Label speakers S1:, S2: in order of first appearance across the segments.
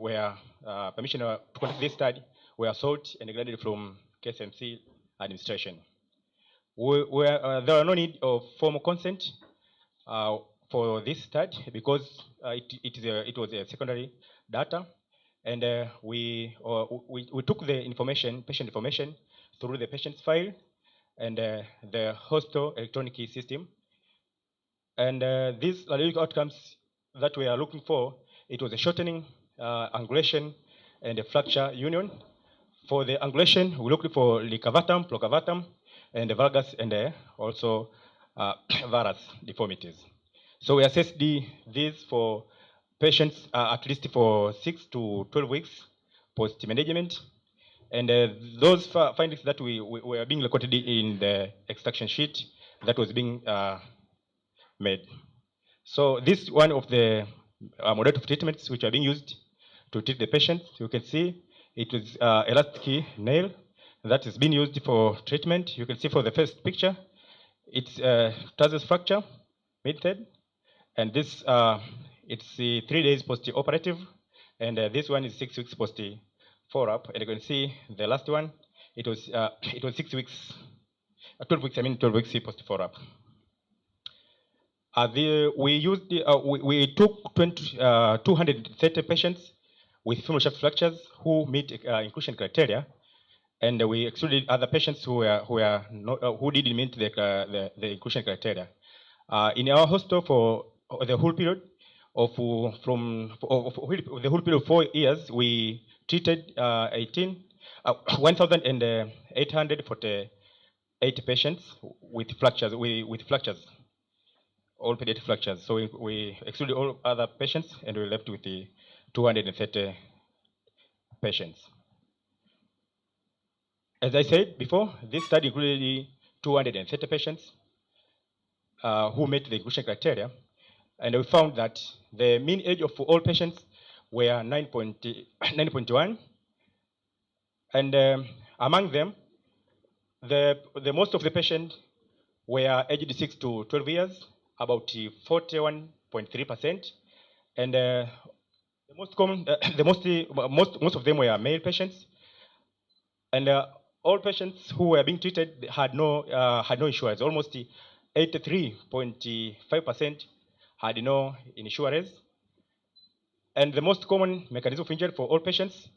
S1: where permission to conduct this study were sought and granted from KSMC administration. There are no need of formal consent uh, for this study because it was a secondary data, and we took the information, patient information, through the patient's file and the hospital electronic key system. And these radiologic outcomes that we are looking for, it was a shortening, angulation, and a fracture union. For the angulation, we looked for licavatum, procavatum, and the valgus, and also varus deformities. So we assessed these for patients at least for 6 to 12 weeks post-management. And those findings that we were being recorded in the extraction sheet that was being made. So this is one of the modality of treatments which are being used to treat the patient. You can see it is elastic nail that is being used for treatment. You can see for the first picture, it's tarsus fracture method, and this it's 3 days post-operative, and this one is 6 weeks post-follow-up. And you can see the last one, it was 6 weeks, 12 weeks. 12 weeks post-follow-up. We took 230 patients with femoral shaft fractures who meet inclusion criteria, and we excluded other patients who didn't meet the inclusion criteria. In our hospital, for the whole period of 4 years, we treated 1,848 patients with fractures. All pediatric fractures. So we excluded all other patients, and we left with the 230 patients. As I said before, this study included 230 patients who met the inclusion criteria, and we found that the mean age of all patients were 9.1, and among them, the most of the patients were aged 6 to 12 years, about 41.3%, and the most common, most of them were male patients, and all patients who were being treated had no insurance. Almost 83.5% had no insurance, and the most common mechanism of injury for all patients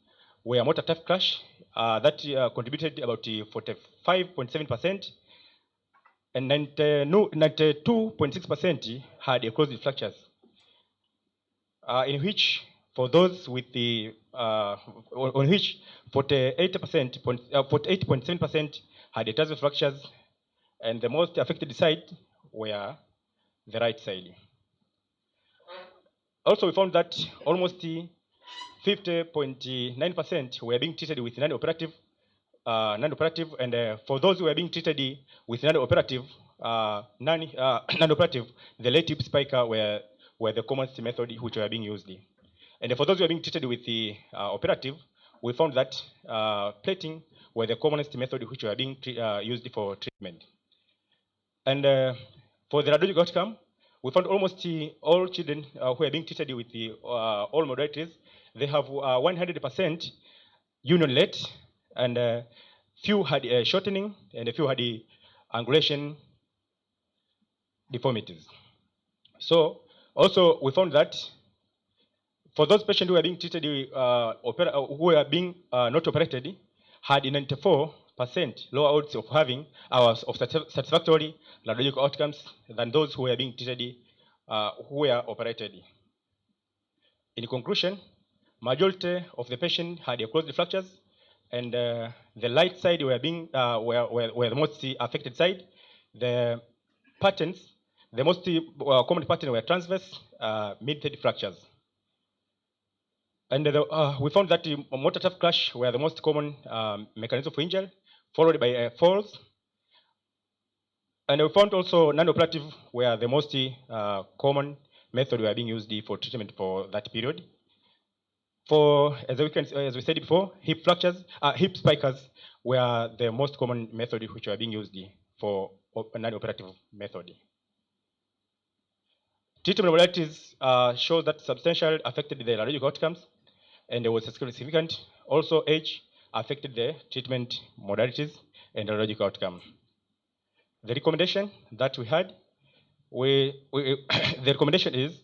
S1: were motor turf crash that contributed about 45.7%. And 92.6% had occlusive fractures, in which for those with the, on which 48.7% had tarsus fractures, and the most affected side were the right side. Also, we found that almost 50.9% were being treated with non-operative, and for those who were being treated with non-operative, the late tip spiker were the commonest method which were being used. And for those who were being treated with the operative, we found that plating were the commonest method which were being used for treatment. And for the radiologic outcome, we found almost all children who were being treated with the all modalities, they have 100% union rate, and few had shortening, and a few had angulation deformities. So also we found that for those patients who were being treated, who were being not operated, had 94% lower odds of having of satisfactory radiological outcomes than those who were being treated, who were operated. In conclusion, majority of the patients had occlused fractures, and the right side were the most affected side. The patterns, the most common pattern were transverse mid-third fractures. And we found that the motor turf crash were the most common mechanism for injury, followed by falls. And we found also non-operative were the most common method were being used for treatment for that period. For, as we said before, hip fractures, hip spikers were the most common method which were being used for non-operative method. Treatment modalities show that substantially affected the radiological outcomes. and there was statistically significant. Also, age affected the treatment modalities and radiological outcome. The recommendation that we had, the recommendation is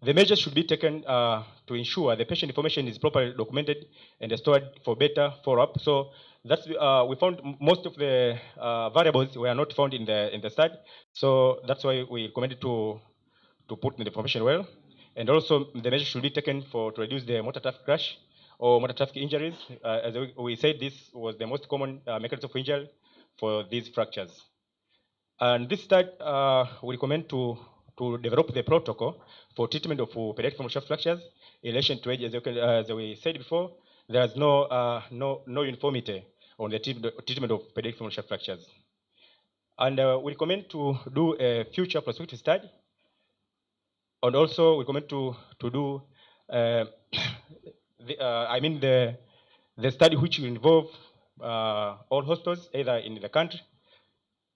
S1: the measures should be taken to ensure the patient information is properly documented and stored for better follow-up. So that's we found most of the variables were not found in the study. So that's why we recommended to put in the information well. And also the measures should be taken to reduce the motor traffic crash or motor traffic injuries. As we said, this was the most common mechanism of injury for these fractures. And this study we recommend to develop the protocol for treatment of pediatric femoral shaft fractures in relation to age. As we said before, there is no uniformity on the treatment of pediatric femoral shaft fractures. And we recommend to do a future prospective study. And also we recommend to do the study which will involve all hospitals either in the country,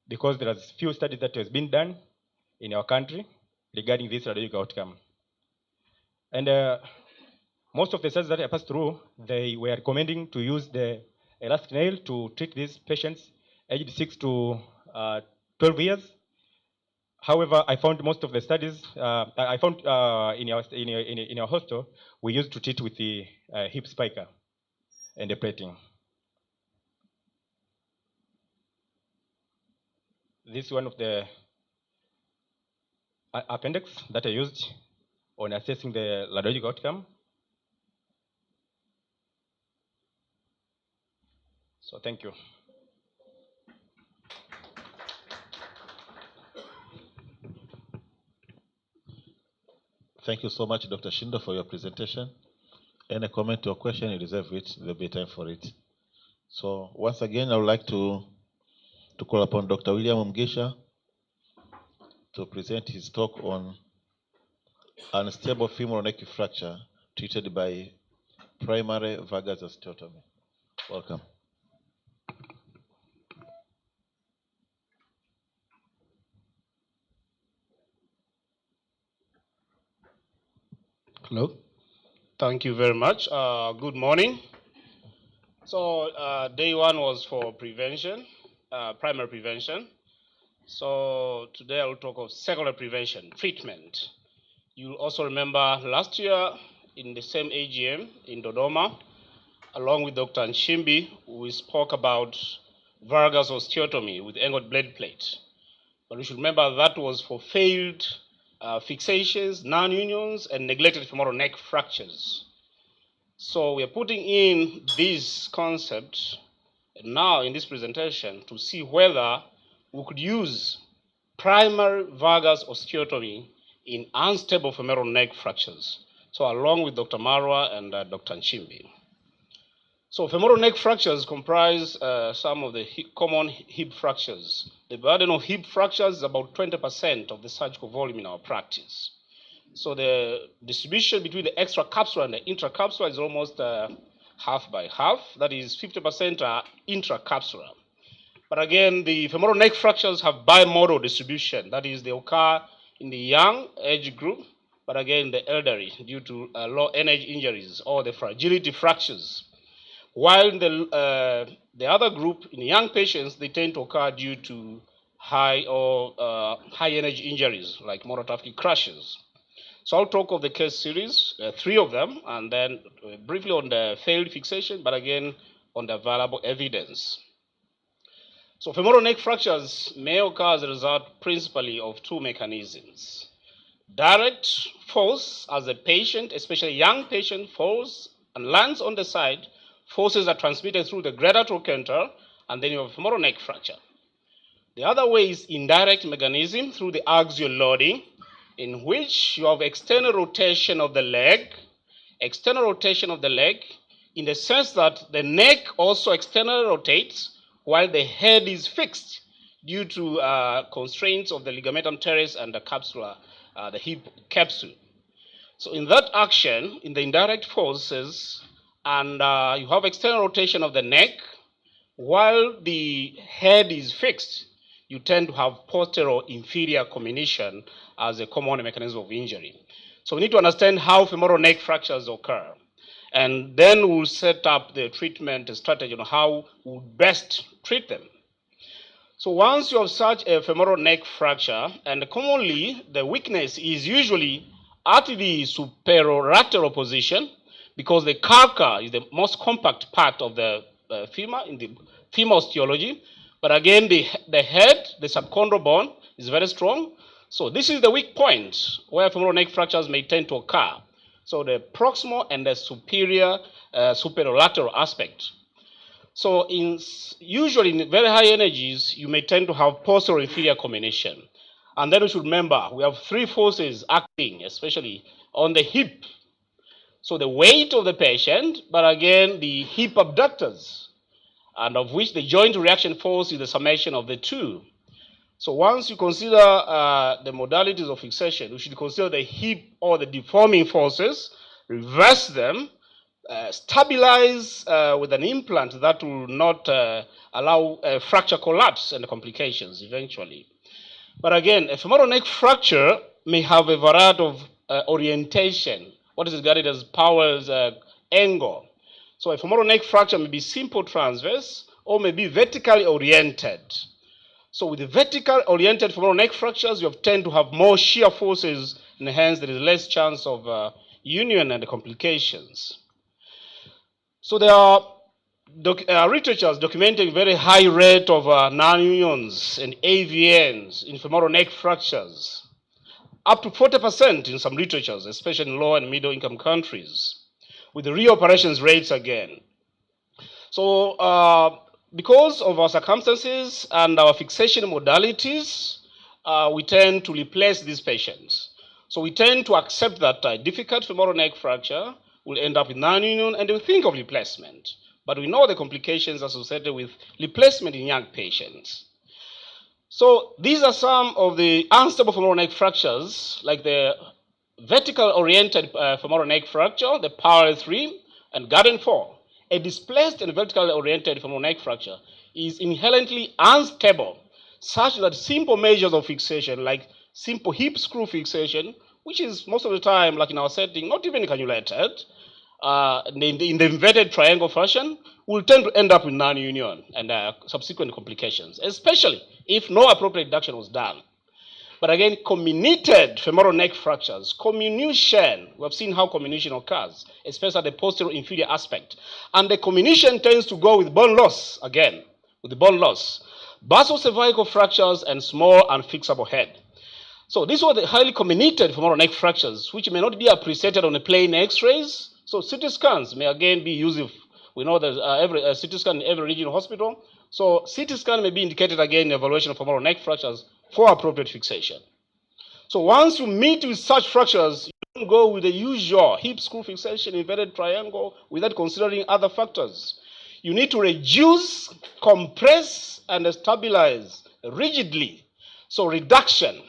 S1: because there are few studies that has been done in our country regarding this radiological outcome. And most of the studies that I passed through, they were recommending to use the elastic nail to treat these patients aged 6 to 12 years. However, I found most of the studies, I found in our hospital, we used to treat with the hip spiker and the plating. This is one of the appendix that I used on assessing the radiological outcome. So thank you.
S2: Thank you so much, Dr. Shindo, for your presentation. Any comment or question, you reserve it. There'll be time for it. So once again, I would like to call upon Dr. William Mgisha to present his talk on unstable femoral neck fracture treated by primary valgus osteotomy. Welcome.
S3: Hello. Thank you very much. Good morning. So day one was for prevention, primary prevention. So today I will talk of secondary prevention, treatment. You'll also remember last year in the same AGM in Dodoma, along with Dr. Nchimbi, we spoke about valgus osteotomy with angled blade plate. But we should remember that was for failed fixations, non-unions, and neglected femoral neck fractures. So we are putting in this concept now in this presentation to see whether we could use primary valgus osteotomy in unstable femoral neck fractures. So along with Dr. Marwa and Dr. Nchimbi. So femoral neck fractures comprise some of the common hip fractures. The burden of hip fractures is about 20% of the surgical volume in our practice. So the distribution between the extracapsular and the intracapsular is almost half by half. That is 50% are intracapsular. But again, the femoral neck fractures have bimodal distribution. That is, they occur in the young age group, but again, the elderly due to low energy injuries or the fragility fractures. While in the other group, in young patients, they tend to occur due to high energy injuries like motor traffic crashes. So I'll talk of the case series, 3 of them, and then briefly on the failed fixation, but again on the available evidence. So femoral neck fractures may occur as a result principally of 2 mechanisms. Direct force, as a patient, especially a young patient, falls and lands on the side. Forces are transmitted through the greater trochanter, and then you have a femoral neck fracture. The other way is indirect mechanism through the axial loading, in which you have external rotation of the leg in the sense that the neck also externally rotates while the head is fixed due to constraints of the ligamentum teres and the capsula, the hip capsule. So in that action, in the indirect forces, and you have external rotation of the neck, while the head is fixed, you tend to have posterior inferior comminution as a common mechanism of injury. So we need to understand how femoral neck fractures occur. And then we'll set up the treatment strategy on how we best treat them. So once you have such a femoral neck fracture, and commonly the weakness is usually at the superolateral position, because the carca is the most compact part of the femur in the femur osteology. But again, the head, the subchondral bone, is very strong. So this is the weak point where femoral neck fractures may tend to occur. So the proximal and the superior superolateral aspect. So usually in very high energies, you may tend to have posterior inferior combination. And then we should remember, we have three forces acting, especially on the hip. So the weight of the patient, but again, the hip abductors, and of which the joint reaction force is the summation of the two. So once you consider the modalities of fixation, you should consider the hip or the deforming forces, reverse them, stabilize with an implant that will not allow fracture collapse and complications eventually. But again, a femoral neck fracture may have a variety of orientation, what is regarded as Powell's angle. So a femoral neck fracture may be simple transverse or may be vertically oriented. So with the vertical oriented femoral neck fractures, you tend to have more shear forces, and hence there is less chance of union and complications. So there are literatures documenting very high rate of non-unions and AVNs in femoral neck fractures, up to 40% in some literatures, especially in low and middle income countries, with the reoperations rates again. So because of our circumstances and our fixation modalities, we tend to replace these patients. So we tend to accept that a difficult femoral neck fracture will end up with non-union, and we think of replacement. But we know the complications associated with replacement in young patients. So these are some of the unstable femoral neck fractures, like the vertical oriented femoral neck fracture, the Powell 3 and Garden 4. A displaced and vertically oriented femoral neck fracture is inherently unstable, such that simple measures of fixation, like simple hip screw fixation, which is most of the time, like in our setting, not even cannulated, in the inverted triangle fashion, will tend to end up with non-union and subsequent complications, especially if no appropriate reduction was done. But again, comminuted femoral neck fractures, comminution, we have seen how comminution occurs, especially at the posterior inferior aspect. And the comminution tends to go with bone loss, again, with the bone loss. Basocervical fractures and small unfixable head. So these were the highly comminuted femoral neck fractures, which may not be appreciated on the plain x-rays. So CT scans may again be useful. We know there's every CT scan in every regional hospital. So CT scan may be indicated again in evaluation of femoral neck fractures for appropriate fixation. So once you meet with such fractures, you don't go with the usual hip screw fixation, inverted triangle, without considering other factors. You need to reduce, compress, and stabilize rigidly. So reduction,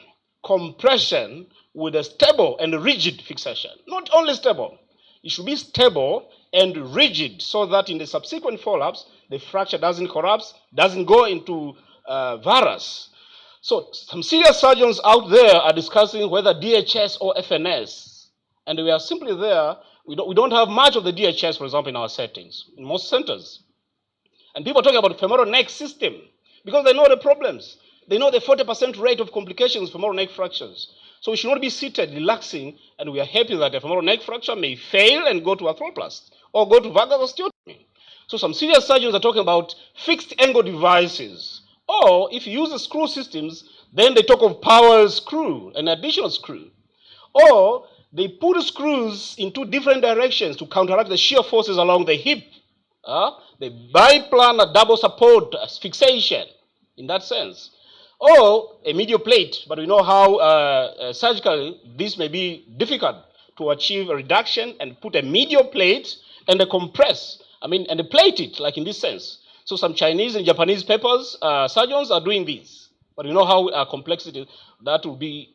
S3: compression with a stable and rigid fixation. Not only stable, it should be stable and rigid so that in the subsequent follow-ups, the fracture doesn't collapse, doesn't go into varus. So some serious surgeons out there are discussing whether DHS or FNS, and we are simply there. We don't have much of the DHS, for example, in our settings, in most centers. And people are talking about femoral neck system because they know the problems. They know the 40% rate of complications of femoral neck fractures. So we should not be seated, relaxing, and we are happy that a femoral neck fracture may fail and go to arthroplast or go to vagal osteotomy. So some serious surgeons are talking about fixed angle devices. Or if you use the screw systems, then they talk of Powell's screw, an additional screw. Or they put screws in two different directions to counteract the shear forces along the hip. The biplanar double support fixation in that sense. Or a medial plate, but we know how surgically this may be difficult to achieve a reduction and put a medial plate and a compress, and plate it, like in this sense. So some Chinese and Japanese papers, surgeons are doing this. But you know how complex it is. That will be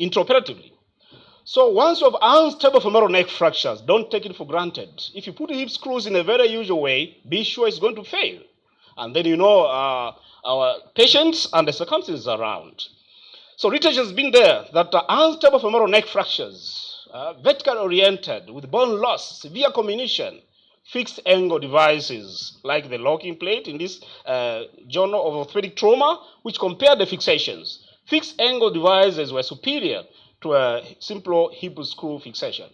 S3: intraoperatively. So once you have unstable femoral neck fractures, don't take it for granted. If you put hip screws in a very usual way, be sure it's going to fail. And then you know our patients and the circumstances around. So literature has been there that unstable femoral neck fractures vertical oriented with bone loss, severe comminution, fixed angle devices like the locking plate in this journal of orthopedic trauma, which compared the fixations. Fixed angle devices were superior to a simple hip screw fixation.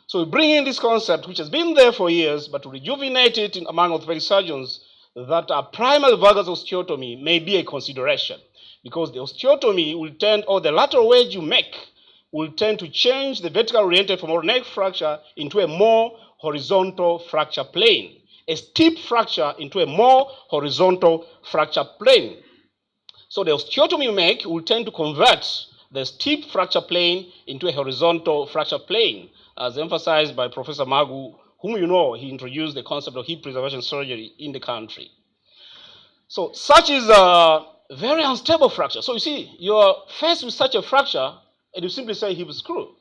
S3: So we bring in this concept, which has been there for years, but to rejuvenate it among orthopedic surgeons, that a primary valgus osteotomy may be a consideration, because the osteotomy will tend, or the lateral wedge you make, will tend to change the vertical oriented femoral neck fracture into a more horizontal fracture plane, a steep fracture into a more horizontal fracture plane. So the osteotomy you make will tend to convert the steep fracture plane into a horizontal fracture plane, as emphasized by Professor Magu, whom you know, he introduced the concept of hip preservation surgery in the country. So such is a very unstable fracture. So you see, you're faced with such a fracture, and you simply say hip screw.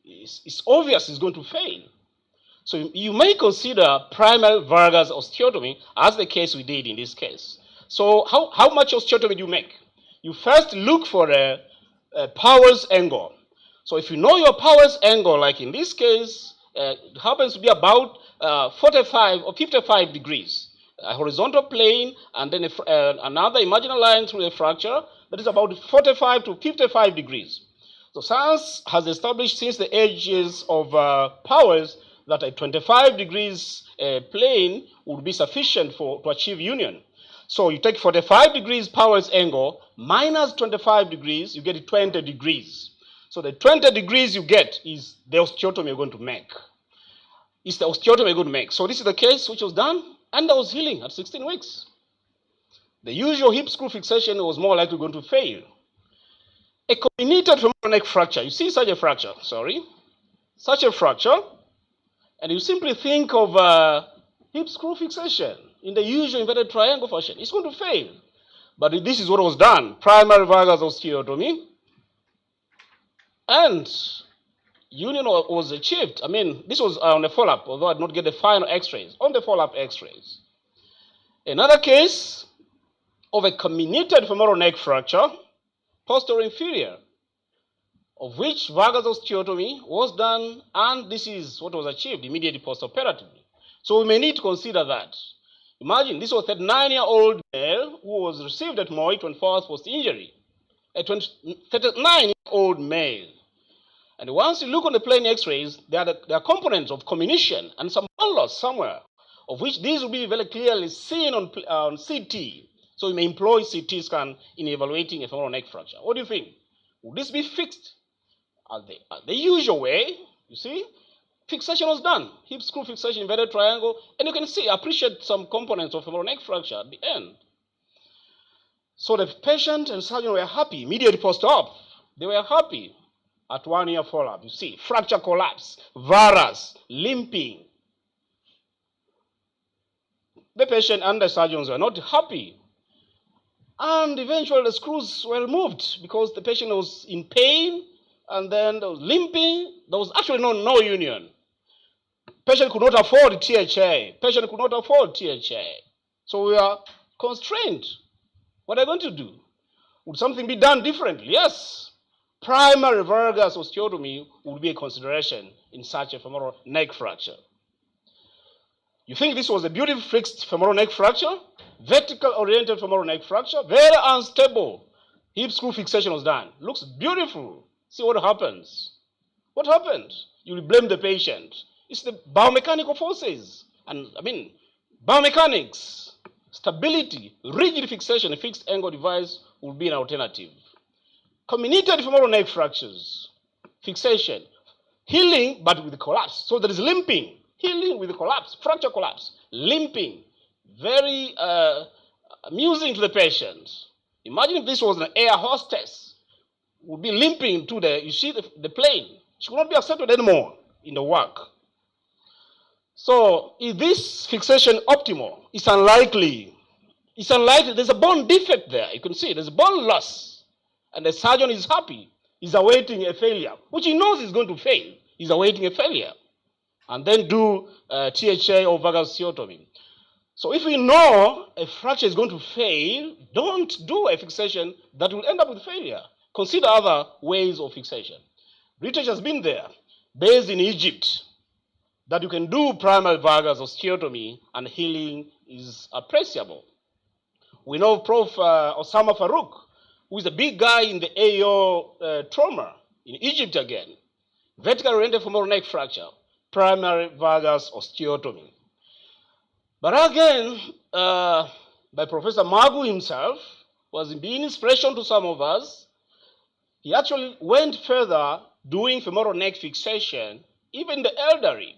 S3: It's obvious it's going to fail. So you may consider primary valgus osteotomy, as the case we did in this case. So how much osteotomy do you make? You first look for a Powers angle. So if you know your Powers angle, like in this case, it happens to be about 45 or 55 degrees. A horizontal plane, and then another imaginary line through the fracture that is about 45 to 55 degrees. So science has established since the ages of Powers that a 25 degrees plane would be sufficient to achieve union. So you take 45 degrees Powers angle minus 25 degrees, you get 20 degrees. So the 20 degrees you get is the osteotomy you're going to make. It's the osteotomy you're going to make. So this is the case which was done, and I was healing at 16 weeks. The usual hip screw fixation was more likely going to fail. A comminuted femoral neck fracture, you see such a fracture, such a fracture, and you simply think of hip screw fixation in the usual inverted triangle fashion. It's going to fail. But this is what was done, primary valgus osteotomy, and union was achieved. I mean, this was on the follow-up, although I did not get the final x-rays, on the follow-up x-rays. Another case of a comminuted femoral neck fracture, posterior inferior, of which valgus osteotomy was done, and this is what was achieved immediately postoperatively. So we may need to consider that. Imagine this was a 39-year-old male who was received at Moi 24 hours post-injury, a 39-year-old male. And once you look on the plain x-rays, there are components of comminution and some bone loss somewhere, of which these will be very clearly seen on CT. So you may employ CT scan in evaluating a femoral neck fracture. What do you think? Would this be fixed the usual way? You see, fixation was done. Hip screw fixation, inverted triangle, and you can see, appreciate some components of femoral neck fracture at the end. So the patient and surgeon were happy immediately post-op. They were happy at 1 year follow-up. You see, fracture collapse, varus, limping. The patient and the surgeons were not happy. And eventually the screws were removed because the patient was in pain, and then there was limping. There was actually no union. Patient could not afford THA. Patient could not afford THA. So we are constrained. What are they going to do? Would something be done differently? Yes. Primary valgus osteotomy would be a consideration in such a femoral neck fracture. You think this was a beautiful fixed femoral neck fracture? Vertical oriented femoral neck fracture, very unstable. Hip screw fixation was done. Looks beautiful. See what happens. What happened? You will blame the patient. It's the biomechanical forces. And I mean, biomechanics, stability, rigid fixation, a fixed angle device will be an alternative. Comminuted femoral neck fractures, fixation, healing but with collapse. So there is limping, healing with collapse, fracture collapse, limping. Very amusing to the patient. Imagine if this was an air hostess, would be limping to the plane. She would not be accepted anymore in the work. So is this fixation optimal? It's unlikely. It's unlikely. There's a bone defect there. You can see there's a bone loss. And the surgeon is happy. He's awaiting a failure, which he knows is going to fail. He's awaiting a failure. And then do THA or valgus osteotomy. So if we know a fracture is going to fail, don't do a fixation that will end up with failure. Consider other ways of fixation. Research has been there. based in Egypt that you can do primary valgus osteotomy and healing is appreciable. We know Prof. Osama Farouk, who is a big guy in the AO trauma in Egypt again. Vertical oriented femoral neck fracture, primary valgus osteotomy. But again, by Professor Magu himself, was being inspiration to some of us. He actually went further doing femoral neck fixation, even the elderly.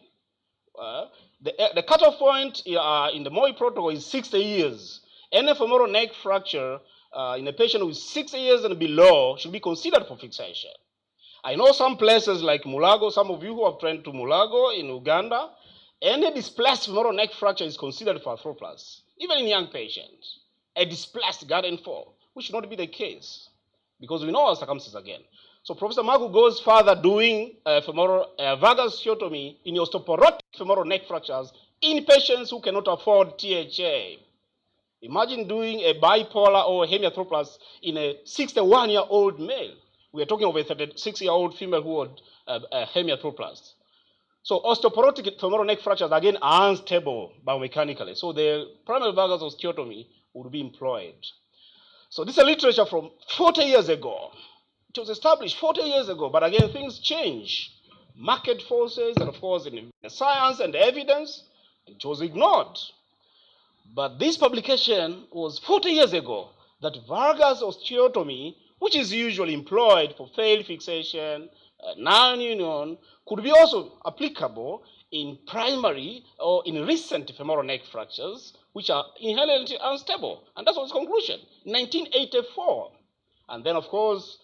S3: The cutoff point in the MOI protocol is 60 years. Any femoral neck fracture in a patient with 60 years and below should be considered for fixation. I know some places like Mulago, some of you who have trained to Mulago in Uganda, any displaced femoral neck fracture is considered for arthroplasty, even in young patients. A displaced garden fall, which should not be the case, because we know our circumstances again. So Professor Magu goes further doing femoral valgus osteotomy in osteoporotic femoral neck fractures in patients who cannot afford THA. Imagine doing a bipolar or hemiarthroplasty in a 61-year-old male. We are talking of a 36-year-old female who had a hemiarthroplasty. So osteoporotic femoral neck fractures, again, are unstable biomechanically. So the primary valgus osteotomy would be employed. So this is a literature from 40 years ago. It was established 40 years ago, but again, things change. Market forces, and of course, in the science and the evidence, it was ignored. But this publication was 40 years ago, that valgus osteotomy, which is usually employed for failed fixation, non-union, could be also applicable in primary or in recent femoral neck fractures, which are inherently unstable. And that was the conclusion, 1984. And then, of course,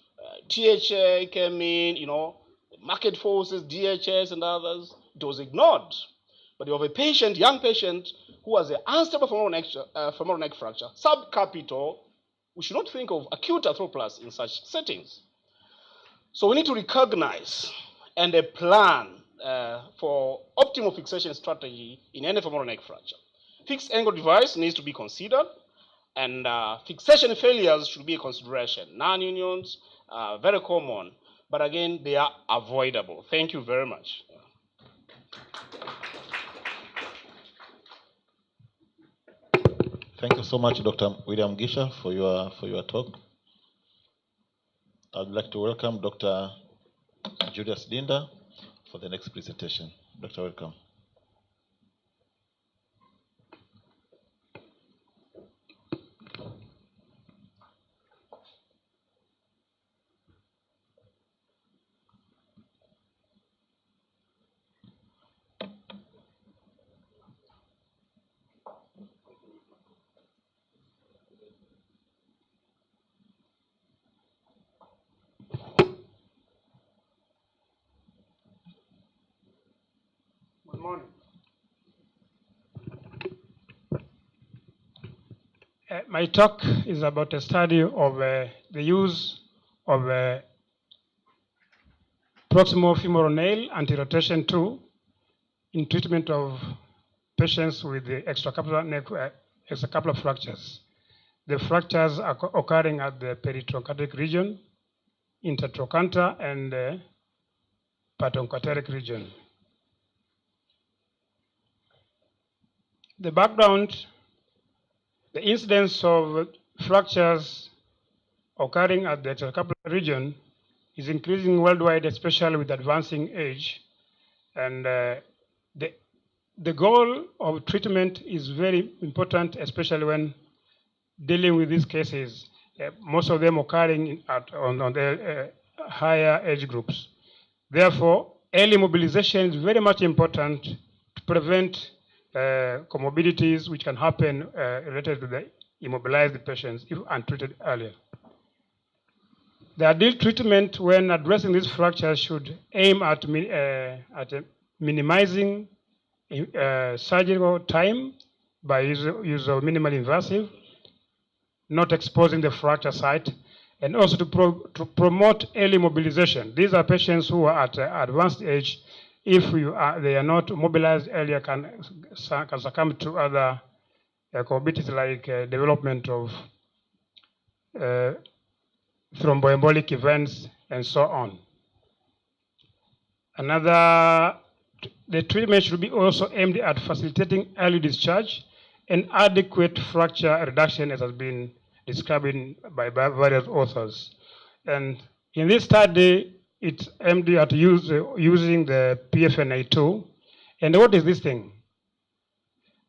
S3: THA came in, market forces, DHS and others. It was ignored. But you have a patient, young patient, who has an unstable femoral neck fracture, subcapital. We should not think of acute arthroplasty in such settings. So we need to recognize and a plan for optimal fixation strategy in any femoral neck fracture. Fixed angle device needs to be considered, and fixation failures should be a consideration. Non-unions are very common, but again, they are avoidable. Thank you very much.
S2: Thank you so much, Dr. William Gisha, for your talk. I'd like to welcome Dr. Julius Dinda for the next presentation. Doctor, welcome.
S4: Good morning. My talk is about a study of the use of proximal femoral nail anti-rotation tool in treatment of patients with the extracapular fractures. The fractures are occurring at the peritrochanteric region, intertrochanter, and patonchanteric region. The background, the incidence of fractures occurring at the extracapular region is increasing worldwide, especially with advancing age. And the goal of treatment is very important, especially when dealing with these cases, most of them occurring on the higher age groups. Therefore, early mobilization is very much important to prevent comorbidities which can happen related to the immobilized patients if untreated earlier. The ideal treatment when addressing these fractures should aim at minimizing surgical time by use of minimally invasive, not exposing the fracture site, and also to promote early mobilization. These are patients who are at advanced age. If they are not mobilized earlier, can succumb to other comorbidities like development of thromboembolic events and so on. The treatment should be also aimed at facilitating early discharge and adequate fracture reduction, as has been described by various authors. And in this study, it's aimed at using the PFNA2. And what is this thing?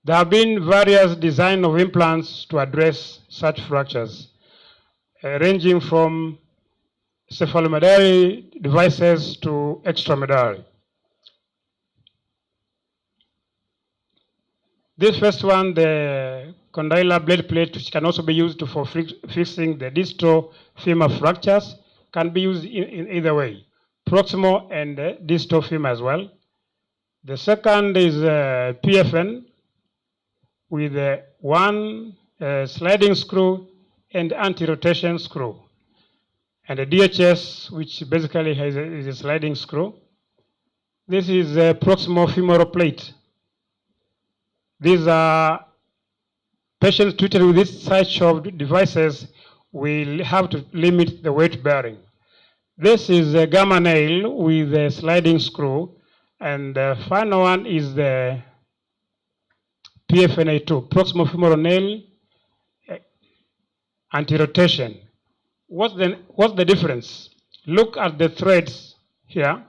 S4: There have been various design of implants to address such fractures, ranging from cephalomedullary devices to extramedullary. This first one, the condylar blade plate, which can also be used for fixing the distal femur fractures, can be used in either way, proximal and distal femur as well. The second is PFN with one sliding screw and anti-rotation screw, and a DHS, which basically is a sliding screw. This is a proximal femoral plate. These are patients treated with this such of devices will have to limit the weight bearing. This is a gamma nail with a sliding screw, and the final one is the PFNA2, proximal femoral nail anti-rotation. What's the difference? Look at the threads here.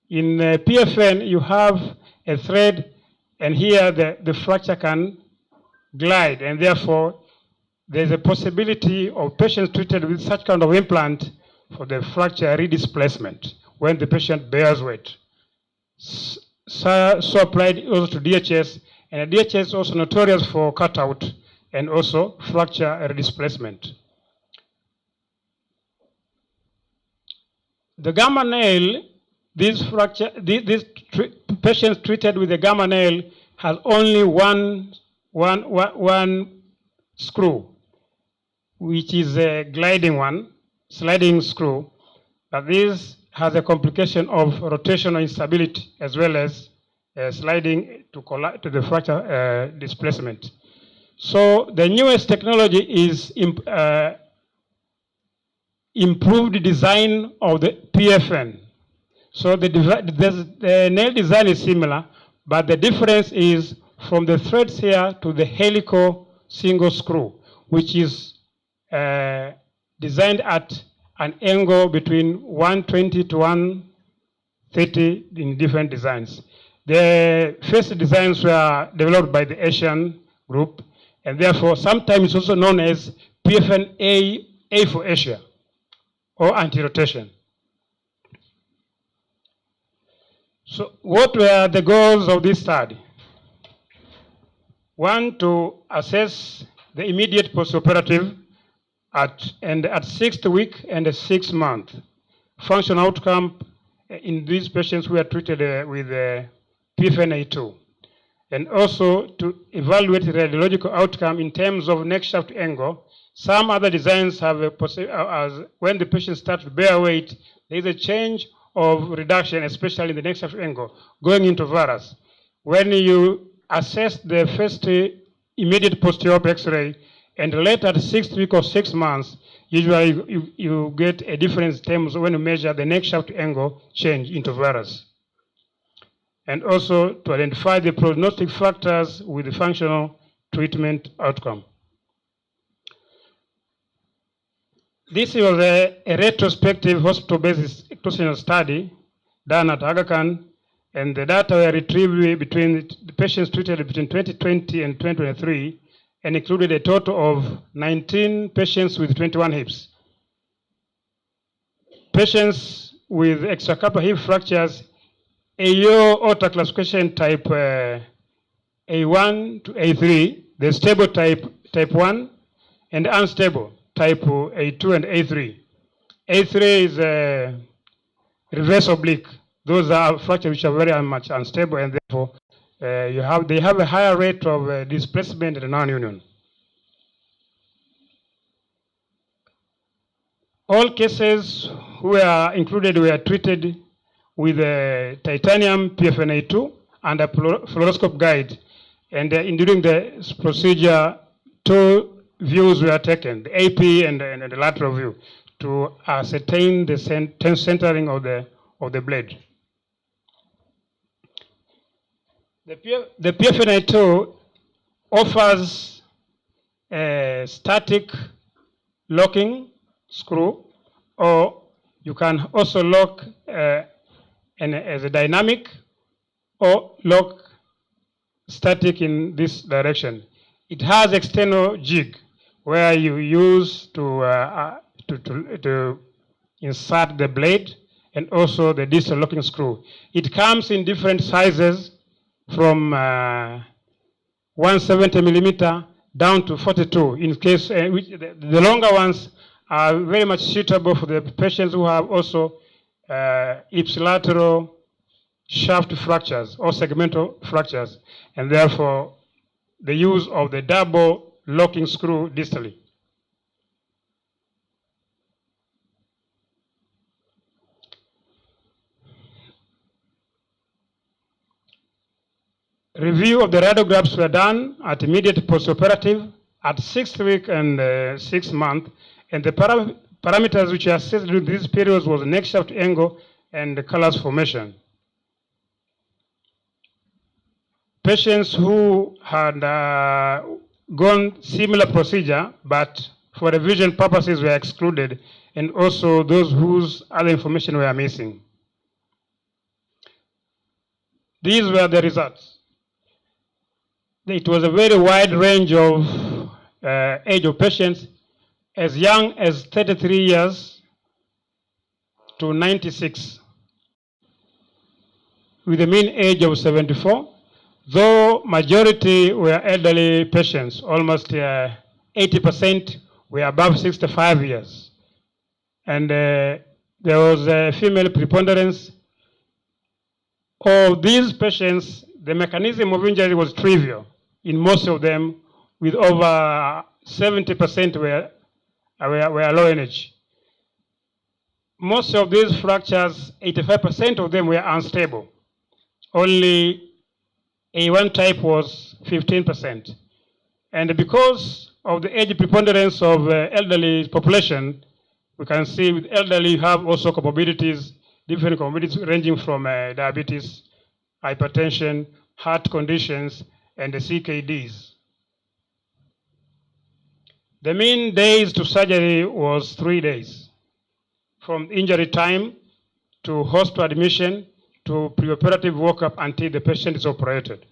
S4: In PFN, you have a thread, and here the fracture can glide, and therefore there's a possibility of patients treated with such kind of implant for the fracture redisplacement when the patient bears weight. So applied also to DHS, and DHS is also notorious for cutout and also fracture redisplacement. The gamma nail, these patients treated with the gamma nail has only one screw, which is a gliding one, sliding screw, but this has a complication of rotational instability as well as sliding to the fracture displacement. So the newest technology is improved design of the PFN. So the nail design is similar, but the difference is from the threads here to the helical single screw, which is designed at an angle between 120 to 130 in different designs. The first designs were developed by the Asian group, and therefore sometimes it's also known as PFN A for Asia, or anti-rotation. So what were the goals of this study? One, to assess the immediate postoperative at 6th week and 6th month functional outcome in these patients who are treated with PFNA2, and also to evaluate the radiological outcome in terms of neck shaft angle. Some other designs have a when the patient starts to bear weight, there is a change of reduction, especially in the neck shaft angle, going into varus. When you assess the first immediate post-op X-ray and later at 6th week or 6 months, usually you get a difference in terms of when you measure the neck shaft angle change into varus. And also to identify the prognostic factors with the functional treatment outcome. This was a retrospective hospital-based ectosenal study done at Aga Khan, and the data were retrieved between the patients treated between 2020 and 2023, and included a total of 19 patients with 21 hips. Patients with extracarpal hip fractures, AO aorta classification type A1 to A3, the stable type 1, and unstable type A2 and A3. A3 is a reverse oblique. Those are fractures which are very much unstable, and therefore they have a higher rate of displacement and non-union. All cases who are included were treated with a titanium PFNA2 and a fluoroscope guide, and during the procedure, 2 views were taken, the AP and the lateral view, to ascertain the centering of the blade. The PFNI2 offers a static locking screw, or you can also lock as a dynamic or lock static in this direction. It has external jig where you use to insert the blade and also the distal locking screw. It comes in different sizes from 170 millimeter down to 42. In case the longer ones are very much suitable for the patients who have also ipsilateral shaft fractures or segmental fractures, and therefore the use of the double locking screw distally. Review of the radiographs were done at immediate postoperative, at 6th week and 6th month, and the parameters which were assessed during these periods was neck shaft angle and the callus formation. Patients who had gone similar procedure but for revision purposes were excluded, and also those whose other information were missing. These were the results. It was a very wide range of age of patients, as young as 33 years to 96, with a mean age of 74, though majority were elderly patients. Almost 80% were above 65 years. And there was a female preponderance. Of these patients, the mechanism of injury was trivial in most of them, with over 70% were low energy. Most of these fractures, 85% of them were unstable. Only A1 type was 15%. And because of the age preponderance of elderly population, we can see with elderly you have also comorbidities, different comorbidities ranging from diabetes, hypertension, heart conditions, and the CKDs. The mean days to surgery was 3 days, from injury time to hospital admission to preoperative workup until the patient is operated.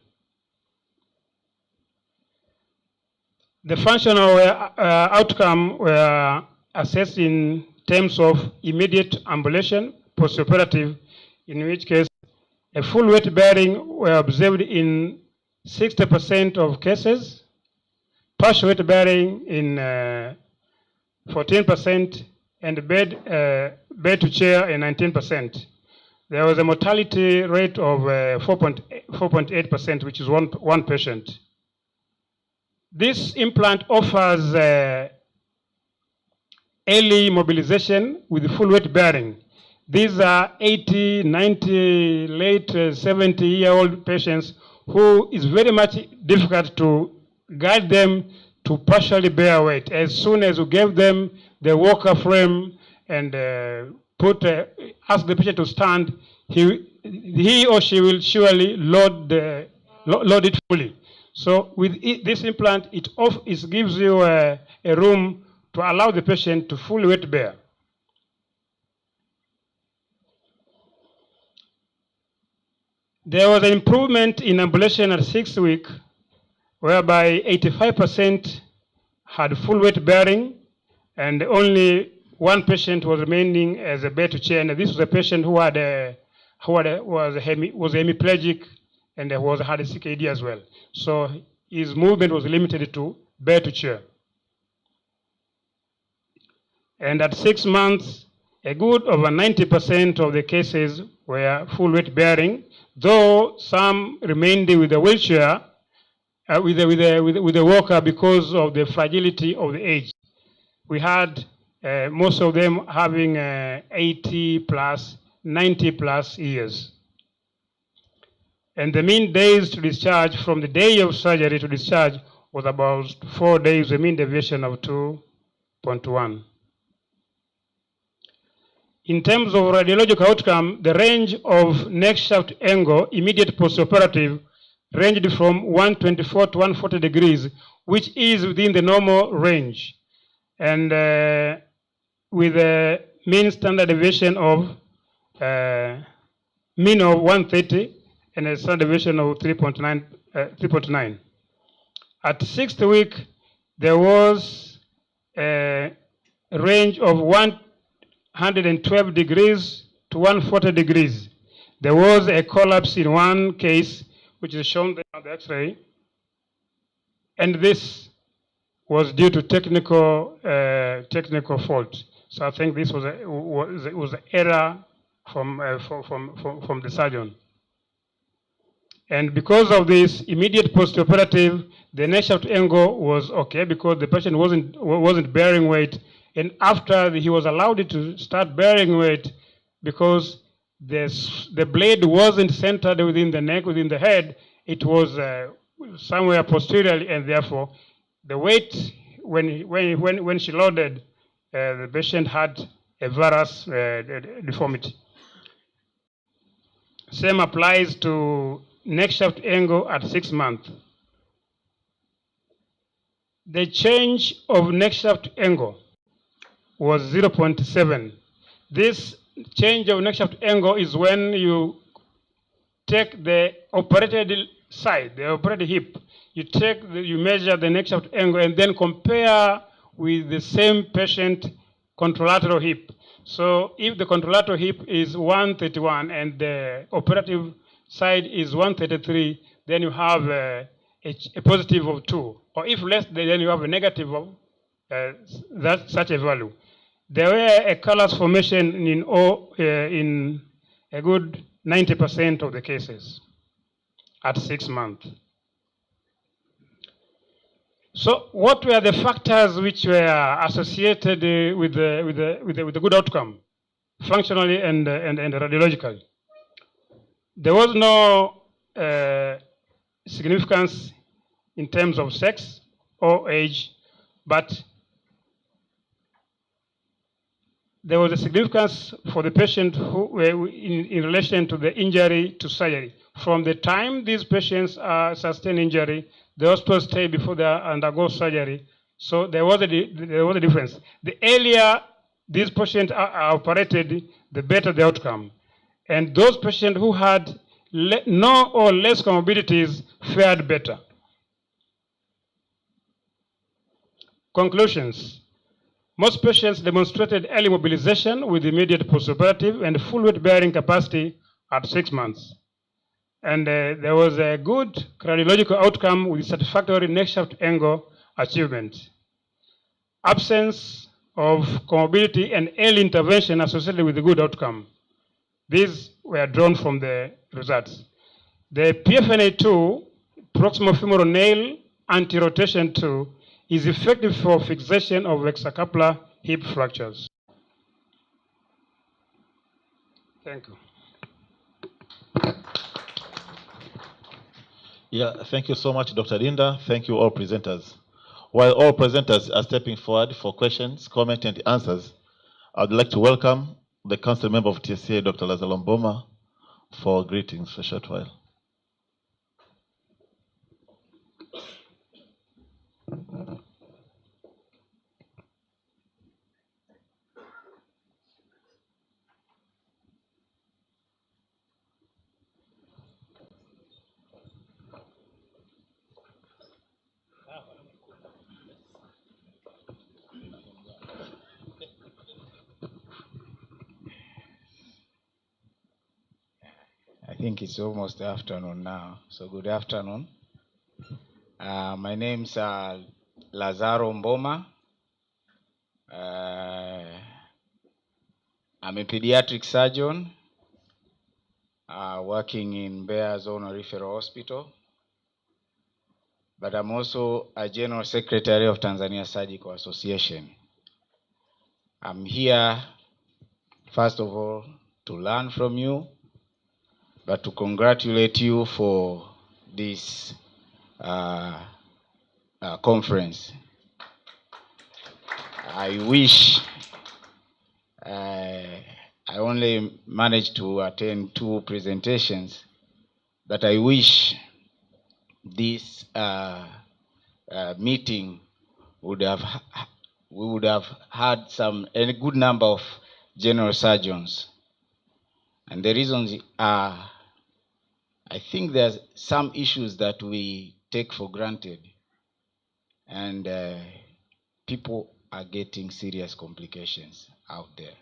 S4: The functional outcome were assessed in terms of immediate ambulation, postoperative, in which case a full weight bearing were observed in 60% of cases, partial weight bearing in 14%, and bed to chair in 19%. There was a mortality rate of 4.8%, which is one patient. This implant offers early mobilization with full weight bearing. These are 80, 90, late 70-year-old patients who is very much difficult to guide them to partially bear weight. As soon as you gave them the walker frame and ask the patient to stand, he or she will surely load it fully. So with this implant, it gives you a room to allow the patient to fully weight bear. There was an improvement in ambulation at 6th week, whereby 85% had full weight bearing, and only one patient was remaining as a bed to chair. And this was a patient who was hemiplegic and had a CKD as well. So his movement was limited to bed to chair. And at 6 months, a good over 90% of the cases were full weight bearing, though some remained with a wheelchair, with a walker because of the fragility of the age. We had most of them having 80 plus, 90 plus years. And the mean days to discharge from the day of surgery to discharge was about 4 days, a mean deviation of 2.1. In terms of radiological outcome, the range of neck shaft angle, immediate postoperative, ranged from 124 to 140 degrees, which is within the normal range, and with a mean standard deviation of mean of 130 and a standard deviation of 3.9. At 6th week, there was a range of 112 degrees to 140 degrees. There was a collapse in one case, which is shown there on the X-ray, and this was due to technical fault. So I think this was an error from the surgeon. And because of this immediate postoperative, the neck shaft angle was okay because the patient wasn't bearing weight. And after he was allowed to start bearing weight, because the blade wasn't centered within the neck, within the head, it was somewhere posteriorly, and therefore the weight, when she loaded, the patient had a varus deformity. Same applies to neck shaft angle at 6 months. The change of neck shaft angle was 0.7. This change of neck shaft angle is when you take the operated side, the operated hip, you measure the neck shaft angle and then compare with the same patient contralateral hip. So if the contralateral hip is 131 and the operative side is 133, then you have a positive of 2. Or if less, then you have a negative of such a value. There were a callus formation in a good 90% of the cases at 6 months. So what were the factors which were associated with the good outcome, functionally and radiologically? There was no significance in terms of sex or age, but there was a significance for the patient who in relation to the injury to surgery. From the time these patients sustain injury, the hospital stay before they undergo surgery. So there was a difference. The earlier these patients are operated, the better the outcome. And those patients who had no or less comorbidities fared better. Conclusions. Most patients demonstrated early mobilization with immediate postoperative and full weight bearing capacity at 6 months. And there was a good radiological outcome with satisfactory neck shaft angle achievement. Absence of comorbidity and early intervention associated with a good outcome. These were drawn from the results. The PFNA2, proximal femoral nail anti-rotation 2, is effective for fixation of extracarpal hip fractures. Thank you.
S2: Yeah, thank you so much, Dr. Linda. Thank you all presenters. While all presenters are stepping forward for questions, comments, and answers, I'd like to welcome the council member of TSA, Dr. Lazaro Mboma, for greetings for a short while.
S5: I think it's almost afternoon now, so good afternoon. My name's Lazaro Mboma. I'm a pediatric surgeon working in Mbeya Zonal Referral Hospital, but I'm also a General Secretary of Tanzania Surgical Association. I'm here, first of all, to learn from you, but to congratulate you for this conference. I wish I only managed to attend 2 presentations, but I wish this meeting we would have had a good number of general surgeons. And the reasons are, I think there's some issues that we take for granted, and people are getting serious complications out there.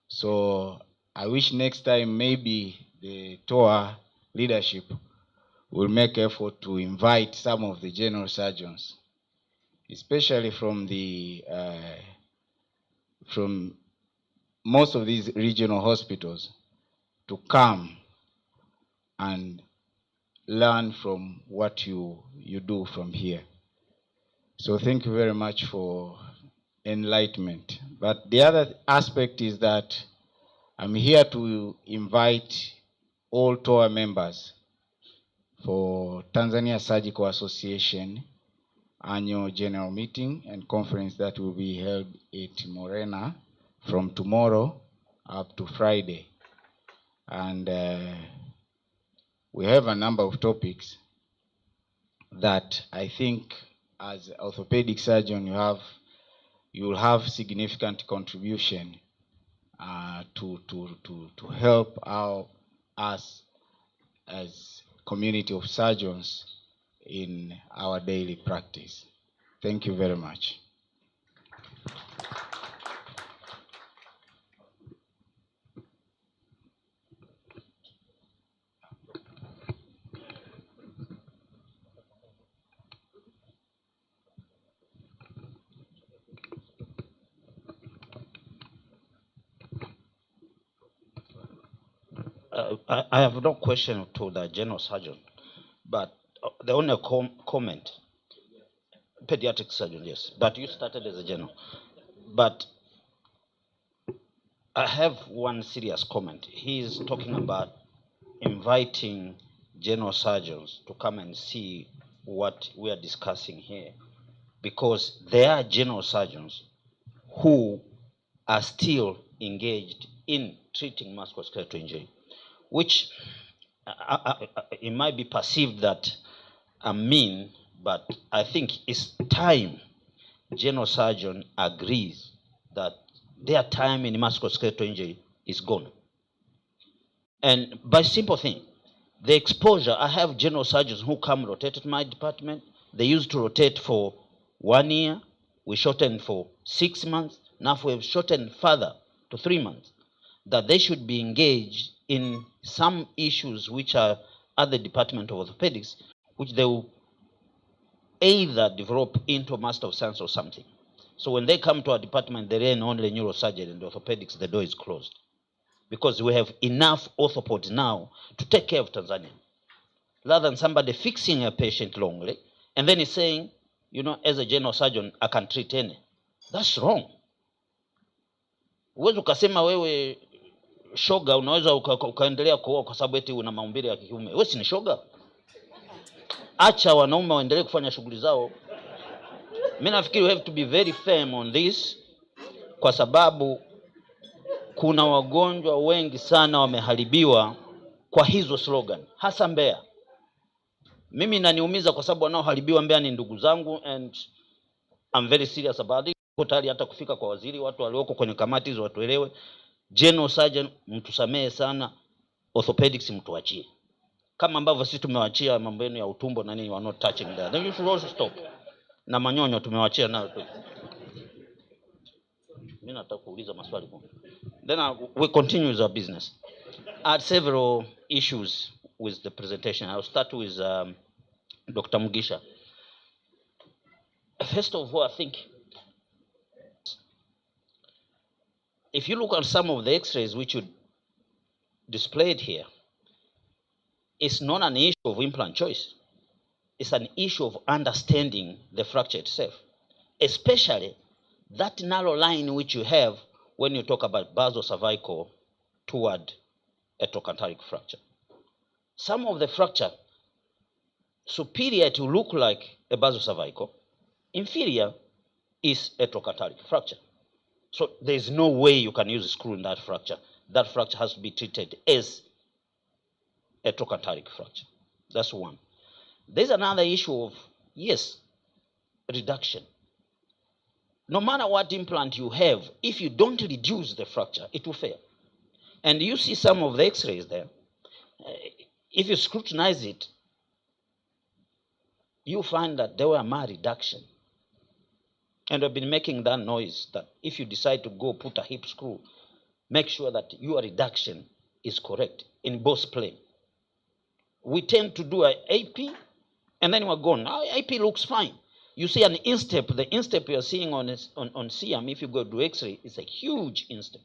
S5: So I wish next time maybe the TOA leadership will make effort to invite some of the general surgeons, especially from most of these regional hospitals, to come and learn from what you do from here. So thank you very much for enlightenment. But the other aspect is that I'm here to invite all TOA members for Tanzania Surgical Association annual general meeting and conference that will be held at Morena from tomorrow up to Friday. And we have a number of topics that I think as orthopedic surgeon you will have significant contribution to help us as community of surgeons in our daily practice. Thank you very much.
S6: I have no question to the general surgeon, but the only comment, pediatric surgeon, yes, but you started as a general. But I have one serious comment. He is talking about inviting general surgeons to come and see what we are discussing here, because there are general surgeons who are still engaged in treating musculoskeletal injury, which it might be perceived that I'm mean, but I think it's time general surgeon agrees that their time in musculoskeletal injury is gone. And by simple thing, the exposure, I have general surgeons who come rotate at my department. They used to rotate for 1 year. We shortened for 6 months. Now we have shortened further to 3 months. That they should be engaged in some issues which are at the Department of Orthopedics, which they will either develop into Master of Science or something. So when they come to our department, they learn only neurosurgery and orthopedics, the door is closed. Because we have enough orthopods now to take care of Tanzania. Rather than somebody fixing a patient longly, and then he's saying, you know, as a general surgeon, I can treat any. That's wrong. Uwezo ukasema wewe shoga unaweza ukaendelea kuoa kwa sababu eti una maumbile ya kiume. Wewe si ni shoga? Acha wanaume waendelee kufanya shughuli zao. Mimi nafikiri we have to be very firm on this, kwa sababu kuna wagonjwa wengi sana wameharibiwa kwa hizo slogan, hasa Mbeya. Mimi naniumiza kwa sababu wanaoharibiwa Mbeya ni ndugu zangu, and I'm very serious about it. Kwa tayari hata kufika kwa waziri, watu walioko kwenye kamati hizo watuelewe. General surgeon mtusamee sana, orthopedics mtuachie. Kama ambavyo sisi tumewachia mambo yenu ya utumbo na nini, we are not touching that. Then you should also stop. Na manyonyo tumewachia nayo tu. Mimi nataka kuuliza maswali kwa. Then we continue with our business. I had several issues with the presentation. I'll start with Dr. Mugisha. First of all, I think if you look at some of the x-rays which you displayed here, it's not an issue of implant choice. It's an issue of understanding the fracture itself, especially that narrow line which you have when you talk about basocervical toward a trochanteric fracture. Some of the fracture, superior to look like a basocervical, inferior is a trochanteric fracture. So there's no way you can use a screw in that fracture. That fracture has to be treated as a trochanteric fracture. That's one. There's another issue of, yes, reduction. No matter what implant you have, if you don't reduce the fracture, it will fail. And you see some of the x-rays there. If you scrutinize it, you find that there were more reduction. And we've been making that noise that if you decide to go put a hip screw, make sure that your reduction is correct in both plane. We tend to do an AP, and then we're gone. Our AP looks fine. You see an instep, the instep you're seeing on CM, if you go to X-ray, it's a huge instep.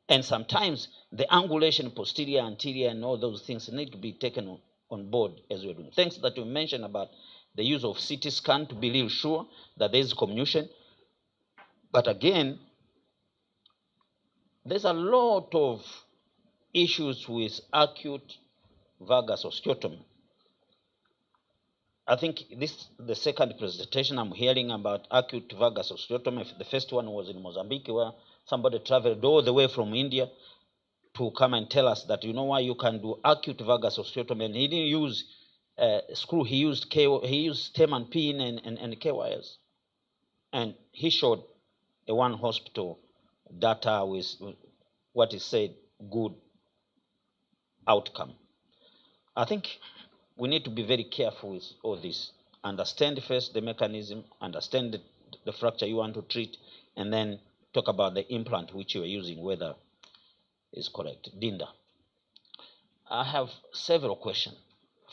S6: And sometimes the angulation, posterior, anterior, and all those things need to be taken on board as we're doing. Thanks that you mentioned about the use of CT scan to be real sure that there is comminution. But again, there's a lot of issues with acute valgus osteotomy. I think this is the second presentation I'm hearing about acute valgus osteotomy. The first one was in Mozambique, where somebody traveled all the way from India to come and tell us that, you know why, you can do acute valgus osteotomy. And he didn't use screw, he used stem and pin and K wires. And he showed a one hospital data with what is said good outcome. I think we need to be very careful with all this. Understand first the mechanism, understand the fracture you want to treat, and then talk about the implant which you are using, whether is correct. Dinda, I have several questions.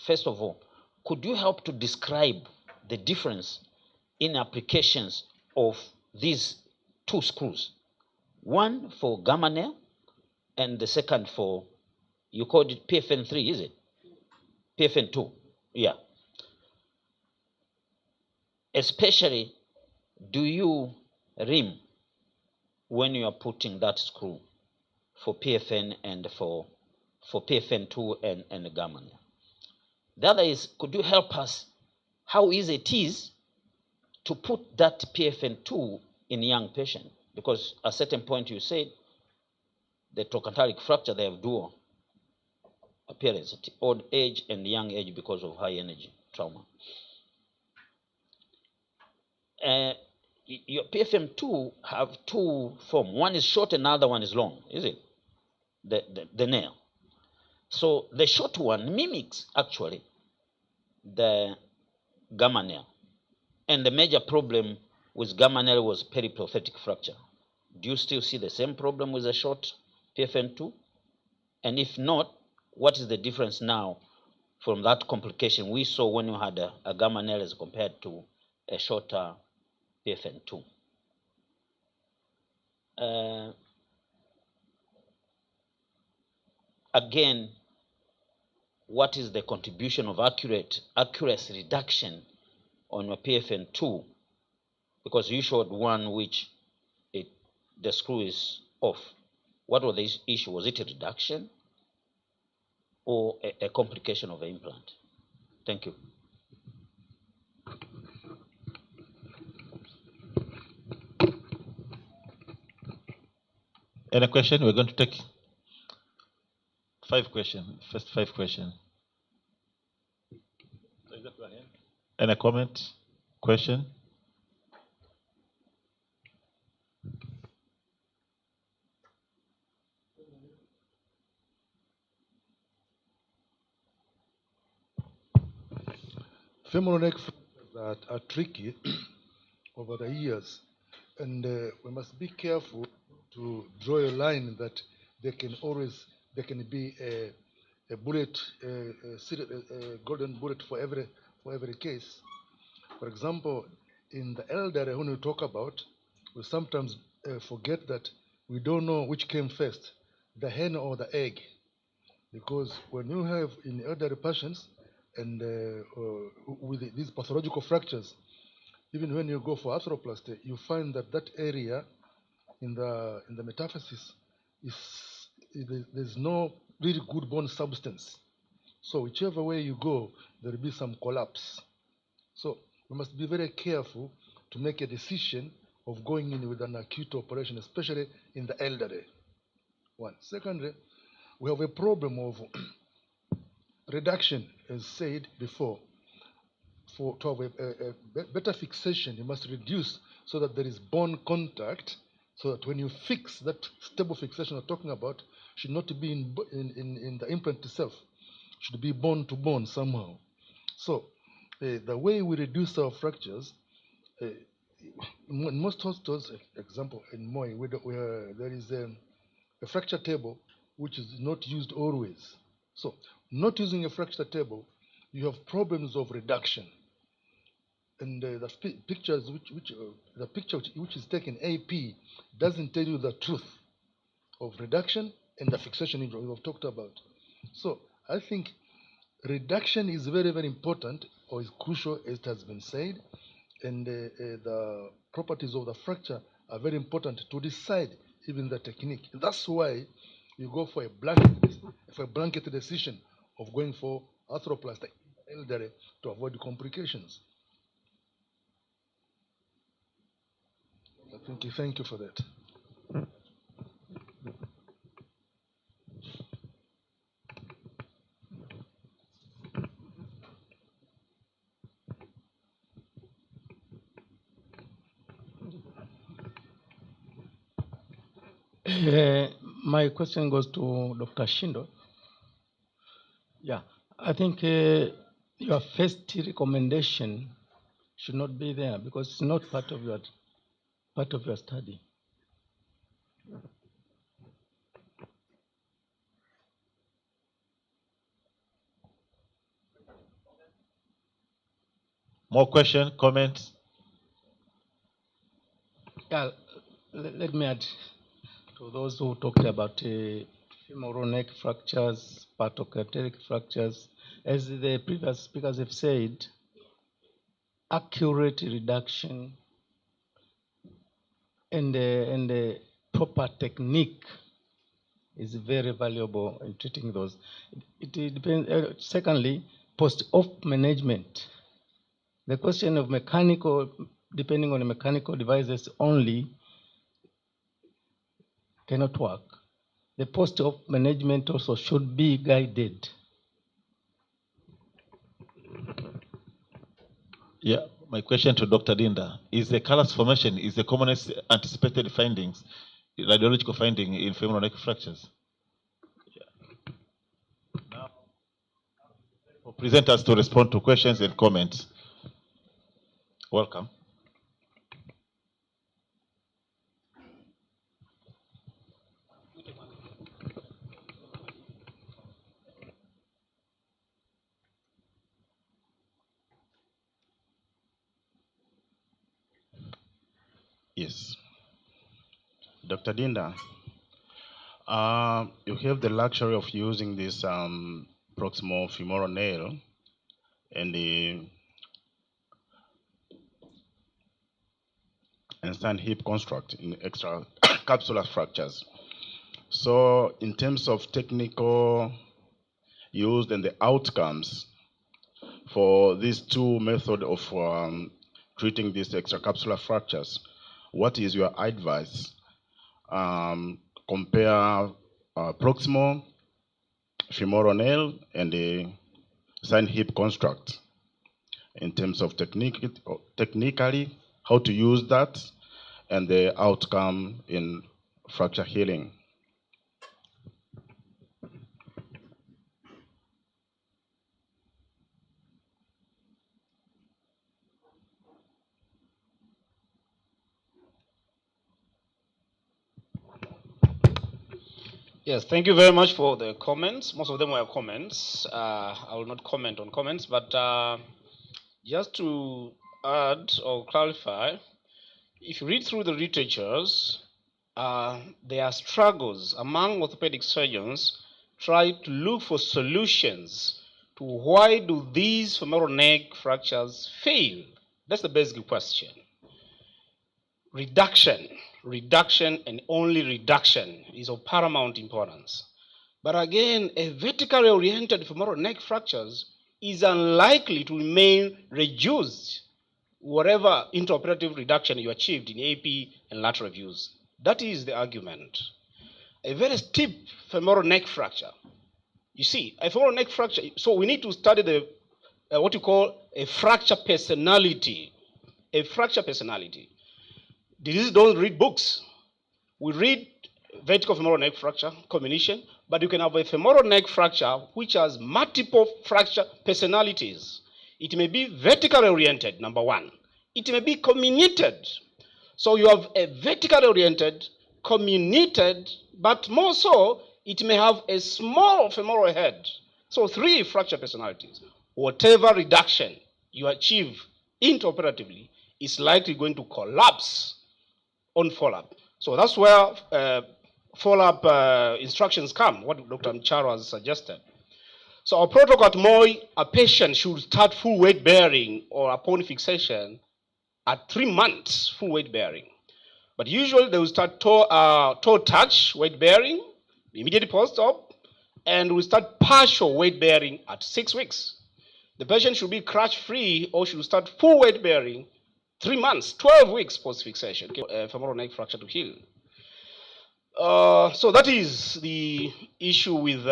S6: First of all, could you help to describe the difference in applications of these two screws? One for gamma nail, and the second for, you called it PFN3, is it? PFN2, yeah. Especially, do you rim when you are putting that screw for PFN and for PFN2 and gamma nail? The other is, could you help us how easy it is to put that PFN2 in young patient? Because at a certain point you said the trochanteric fracture, they have dual appearance at old age and young age because of high energy trauma. Your PFM2 have two forms. One is short and the other one is long, is it? The nail. So the short one mimics actually the gamma nail. And the major problem with gamma nail was periprothetic fracture. Do you still see the same problem with the short PFN2? And if not, what is the difference now from that complication we saw when you had a gamma nail as compared to a shorter PFN2? Again, what is the contribution of accuracy reduction on your PFN2? Because you showed one which the screw is off. What was the issue? Was it a reduction or a complication of the implant? Thank you.
S2: Any question? We're going to take 5 questions. First 5 questions. Any comment? Question?
S7: Femoral neck fractures that are tricky over the years, and we must be careful to draw a line that there can be a bullet, a golden bullet for every case. For example, in the elderly, when we talk about, we sometimes forget that we don't know which came first, the hen or the egg, because when you have in elderly patients and with these pathological fractures, even when you go for arthroplasty, you find that that area in the metaphysis there's no really good bone substance. So whichever way you go, there will be some collapse. So we must be very careful to make a decision of going in with an acute operation, especially in the elderly. One. Secondly, we have a problem of reduction, as said before. to have a better fixation, you must reduce so that there is bone contact, so that when you fix, that stable fixation we're talking about should not be in the implant itself, should be bone to bone somehow. So the way we reduce our fractures, in most hospitals, example in Moi, where there is a fracture table which is not used always. So not using a fracture table, you have problems of reduction. And the pictures the picture which is taken AP doesn't tell you the truth of reduction and the fixation we have talked about. So I think reduction is very, very important, or is crucial, as it has been said, and the properties of the fracture are very important to decide even the technique. And that's why you go for a blanket decision of going for arthroplasty elderly to avoid complications. Thank you for that.
S8: My question goes to Dr. Shindo. Yeah, I think your first recommendation should not be there because it's not part of your study.
S2: More questions, comments?
S8: Yeah, let me add to those who talked about femoral neck fractures, patocardiac fractures. As the previous speakers have said, accurate reduction and the proper technique is very valuable in treating those. It depends. Secondly, post-op management. The question of mechanical, depending on the mechanical devices only, cannot work. The post-op management also should be guided.
S2: Yeah, my question to Dr. Dinda is the callus formation is the commonest anticipated findings, radiological finding in femoral neck fractures. Yeah. Now, for presenters to respond to questions and comments. Welcome.
S9: Yes. Dr. Dinda, you have the luxury of using this proximal femoral nail and the stand hip construct in extra capsular fractures. So in terms of technical use and the outcomes for these two methods of treating these extracapsular fractures, what is your advice? Compare proximal femoral nail and the sine hip construct in terms of technically how to use that and the outcome in fracture healing.
S3: Yes, thank you very much for the comments. Most of them were comments. I will not comment on comments, but just to add or clarify, if you read through the literatures, there are struggles among orthopedic surgeons try to look for solutions to why do these femoral neck fractures fail. That's the basic question. Reduction and only reduction is of paramount importance. But again, a vertically oriented femoral neck fractures is unlikely to remain reduced whatever intraoperative reduction you achieved in AP and lateral views. That is the argument. A very steep femoral neck fracture. You see, a femoral neck fracture, so we need to study the what you call a fracture personality. A fracture personality. Diseases don't read books. We read vertical femoral neck fracture, comminution, but you can have a femoral neck fracture which has multiple fracture personalities. It may be vertically oriented, number one. It may be comminuted. So you have a vertically oriented, comminuted, but more so, it may have a small femoral head. So 3 fracture personalities. Whatever reduction you achieve intraoperatively is likely going to collapse on follow-up. So that's where follow-up instructions come, what Dr. Mcharo has suggested. So our protocol at MOI, a patient should start full weight bearing or upon fixation at 3 months full weight bearing. But usually they will start toe touch weight bearing immediately post-op, and will start partial weight bearing at 6 weeks. The patient should be crash-free or should start full weight bearing 3 months, 12 weeks post-fixation, femoral neck fracture to heal. So that is the issue with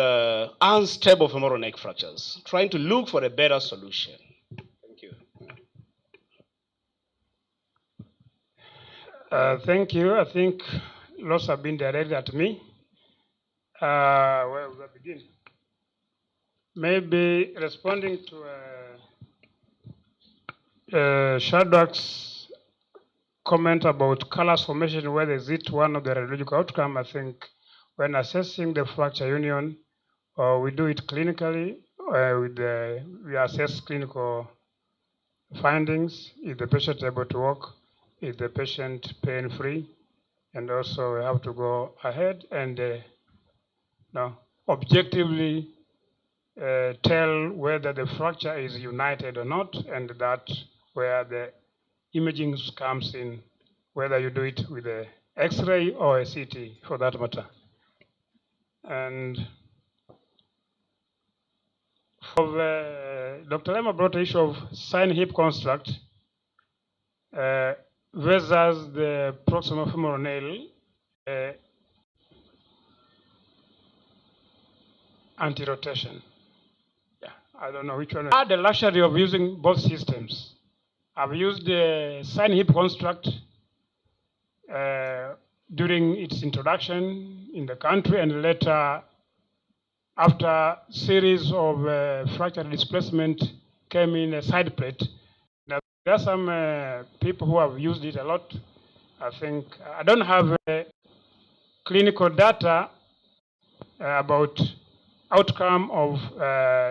S3: unstable femoral neck fractures, trying to look for a better solution. Thank you.
S4: Thank you. I think lots have been directed at me. Where will I begin? Maybe responding to Shadrach's comment about callus formation, whether is it one of the radiological outcome. I think when assessing the fracture union, we do it clinically. We assess clinical findings. Is the patient able to walk? Is the patient pain-free? And also we have to go ahead and objectively tell whether the fracture is united or not, and that's where the imaging comes in, whether you do it with an X-ray or a CT for that matter. And Dr. Lema brought the issue of sine hip construct versus the proximal femoral nail anti-rotation. Yeah, I don't know which one. I had the luxury of using both systems. I've used the sine hip construct during its introduction in the country, and later, after series of fracture displacement came in a side plate. Now, there are some people who have used it a lot. I think I don't have clinical data about outcome of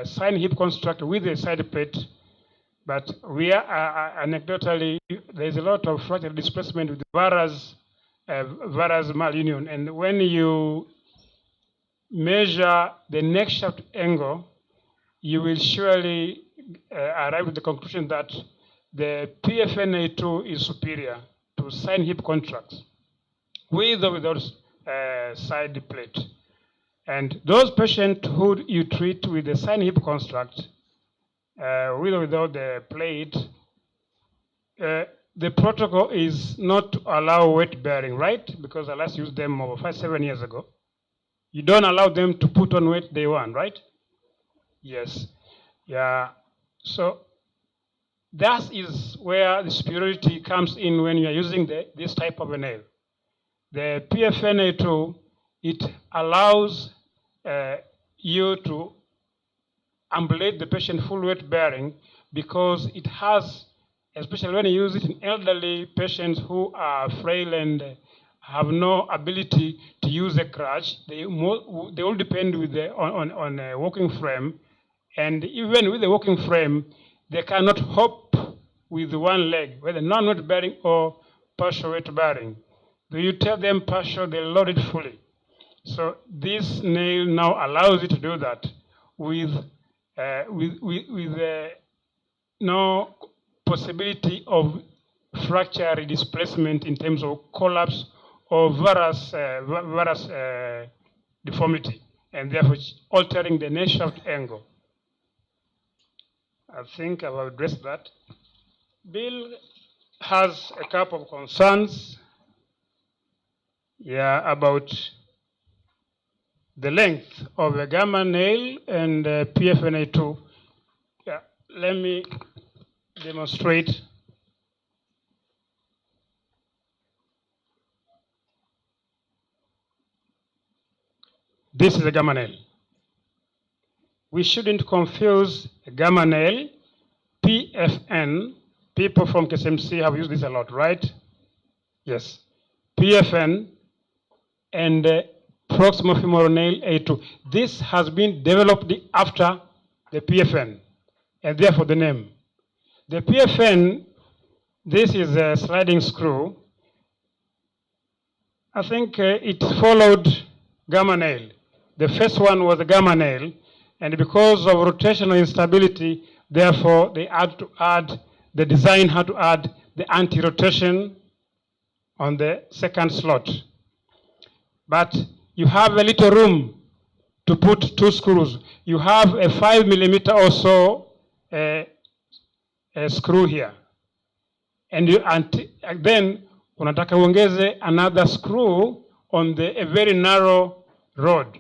S4: sine hip construct with a side plate, but we are anecdotally, there's a lot of fracture displacement with varus malunion, and when you measure the neck shaft angle, you will surely arrive at the conclusion that the PFNA2 is superior to sine hip contracts, with or without side plate. And those patients who you treat with the sine hip construct, with or without the plate, the protocol is not to allow weight bearing, right? Because I last used them over 5-7 years ago. You don't allow them to put on weight day one, right? Yes. Yeah. So that is where the superiority comes in when you are using this type of a nail. The PFNA2, it allows you to ambulate the patient full weight bearing, because it has, especially when you use it in elderly patients who are frail and have no ability to use a crutch, they all depend on a walking frame, and even with the walking frame, they cannot hop with one leg, whether non-weight bearing or partial weight bearing. Do you tell them partial, they load it fully. So this nail now allows you to do that with no possibility of fracture displacement in terms of collapse or varus deformity, and therefore altering the neck shaft angle. I think I've addressed that. Bill has a couple of concerns, about the length of a gamma nail and PFNA2. Yeah, let me demonstrate. This is a gamma nail. We shouldn't confuse gamma nail, PFN. People from KSMC have used this a lot, right? Yes. PFN and proximal femoral nail A2. This has been developed after the PFN, and therefore the name. The PFN, this is a sliding screw. I think it followed gamma nail. The first one was a gamma nail, and because of rotational instability, therefore they had to add, the design had to add the anti-rotation on the second slot. But you have a little room to put 2 screws. You have a 5 millimeter or so a screw here. And then unataka uongeze another screw on a very narrow rod.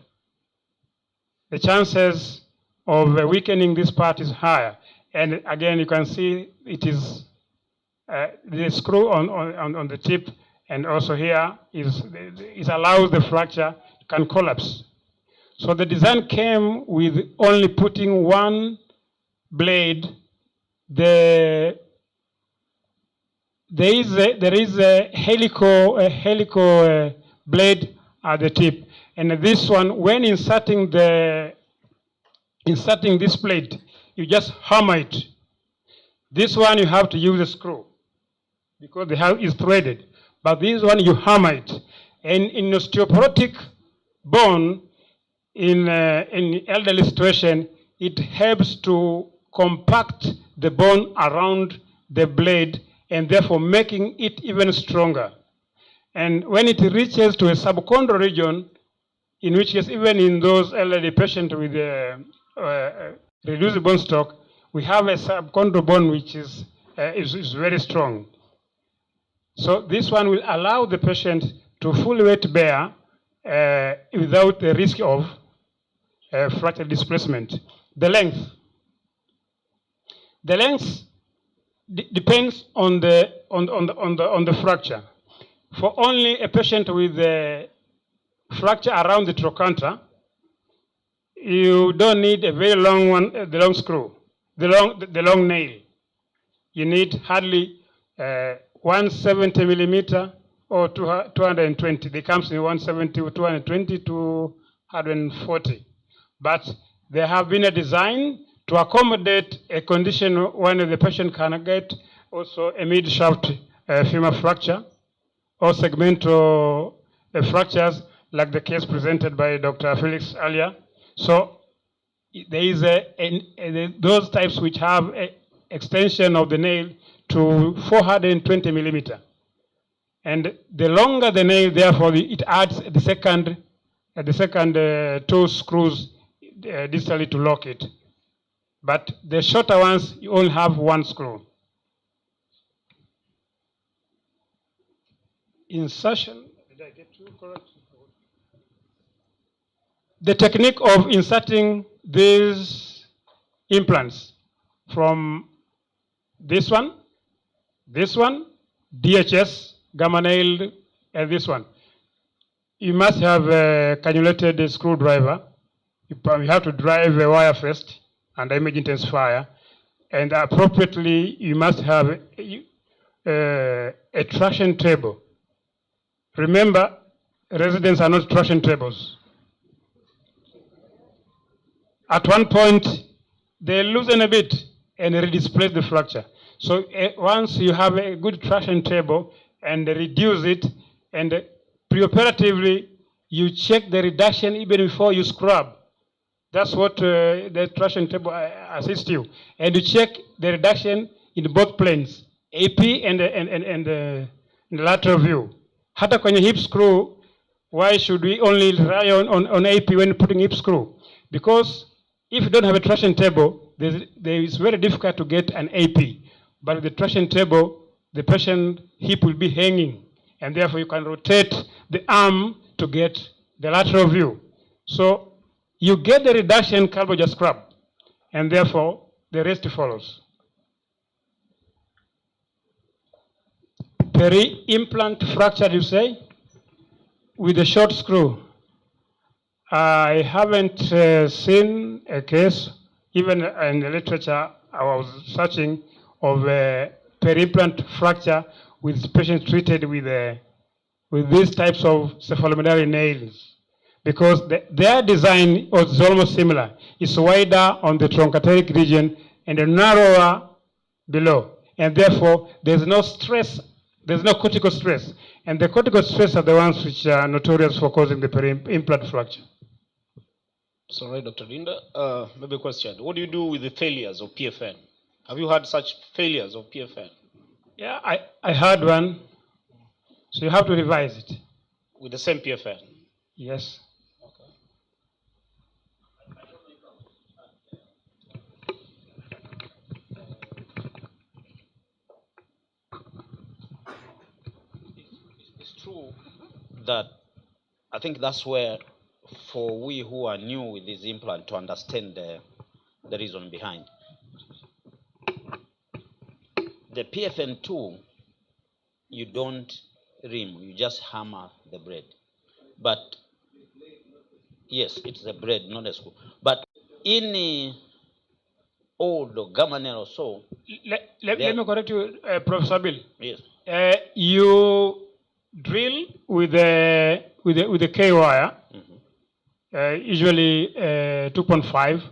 S4: The chances of weakening this part is higher. And again, you can see it is the screw on the tip, and also here it allows the fracture can collapse. So the design came with only putting one blade. There is a helical blade at the tip, and this one, when inserting this blade, you just hammer it. This one you have to use a screw because the house is threaded, but this one you hammer it. And in osteoporotic bone, in elderly situation, it helps to compact the bone around the blade and therefore making it even stronger. And when it reaches to a subchondral region, in which case even in those elderly patients with reduced bone stock, we have a subchondral bone which is very strong. So this one will allow the patient to fully weight bear without the risk of fracture displacement. The length depends on the fracture. For only a patient with a fracture around the trochanter, you don't need a very long one, the long screw, the long nail. You need hardly 170 millimeter or 220. They comes in 170, 220 to 140. But there have been a design to accommodate a condition when the patient can get also a mid-shaft femur fracture or segmental fractures, like the case presented by Dr. Felix earlier. So there is those types which have extension of the nail to 420 millimeter. And the longer the nail, therefore, it adds the second 2 screws distally to lock it. But the shorter ones, you only have 1 screw. Insertion, did I get you correct? The technique of inserting these implants from this one, DHS, gamma nail, and this one. You must have a cannulated screwdriver. You have to drive a wire first and image intensifier. And appropriately, you must have a traction table. Remember, residents are not traction tables. At one point, they loosen a bit and redisplace the fracture. So once you have a good traction table and reduce it, and preoperatively, you check the reduction even before you scrub. That's what the traction table assists you. And you check the reduction in both planes, AP and the lateral view. Hata kwenye hip screw, why should we only rely on AP when putting hip screw? Because if you don't have a traction table, it's very difficult to get an AP. But with the traction table, the patient hip will be hanging, and therefore you can rotate the arm to get the lateral view. So you get the reduction, Calvo just scrub, and therefore the rest follows. Peri-implant fracture, you say, with a short screw. I haven't seen a case, even in the literature I was searching, of a peri-implant fracture with patients treated with these types of cephalomedullary nails, because their design was almost similar. It's wider on the trochanteric region and narrower below, and therefore there's no stress, there's no cortical stress, and the cortical stress are the ones which are notorious for causing the peri-implant fracture.
S3: Sorry, Dr. Linda. Maybe a question. What do you do with the failures of PFN? Have you had such failures of PFN?
S4: Yeah, I had one, so you have to revise it.
S3: With the same PFN?
S4: Yes.
S6: It's true that I think that's where, for we who are new with this implant, to understand the reason behind. The PFN2, you don't rim, you just hammer the blade. But yes, it's the blade, not a screw. But in old gamma nail or so.
S4: Let me correct you, Professor Bill.
S6: Yes.
S4: You drill with a K wire, usually 2.5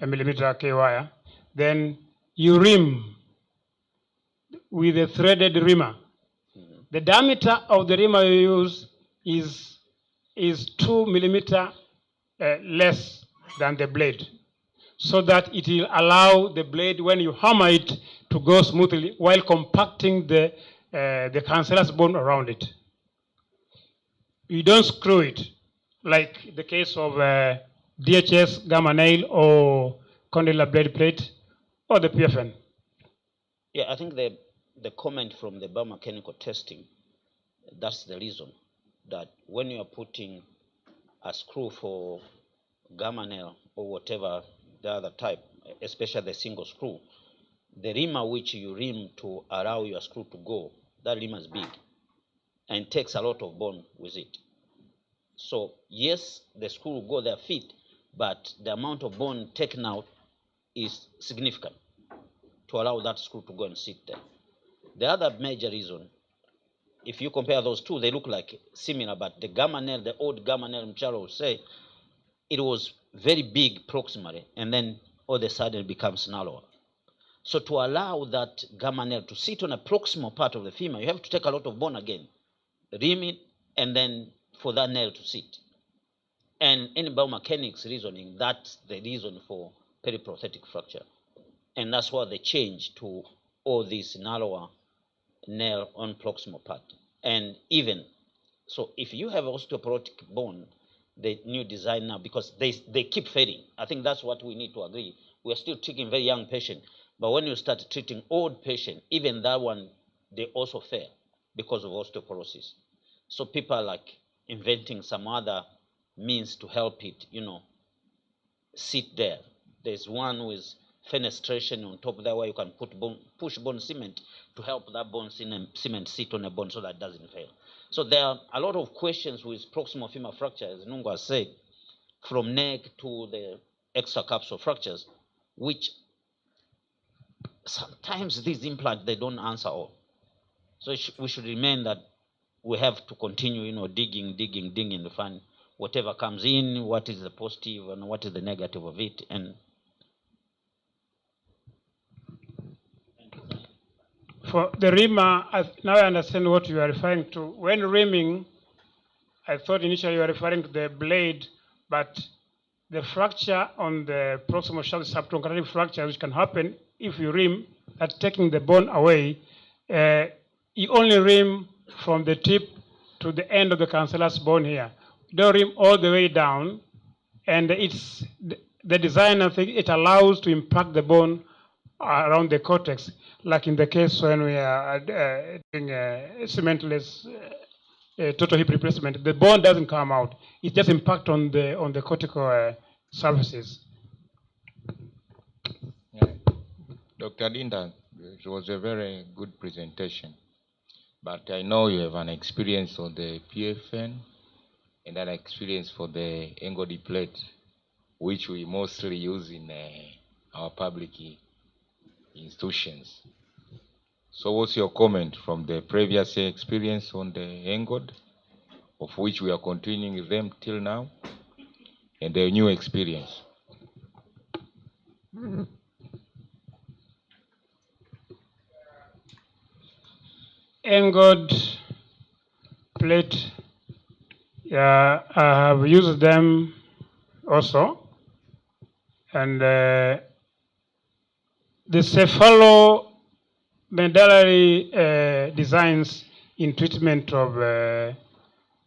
S4: millimeter K wire. Then you rim with a threaded rimmer. The diameter of the rimmer you use is 2 millimeter less than the blade, so that it will allow the blade, when you hammer it, to go smoothly while compacting the cancellous bone around it. You don't screw it, like the case of DHS gamma nail or condylar blade plate or the PFN.
S6: Yeah, I think the comment from the biomechanical testing, that's the reason that when you are putting a screw for gamma nail or whatever the other type, especially the single screw, the rimmer which you rim to allow your screw to go, that rimmer is big and takes a lot of bone with it. So yes, the screw will go there fit, but the amount of bone taken out is significant to allow that screw to go and sit there. The other major reason, if you compare those two, they look like similar, but the gamma nail, the old gamma nail, Mcharo will say, it was very big proximally, and then all of a sudden it becomes narrower. So to allow that gamma nail to sit on a proximal part of the femur, you have to take a lot of bone again, rim it, and then for that nail to sit. And in biomechanics reasoning, that's the reason for periprosthetic fracture. And that's why they change to all this narrower nail on proximal part. And even, so if you have osteoporotic bone, the new design now, because they keep fading. I think that's what we need to agree. We are still treating very young patients, but when you start treating old patients, even that one, they also fail because of osteoporosis. So people are like inventing some other means to help it, sit there. There's one with fenestration on top there where you can push bone cement to help that bone cement sit on a bone so that it doesn't fail. So there are a lot of questions with proximal femur fracture, as Nungu said, from neck to the extracapsular fractures, which sometimes these implants, they don't answer all. So we should remain that we have to continue, digging to find whatever comes in, what is the positive and what is the negative of it. And
S4: for the rimmer, now I understand what you are referring to. When rimming, I thought initially you were referring to the blade, but the fracture on the proximal shaft, subtrochanteric fracture, which can happen if you rim, that's taking the bone away. You only rim from the tip to the end of the cancellous bone here. You don't rim all the way down, and it's the design, I think it allows to impact the bone around the cortex, like in the case when we are doing cementless total hip replacement. The bone doesn't come out; it just impacts on the cortical surfaces.
S1: Yeah.
S10: Dr. Linda, it was a very good presentation. But I know you have an experience on the PFN and an experience for the angled plate, which we mostly use in our public institutions. So what's your comment from the previous experience on the angled, of which we are continuing with them till now, and the new experience?
S4: Angled plate, yeah, I have used them also. And the cephalomedullary designs in treatment of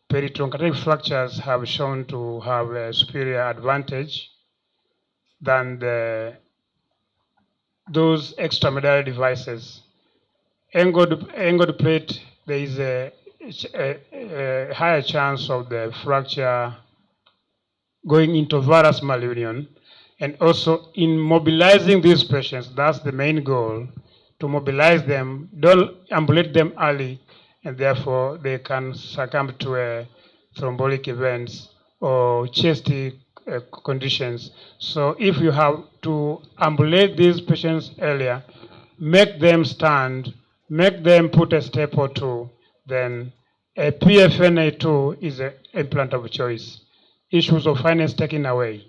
S4: peritruncatic fractures have shown to have a superior advantage than those extramedullary devices. Angled plate, there is a higher chance of the fracture going into varus malunion. And also in mobilizing these patients, that's the main goal, to mobilize them, don't ambulate them early, and therefore they can succumb to thrombotic events or chest conditions. So if you have to ambulate these patients earlier, make them stand, make them put a step or two, then a PFNA2 is an implant of choice. Issues of finance taken away.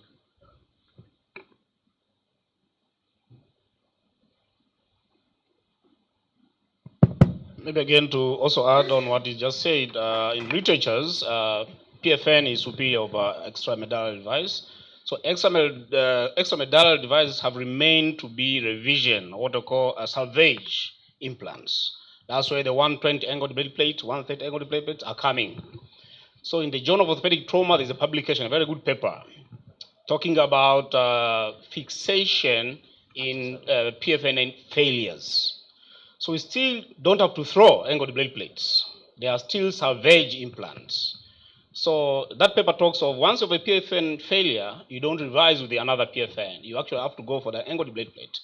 S3: Maybe again to also add on what you just said, in literatures, PFN is superior over extramedullary device. So extramedullary devices have remained to be revision, what they call salvage implants. That's where the 120 angled blade plate, 130 angled blade plates are coming. So in the Journal of Orthopedic Trauma, there's a publication, a very good paper, talking about fixation in PFN failures. So we still don't have to throw angled blade plates. They are still salvage implants. So that paper talks of once of a PFN failure, you don't revise with another PFN. You actually have to go for the angled blade plate.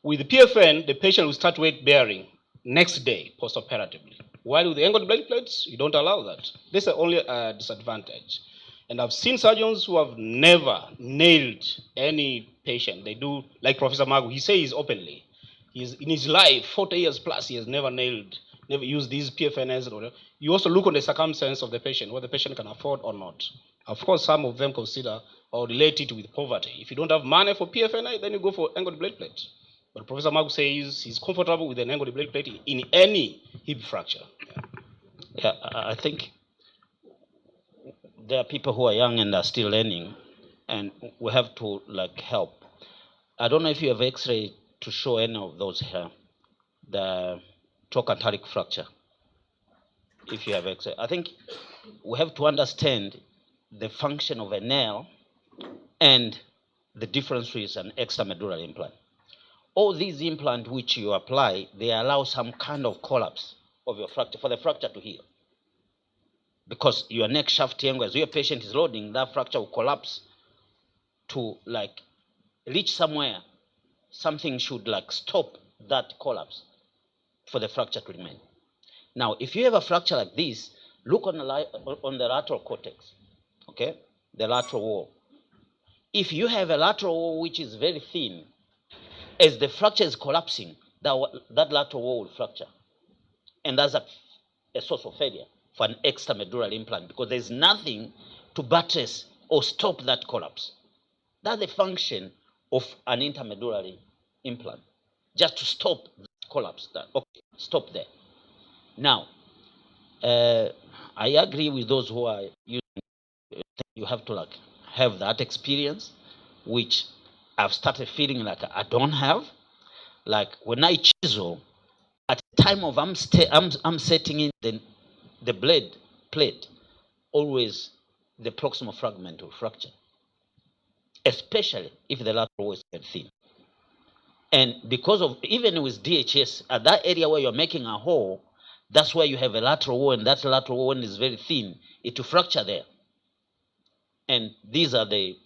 S3: With the PFN, the patient will start weight bearing next day postoperatively. While with the angled blade plates, you don't allow that. This is only a disadvantage. And I've seen surgeons who have never nailed any patient. They do, like Professor Magu, he says openly, he's in his life, 40 years plus, he has never nailed, never used these PFNs or whatever. You also look on the circumstance of the patient, whether the patient can afford or not. Of course, some of them consider or relate it with poverty. If you don't have money for PFNA, then you go for angled blade plate. But Professor Magu says he's comfortable with an angled blade plate in any hip fracture.
S6: Yeah, I think there are people who are young and are still learning, and we have to help. I don't know if you have X-ray to show any of those here, the trochanteric fracture. If you have X-ray, I think we have to understand the function of a nail and the difference with an extramedullary implant. All these implants which you apply, they allow some kind of collapse of your fracture, for the fracture to heal. Because your neck shaft angle, as your patient is loading, that fracture will collapse to reach somewhere. Something should stop that collapse for the fracture to remain. Now, if you have a fracture like this, look on the lateral cortex, okay, the lateral wall. If you have a lateral wall which is very thin, as the fracture is collapsing, that lateral wall will fracture. And that's a source of failure for an extramedullary implant, because there's nothing to buttress or stop that collapse. That's the function of an intermedullary implant, just to stop the collapse. Okay, stop there. Now, I agree with those who are using. You have to have that experience, which I've started feeling like I don't have. Like when I chisel, at the time of I'm setting in the blade plate, always the proximal fragment will fracture, especially if the lateral wall is very thin. And because of, even with DHS, at that area where you're making a hole, that's where you have a lateral wall, and that lateral wall, when it's very thin, it will fracture there. And these are the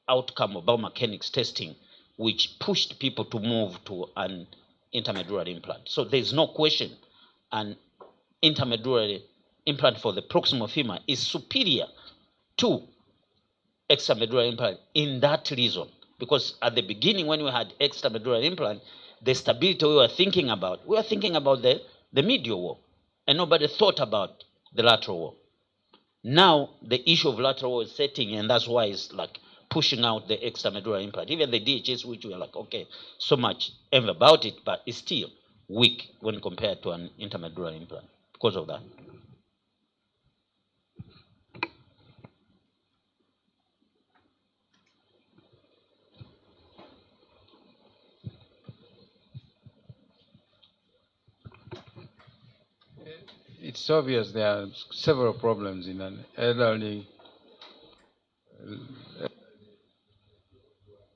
S6: outcome of biomechanics testing which pushed people to move to an intermedullary implant. So there's no question an intermedullary implant for the proximal femur is superior to extramedullary implant in that reason. Because at the beginning, when we had extramedullary implant, the stability we were thinking about the medial wall, and nobody thought about the lateral wall. Now the issue of lateral wall is setting, and that's why it's like pushing out the extramedullary implant. Even the DHS, which we are like, okay, so much about it, but it's still weak when compared to an intermedullary implant because of that.
S11: It's obvious there are several problems in an elderly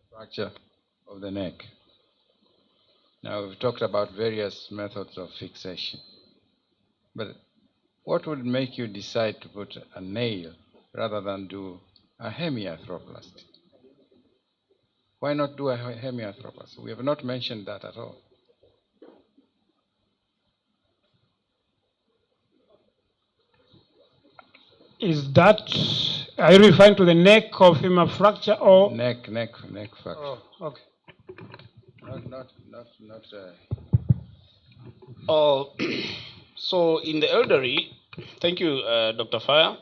S11: fracture of the neck. Now, we've talked about various methods of fixation. But what would make you decide to put a nail rather than do a hemiarthroplasty? Why not do a hemiarthroplasty? We have not mentioned that at all.
S4: Is that, are you referring to the neck of femur fracture or?
S11: Neck fracture.
S4: Oh, okay.
S3: So in the elderly, thank you, Dr. Fire.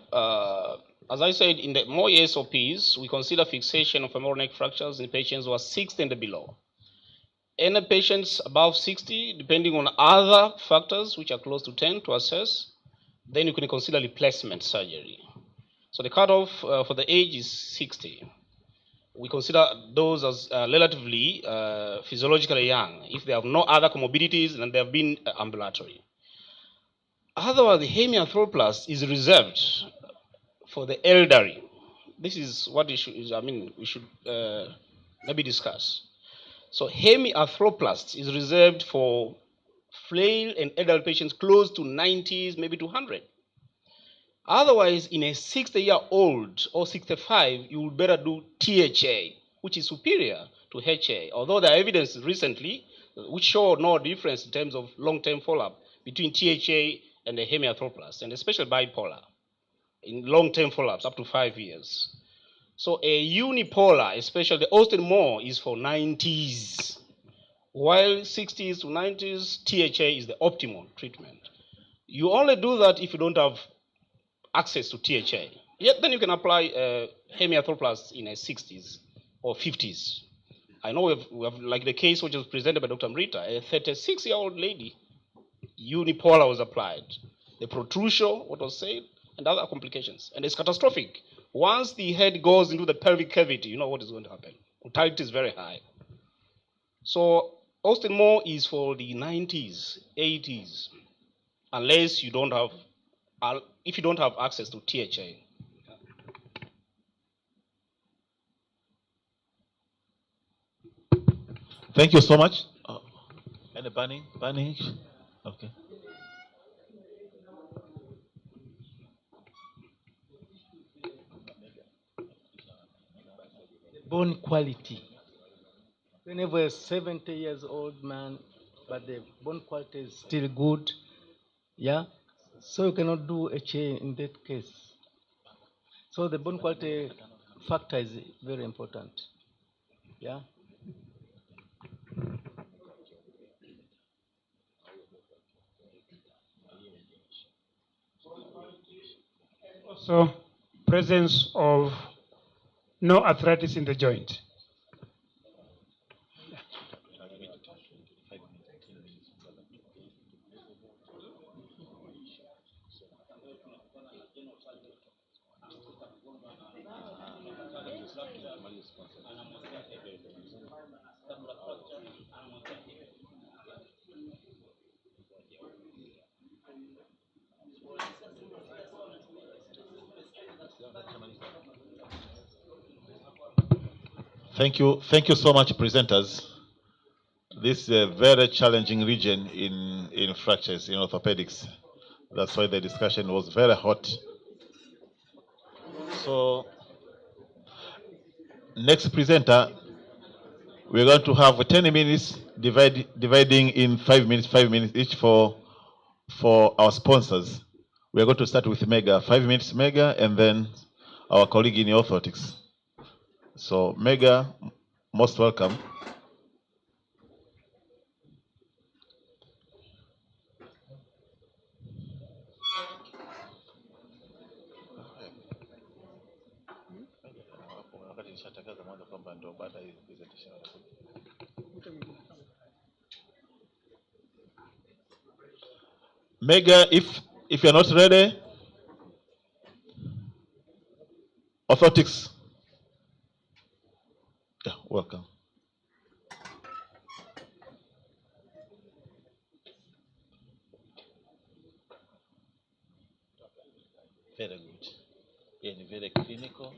S3: As I said, in the more ESOPs, we consider fixation of femoral neck fractures in patients who are 60 and below. Any patients above 60, depending on other factors which are close to 10 to assess, then you can consider replacement surgery. So the cutoff for the age is 60. We consider those as relatively physiologically young if they have no other comorbidities and they have been ambulatory. Otherwise, the hemiarthroplasty is reserved for the elderly. This is what we should maybe discuss. So hemiarthroplasty is reserved for frail and elderly patients close to 90s, maybe to 100. Otherwise, in a 60-year-old or 65, you would better do THA, which is superior to HA, although there are evidence recently which show no difference in terms of long-term follow-up between THA and the hemiarthroplasty, and especially bipolar, in long-term follow-ups up to 5 years. So a unipolar, especially the Austin Moore, is for 90s, while 60s to 90s, THA is the optimal treatment. You only do that if you don't have access to THA. Yet then you can apply hemiarthroplasty in a 60s or 50s. I know we have like the case which was presented by Dr. Mrita, a 36-year-old lady, unipolar was applied. The protrusion, what was said, and other complications. And it's catastrophic. Once the head goes into the pelvic cavity, you know what is going to happen. Mortality is very high. So Austin Moore is for the 90s, 80s, unless you don't have, if you don't have access to THA.
S2: Thank you so much. Any burning? Okay.
S8: Bone quality. Whenever a 70 years old man, but the bone quality is still good, yeah, so you cannot do HA in that case. So the bone quality factor is very important, yeah.
S4: Also, presence of no arthritis in the joint.
S2: Thank you so much, presenters. This is a very challenging region in fractures, in orthopedics. That's why the discussion was very hot. So, next presenter, we're going to have 10 minutes dividing in 5 minutes each for our sponsors. We're going to start with Mega, 5 minutes Mega, and then our colleague in orthotics. So Mega, most welcome. Mega, if you're not ready, orthotics. Yeah, welcome. Very good. Yeah, very clinical.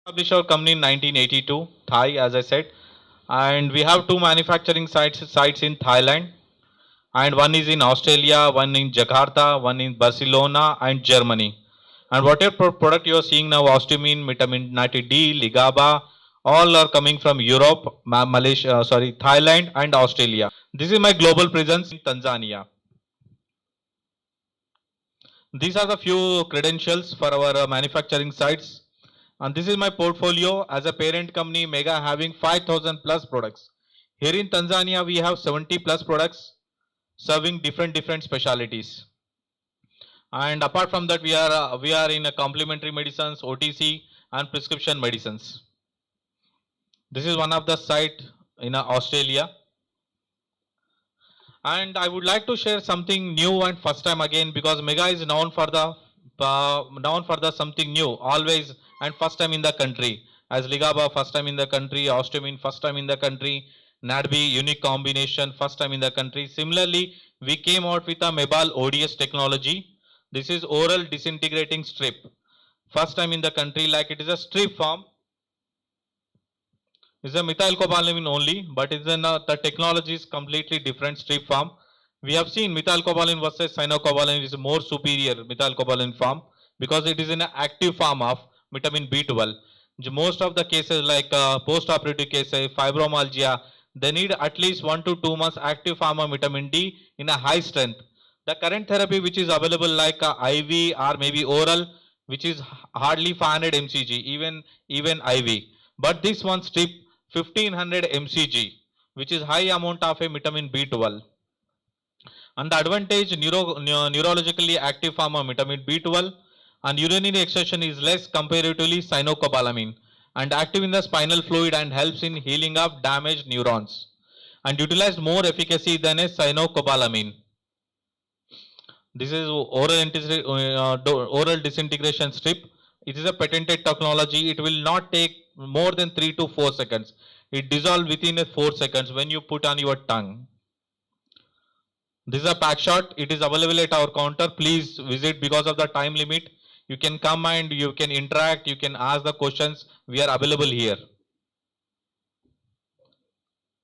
S12: Established our company in 1982, Thai, as I said, and we have two manufacturing sites in Thailand, and one is in Australia, one in Jakarta, one in Barcelona, and Germany. And whatever product you are seeing now, Osteamine, vitamin D, Ligaba, all are coming from Europe, Malaysia, Thailand, and Australia. This is my global presence in Tanzania. These are the few credentials for our manufacturing sites. And this is my portfolio as a parent company, Mega, having 5,000 plus products. Here in Tanzania, we have 70 plus products serving different specialities. And apart from that, we are in a complementary medicines, OTC, and prescription medicines. This is one of the site in Australia. And I would like to share something new and first time again, because Mega is known for the something new always, and first time in the country. As Ligaba first time in the country, Osteamine first time in the country, NADB unique combination first time in the country. Similarly, we came out with a Mebal ODS technology. This is oral disintegrating strip. First time in the country, like it is a strip form. It's a methylcobalamin only, but it's the technology is completely different strip form. We have seen methylcobalamin versus cyanocobalamin is more superior methylcobalamin form because it is in an active form of vitamin B12. Most of the cases like post-operative cases, fibromyalgia, they need at least 1 to 2 months active form of vitamin D in a high strength. The current therapy which is available like IV or maybe oral, which is hardly 500 mcg, even IV. But this one strip 1500 mcg, which is high amount of a vitamin B12. And the advantage neurologically active form of vitamin B12 and urinary excretion is less comparatively cyanocobalamin and active in the spinal fluid and helps in healing of damaged neurons and utilized more efficacy than a cyanocobalamin. This is oral disintegration strip. It is a patented technology. It will not take more than 3 to 4 seconds. It dissolves within 4 seconds when you put on your tongue. This is a pack shot. It is available at our counter. Please visit because of the time limit. You can come and you can interact. You can ask the questions. We are available here.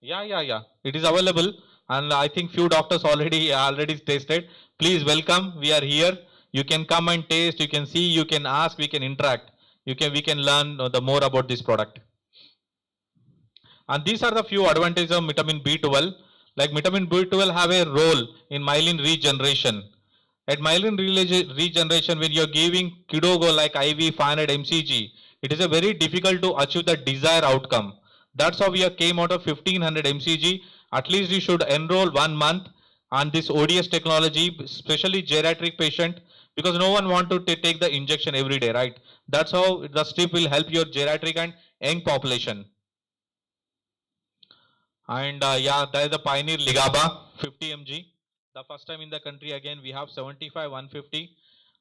S12: Yeah. It is available, and I think few doctors already tasted. Please welcome. We are here. You can come and taste. You can see. You can ask. We can interact. We can learn the more about this product. And these are the few advantages of vitamin B12. Like vitamin B12 have a role in myelin regeneration. At myelin regeneration, when you're giving Kidogo like IV 500 mcg, it is a very difficult to achieve the desired outcome. That's how we came out of 1500 mcg. At least you should enroll 1 month on this ODS technology, especially geriatric patient, because no one want to take the injection every day, right? That's how the strip will help your geriatric and young population. And yeah, there is the Pioneer Ligaba 50 mg. The first time in the country, again we have 75, 150,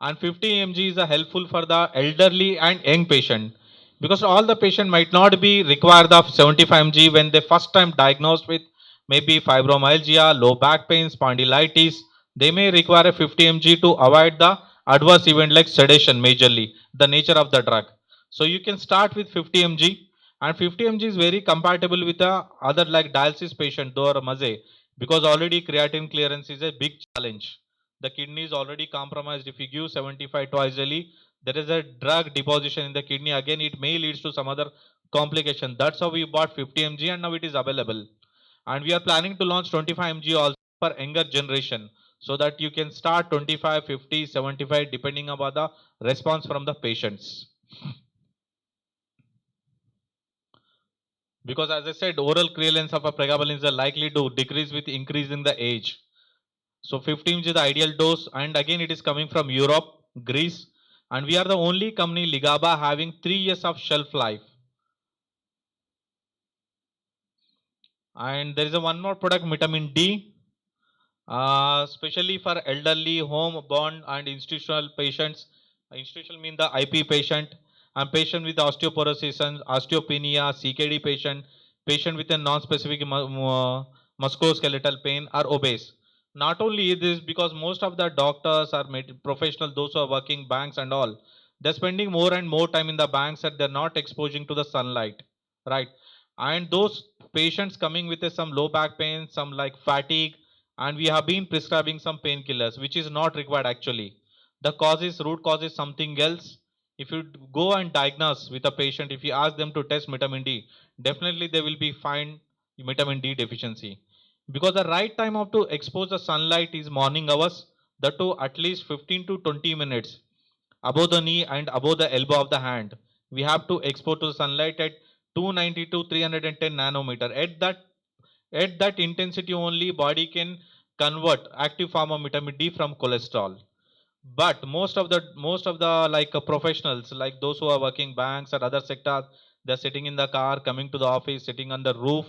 S12: and 50 mg is helpful for the elderly and young patient, because all the patient might not be required of 75 mg when they first time diagnosed with maybe fibromyalgia, low back pain, spondylitis. They may require a 50 mg to avoid the adverse event like sedation majorly, the nature of the drug. So you can start with 50 mg, and 50 mg is very compatible with the other like dialysis patient or maze, because already creatine clearance is a big challenge. The kidney is already compromised. If you give 75 twice daily, there is a drug deposition in the kidney. Again, it may lead to some other complication. That's how we bought 50 mg, and now it is available. And we are planning to launch 25 mg also for younger generation, so that you can start 25, 50, 75 depending upon the response from the patients. Because as I said, oral clearance of a pregabalin is likely to decrease with increasing the age. So 15 is the ideal dose, and again it is coming from Europe, Greece, and we are the only company Ligaba having 3 years of shelf life. And there is one more product, vitamin D, especially for elderly, home-born and institutional patients. Institutional mean the IP patient, and patient with osteoporosis and osteopenia, CKD patient, patient with a non-specific musculoskeletal pain or obese. Not only this, because most of the doctors are professional, those who are working banks and all, they're spending more and more time in the banks and they're not exposing to the sunlight, right? And those patients coming with some low back pain, some like fatigue, and we have been prescribing some painkillers, which is not required actually. The root cause is something else. If you go and diagnose with a patient, if you ask them to test vitamin D, definitely they will be find vitamin D deficiency. Because the right time of to expose the sunlight is morning hours, that to at least 15 to 20 minutes above the knee and above the elbow of the hand. We have to expose to the sunlight at 290 to 310 nanometer. At that intensity only body can convert active form of vitamin D from cholesterol. But most of the like professionals, like those who are working banks or other sectors, they're sitting in the car, coming to the office, sitting on the roof,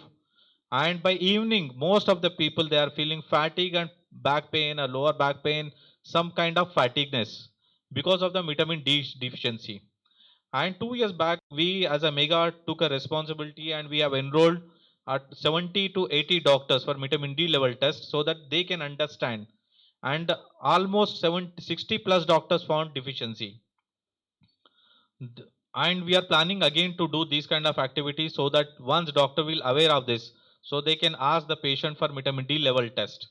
S12: and by evening most of the people they are feeling fatigue and back pain or lower back pain, some kind of fatigueness because of the vitamin D deficiency. And 2 years back, we as a Mega took a responsibility and we have enrolled at 70 to 80 doctors for vitamin D level test so that they can understand and almost 60 plus doctors found deficiency. Th- and we are planning again to do these kind of activities so that once doctor will aware of this, so they can ask the patient for vitamin D level test.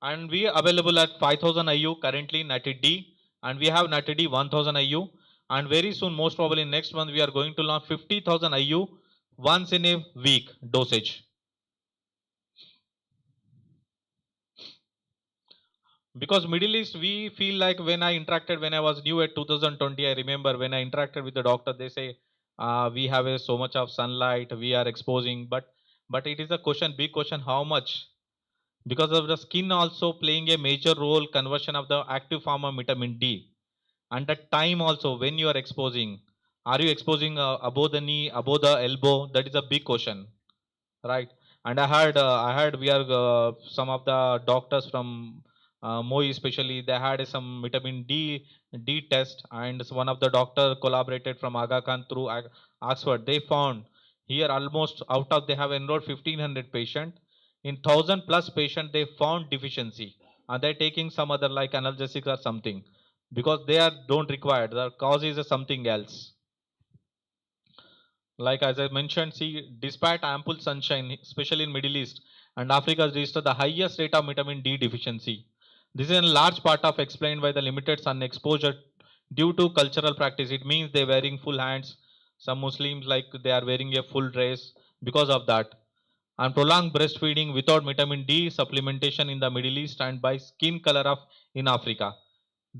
S12: And we are available at 5000 IU currently natty D, and we have natty D 1000 IU, and very soon, most probably next month, we are going to launch 50,000 IU once in a week dosage. Because Middle East, we feel like when I interacted, when I was new at 2020, I remember when I interacted with the doctor, they say we have so much of sunlight, we are exposing, but it is a question, big question, how much? Because of the skin also playing a major role conversion of the active form of vitamin D, and the time also when you are exposing, are you exposing above the knee, above the elbow? That is a big question, right? And I heard we are some of the doctors from Moi especially, they had some vitamin D test, and one of the doctor collaborated from Aga Khan through Oxford. They found here almost out of they have enrolled 1500 patient, in 1000 plus patient they found deficiency, and they're taking some other like analgesics or something, because they are don't require, the cause is something else. Like as I mentioned, see, despite ample sunshine, especially in Middle East and Africa, has registered the highest rate of vitamin D deficiency. This is in large part of explained by the limited sun exposure due to cultural practice. It means they're wearing full hands. Some Muslims like they are wearing a full dress because of that. And prolonged breastfeeding without vitamin D supplementation in the Middle East, and by skin color of in Africa.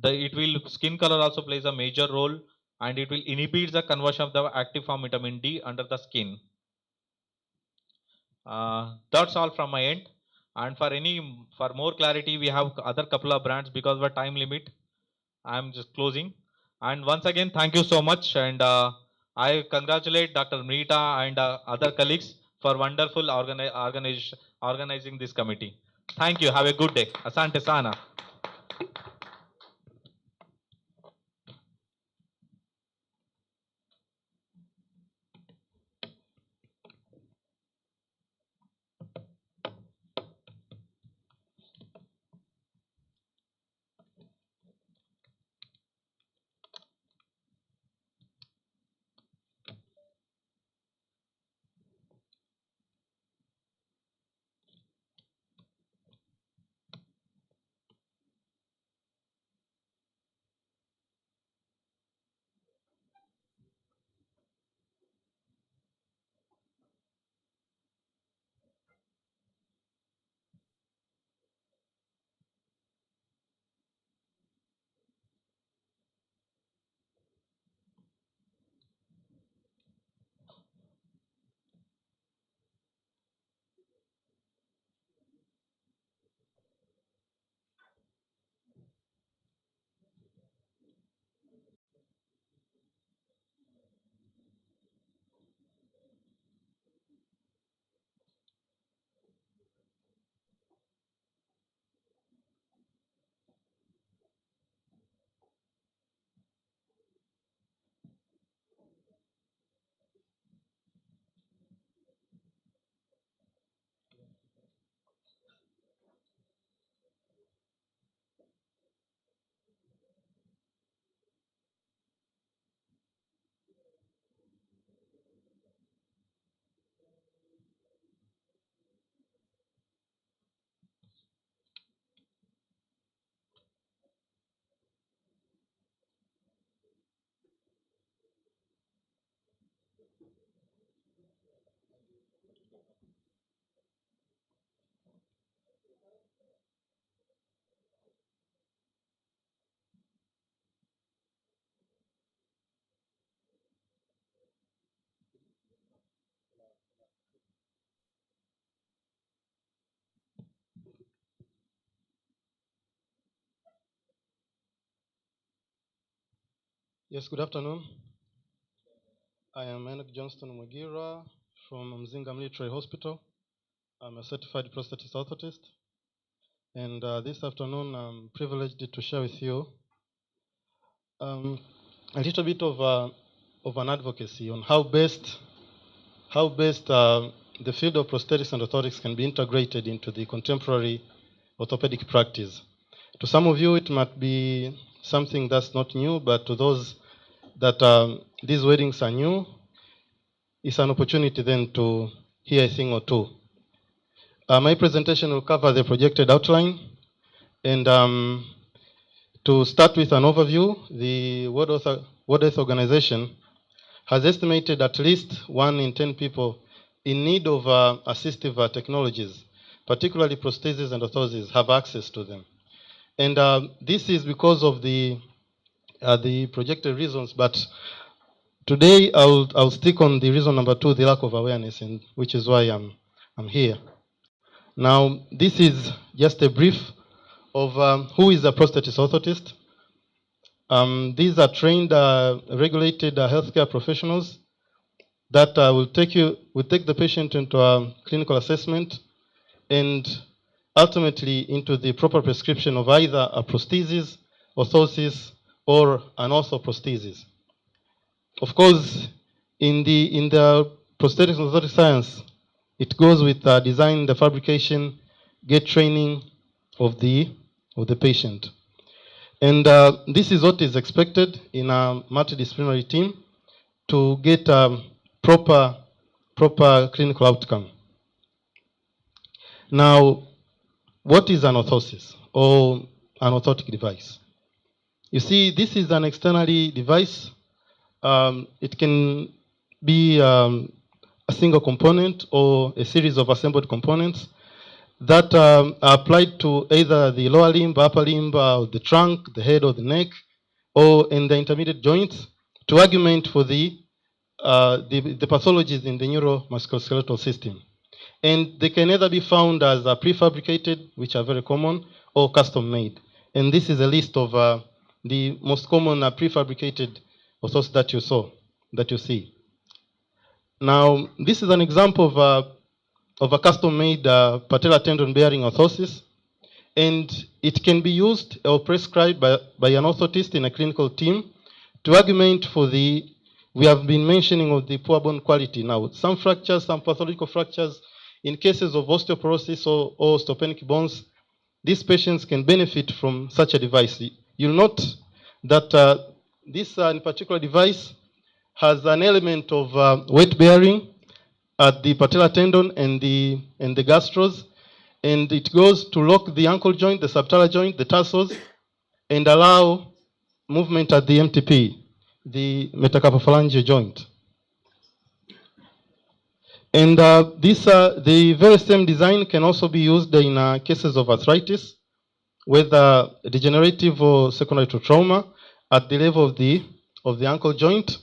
S12: It will skin color also plays a major role, and it will inhibit the conversion of the active form vitamin D under the skin. That's all from my end. And for more clarity, we have other couple of brands because of a time limit. I'm just closing. And once again, thank you so much. And I congratulate Dr. Mrita and other colleagues for wonderful organizing this committee. Thank you. Have a good day. Asante sana.
S13: Yes, good afternoon. I am Enoch Johnston Mugira from Mzinga Military Hospital. I'm a certified prosthetist orthotist. And this afternoon, I'm privileged to share with you a little bit of an advocacy on how best the field of prosthetics and orthotics can be integrated into the contemporary orthopedic practice. To some of you, it might be something that's not new, but to those that these weddings are new, it's an opportunity then to hear a thing or two. My presentation will cover the projected outline, and to start with an overview, the World Health Organization has estimated at least 1 in 10 people in need of assistive technologies, particularly prostheses and orthoses, have access to them. And this is because of the projected reasons, but today I'll stick on the reason number 2, the lack of awareness, and which is why I'm here. Now, this is just a brief of who is a prosthetist orthotist. These are trained, regulated healthcare professionals that will take the patient into a clinical assessment and ultimately into the proper prescription of either a prosthesis, orthosis, or an orthoprosthesis. Of course, in the prosthetics and orthotic science, it goes with design, the fabrication, get training of the patient. And this is what is expected in a multidisciplinary team to get proper clinical outcome. Now, what is an orthosis or an orthotic device? You see, this is an externally device. It can be a single component or a series of assembled components that are applied to either the lower limb, upper limb, the trunk, the head, or the neck, or in the intermediate joints to augment for the pathologies in the neuromusculoskeletal system. And they can either be found as prefabricated, which are very common, or custom made. And this is a list of the most common prefabricated orthoses that you see. Now, this is an example of a custom-made patellar tendon bearing orthosis, and it can be used or prescribed by an orthotist in a clinical team to augment for the, we have been mentioning of the poor bone quality. Now, some fractures, some pathological fractures, in cases of osteoporosis or osteopenic bones, these patients can benefit from such a device. You'll note that this in particular device has an element of weight bearing at the patellar tendon and the gastros, and it goes to lock the ankle joint, the subtalar joint, the tarsals, and allow movement at the MTP, the metacarpophalangeal joint. And the very same design can also be used in cases of arthritis, whether degenerative or secondary to trauma at the level of the ankle joint.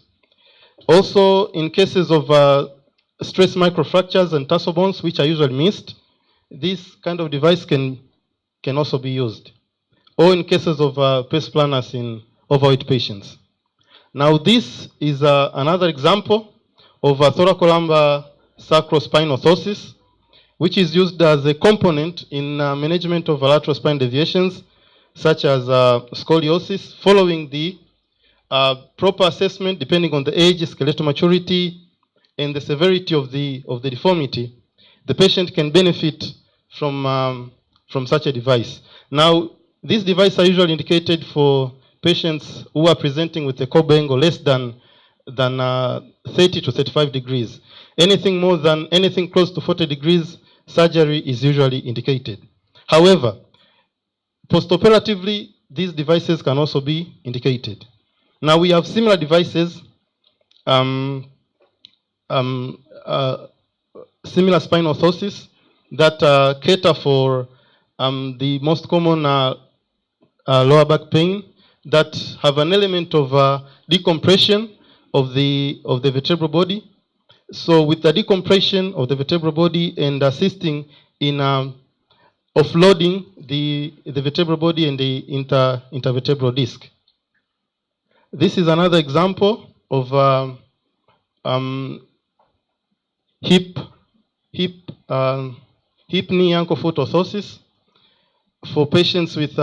S13: Also, in cases of stress microfractures and tarsal bones, which are usually missed, this kind of device can also be used. Or in cases of pace planners in overweight patients. Now, this is another example of a thoracolumbar sacrospine orthosis, which is used as a component in management of lateral spine deviations, such as scoliosis, following the proper assessment depending on the age, skeletal maturity, and the severity of the deformity. The patient can benefit from such a device. Now, these devices are usually indicated for patients who are presenting with a core angle less than 30 to 35 degrees. Anything close to 40 degrees, surgery is usually indicated. However, postoperatively, these devices can also be indicated. Now, we have similar devices, similar spine orthosis that cater for the most common lower back pain, that have an element of decompression of the vertebral body. So with the decompression of the vertebral body and assisting in offloading the vertebral body and the intervertebral disc. This is another example of hip, knee, ankle, foot orthosis for patients with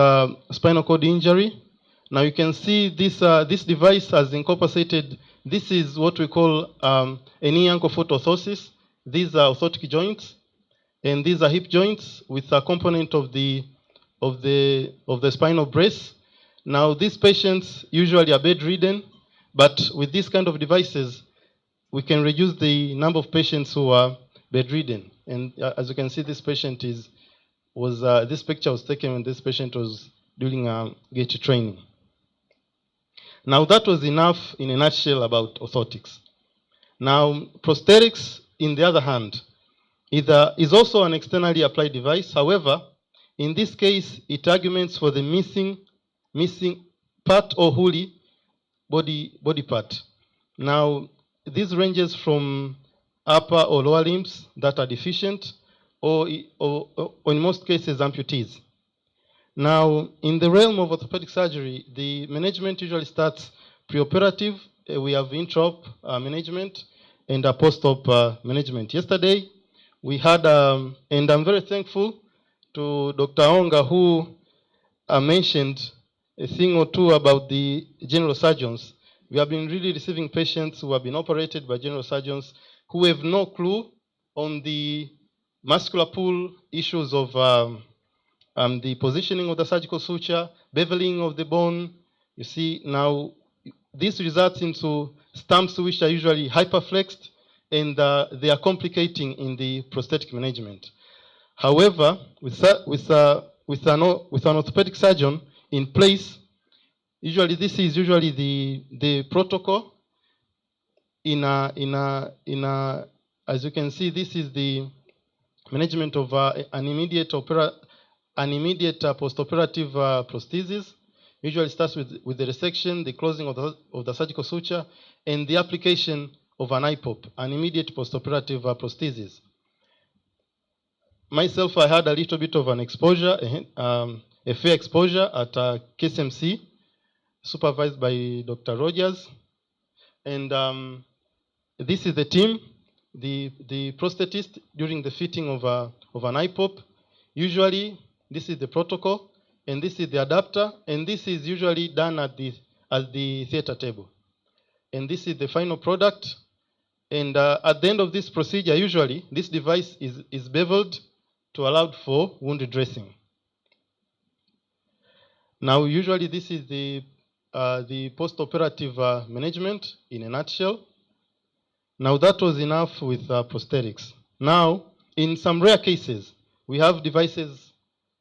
S13: spinal cord injury. Now you can see this device has incorporated. This is what we call a knee, ankle, foot orthosis. These are orthotic joints, and these are hip joints with a component of the of the spinal brace. Now, these patients usually are bedridden, but with these kind of devices, we can reduce the number of patients who are bedridden. And as you can see, this patient this picture was taken when this patient was doing gait training. Now, that was enough in a nutshell about orthotics. Now, prosthetics, in the other hand, is also an externally applied device. However, in this case, it arguments for the missing part or wholly body part. Now, this ranges from upper or lower limbs that are deficient, or in most cases, amputees. Now, in the realm of orthopedic surgery, the management usually starts preoperative. We have intraop management and post-op management. Yesterday, we had, and I'm very thankful to Dr. Onga, who mentioned a thing or two about the general surgeons. We have been really receiving patients who have been operated by general surgeons who have no clue on the muscular pull issues of the positioning of the surgical suture, beveling of the bone. You see, now this results into stumps which are usually hyperflexed, and they are complicating in the prosthetic management. However, with an orthopedic surgeon in place, usually this is usually the protocol. As you can see, this is the management of an immediate postoperative prosthesis. Usually starts with the resection, the closing of the surgical suture, and the application of an IPOP, an immediate postoperative prosthesis. Myself, I had a little bit of an exposure, a fair exposure at KSMC, supervised by Dr. Rogers. And this is the team, the prosthetist during the fitting of an IPOP. Usually, this is the protocol, and this is the adapter, and this is usually done at the theater table. And this is the final product. And at the end of this procedure, usually, this device is beveled to allow for wound dressing. Now, usually, this is the post-operative management in a nutshell. Now, that was enough with prosthetics. Now, in some rare cases, we have devices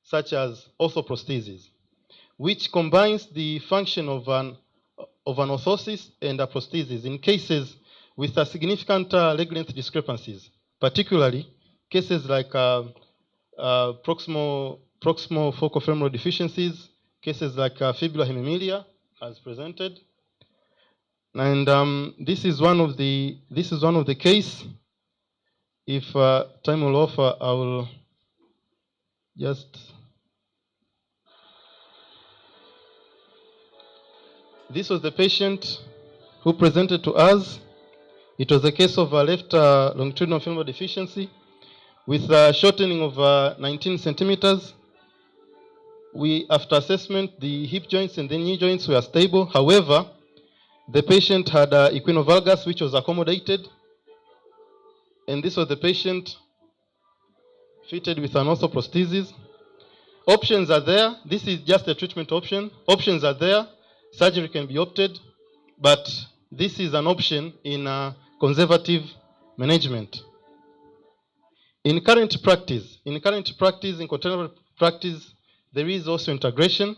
S13: such as orthoprosthesis, which combines the function of an orthosis and a prosthesis in cases with a significant leg length discrepancies, particularly cases like proximal focal femoral deficiencies, cases like fibular hemimelia, as presented. And this is one of the case. If time will offer, I will just. This was the patient who presented to us. It was a case of a left longitudinal femoral deficiency with a shortening of 19 centimeters. After assessment, the hip joints and the knee joints were stable. However, the patient had equinovalgus, which was accommodated. And this was the patient fitted with an orthoprosthesis. Options are there. This is just a treatment option. Options are there. Surgery can be opted, but this is an option in conservative management. In current practice, in contemporary practice, there is also integration.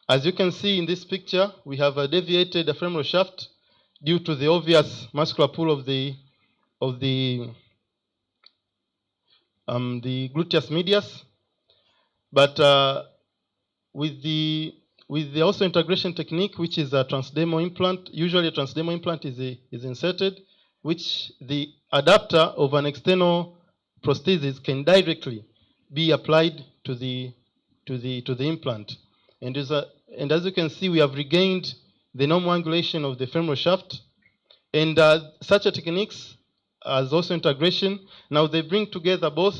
S13: As you can see in this picture, we have a deviated femoral shaft due to the obvious muscular pull of the gluteus medius. But with the also integration technique, which is a transdermal implant, usually a transdermal implant is inserted, which the adapter of an external prosthesis can directly be applied to the implant. And as you can see, we have regained the normal angulation of the femoral shaft. And such a techniques as also integration. Now they bring together both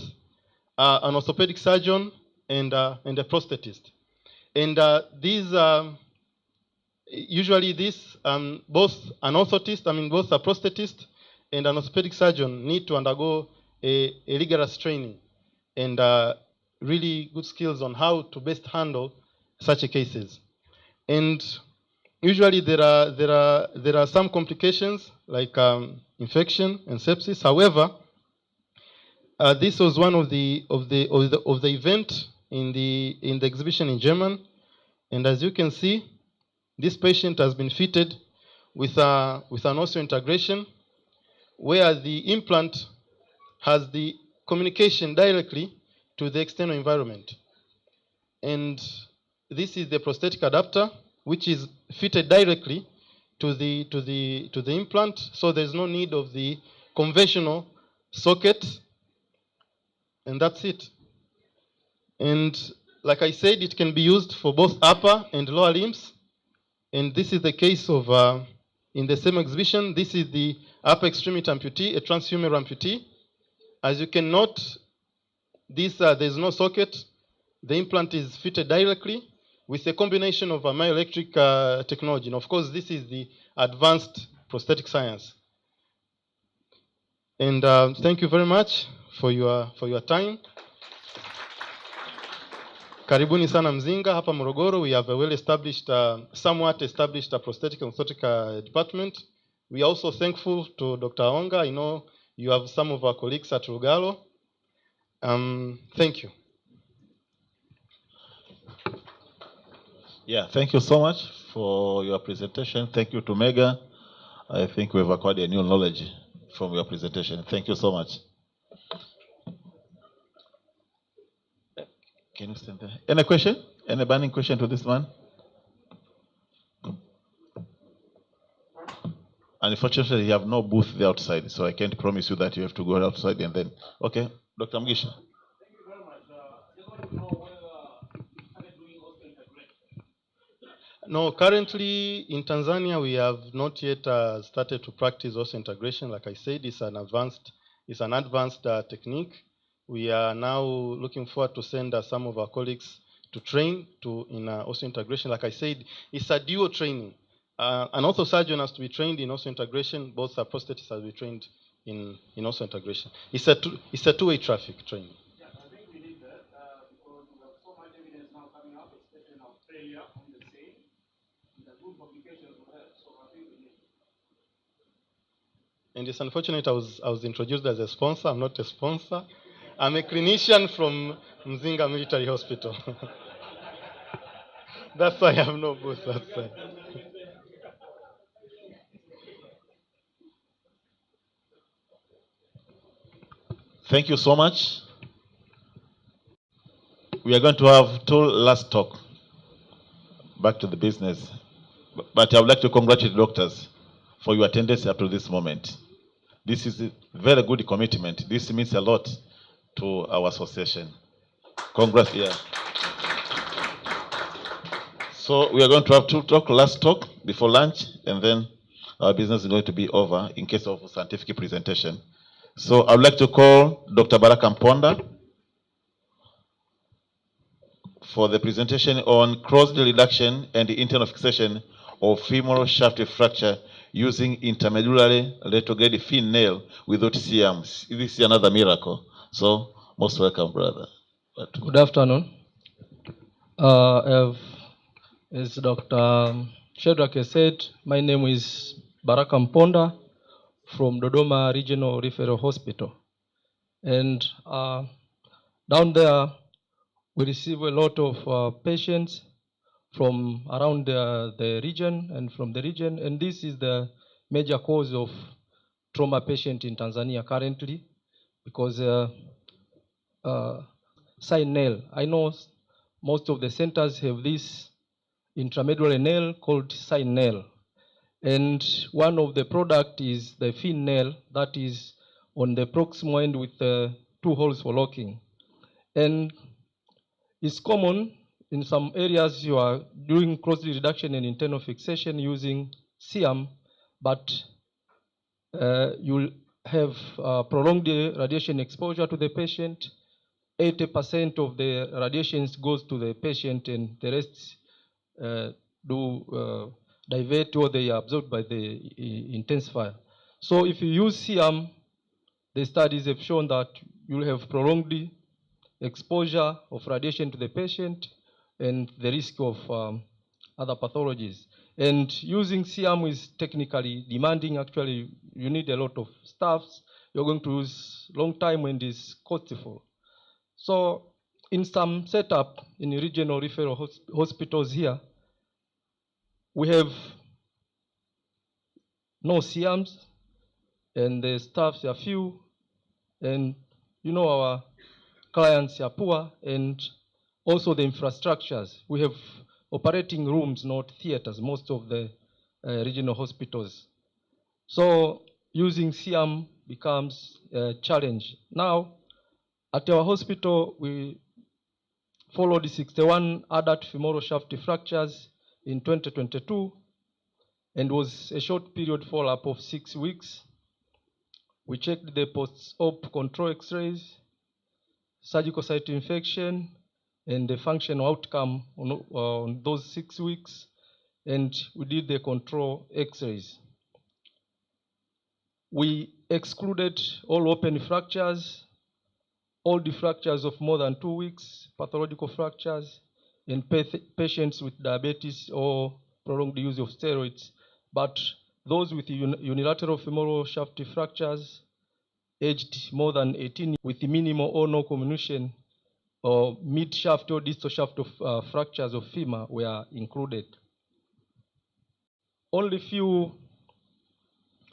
S13: an orthopedic surgeon and a prosthetist. And these usually both an orthotist, both a prosthetist and an orthopedic surgeon need to undergo a rigorous training. And really good skills on how to best handle such cases. And usually there are some complications like infection and sepsis. However, this was one of the event in the exhibition in German, and as you can see, this patient has been fitted with an osseointegration where the implant has the communication directly to the external environment. And this is the prosthetic adapter, which is fitted directly to the implant, so there's no need of the conventional socket, and that's it. And like I said, it can be used for both upper and lower limbs. And this is the case of, in the same exhibition, this is the upper extremity amputee, a transhumeral amputee. As you can note, there's no socket. The implant is fitted directly with a combination of a myoelectric technology. And of course, this is the advanced prosthetic science. And thank you very much for your time. Karibuni sana Mzinga hapa Morogoro. We have a well-established, somewhat established prosthetic and orthotic department. We are also thankful to Dr. Onga. I know you have some of our colleagues at Lugalo. Thank you.
S2: Yeah, thank you so much for your presentation. Thank you to Mega. I think we've acquired a new knowledge from your presentation. Thank you so much. Can you stand there? Any question? Any burning question to this man? Unfortunately, you have no booth there outside, so I can't promise you that you have to go outside and then. Okay, Dr. Mugisha.
S13: No, currently in Tanzania, we have not yet started to practice osseointegration. Like I said, it's an advanced technique. We are now looking forward to send some of our colleagues to train in osseointegration. Like I said, it's a dual training. An orthosurgeon has to be trained in osseointegration. Both prosthetists have to be trained in osseointegration. It's a two-way traffic training.
S4: Yeah, I think we need that because we have so much evidence now coming up, especially in Australia on the same. The good publications we have, so I think we need it.
S13: And it's unfortunate I was introduced as a sponsor. I'm not a sponsor. I'm a clinician from Mzinga Military Hospital. That's why I have no booth outside.
S2: Thank you so much. We are going to have two last talk. Back to the business. But I would like to congratulate doctors for your attendance up to this moment. This is a very good commitment. This means a lot to our association. Congrats, yeah. So we are going to have two last talk before lunch, and then our business is going to be over in case of scientific presentation. So I would like to call Dr. Baraka Mponda for the presentation on cross reduction and the internal fixation of femoral shaft fracture using intermedullary retrograde fin nail without CMs. This is another miracle. So, most welcome, brother.
S14: Good afternoon. As Dr. Shedrack said, my name is Baraka Mponda from Dodoma Regional Referral Hospital. And down there, we receive a lot of patients from around the region and from the region. And this is the major cause of trauma patient in Tanzania currently, because side nail. I know most of the centers have this intramedullary nail called side nail. And one of the product is the fin nail that is on the proximal end with two holes for locking. And it's common in some areas you are doing cross reduction and internal fixation using CM, but you'll have prolonged radiation exposure to the patient. 80% of the radiations goes to the patient, and the rest divert or they are absorbed by the intensifier. So if you use CM, the studies have shown that you'll have prolonged exposure of radiation to the patient and the risk of other pathologies. And using CM is technically demanding. Actually, you need a lot of staffs. You're going to use long time and is costful. So in some setup in regional referral hospitals here, we have no CMs and the staffs are few, and you know our clients are poor, and also the infrastructures. We have operating rooms, not theaters, most of the regional hospitals. So using CM becomes a challenge. Now, at our hospital, we followed 61 adult femoral shaft fractures in 2022, and was a short period follow-up of 6 weeks. We checked the post-op control X-rays, surgical site infection, and the functional outcome on those 6 weeks, and we did the control X-rays. We excluded all open fractures, all the fractures of more than 2 weeks, pathological fractures, and patients with diabetes or prolonged use of steroids. But those with unilateral femoral shaft fractures aged more than 18 with minimal or no comminution or mid-shaft or distal shaft of fractures of femur were included. Only few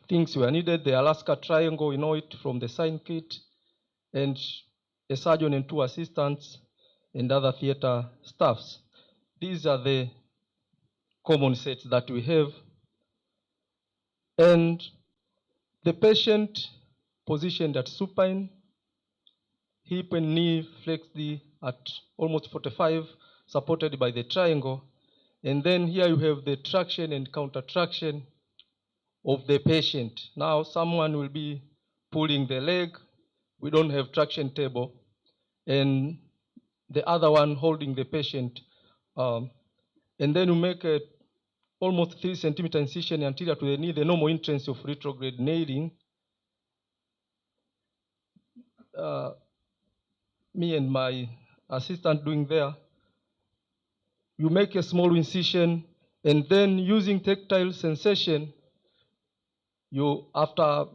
S14: things were needed: the Alaska triangle, you know it from the sign kit, and a surgeon and 2 assistants and other theater staffs. These are the common sets that we have. And the patient positioned at supine, hip and knee flexed at almost 45, supported by the triangle. And then here you have the traction and counter traction of the patient. Now someone will be pulling the leg. We don't have traction table. And the other one holding the patient. And then you make a almost 3 centimeter incision anterior to the knee, the normal entrance of retrograde nailing. Me and my assistant doing there. You make a small incision, and then using tactile sensation, you, after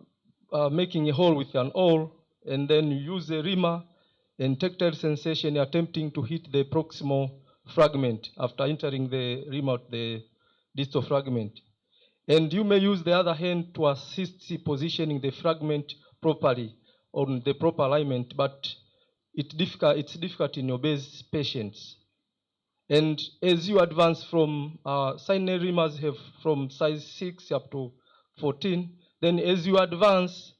S14: making a hole with an awl, and then you use a reamer and tactile sensation attempting to hit the proximal fragment after entering the reamer, the distal fragment. And you may use the other hand to assist positioning the fragment properly on the proper alignment, but it's difficult in obese patients. And as you advance from sinus reamers have from size 6 up to 14, then as you advance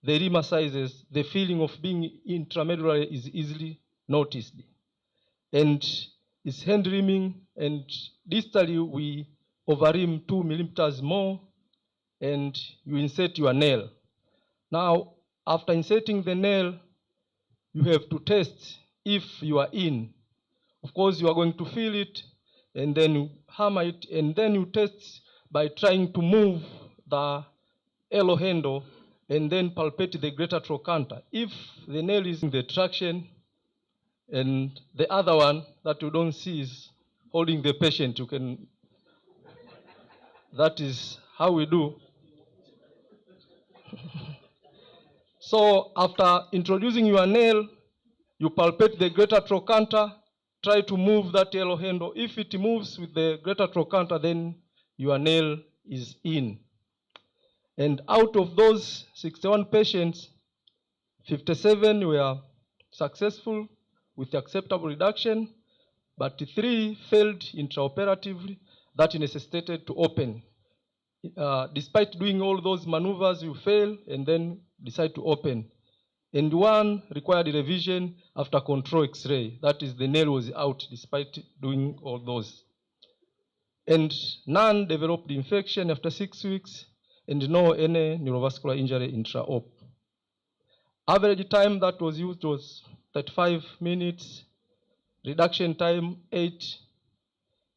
S14: the reamer sizes, the feeling of being intramedullary is easily noticed. And it's hand reaming, and distally we overream 2 millimeters more, and you insert your nail. Now, after inserting the nail, you have to test if you are in. Of course, you are going to feel it, and then you hammer it, and then you test by trying to move the elbow handle and then palpate the greater trochanter. If the nail is in the traction, and the other one that you don't see is holding the patient, you can, that is how we do. So after introducing your nail, you palpate the greater trochanter, try to move that yellow handle. If it moves with the greater trochanter, then your nail is in. And out of those 61 patients, 57 were successful with acceptable reduction, but 3 failed intraoperatively that necessitated to open. Despite doing all those maneuvers, you fail and then decide to open. And 1 required revision after control X-ray. That is, the nail was out despite doing all those. And none developed infection after 6 weeks, and no any neurovascular injury intra-op. Average time that was used was 35 minutes, reduction time 8,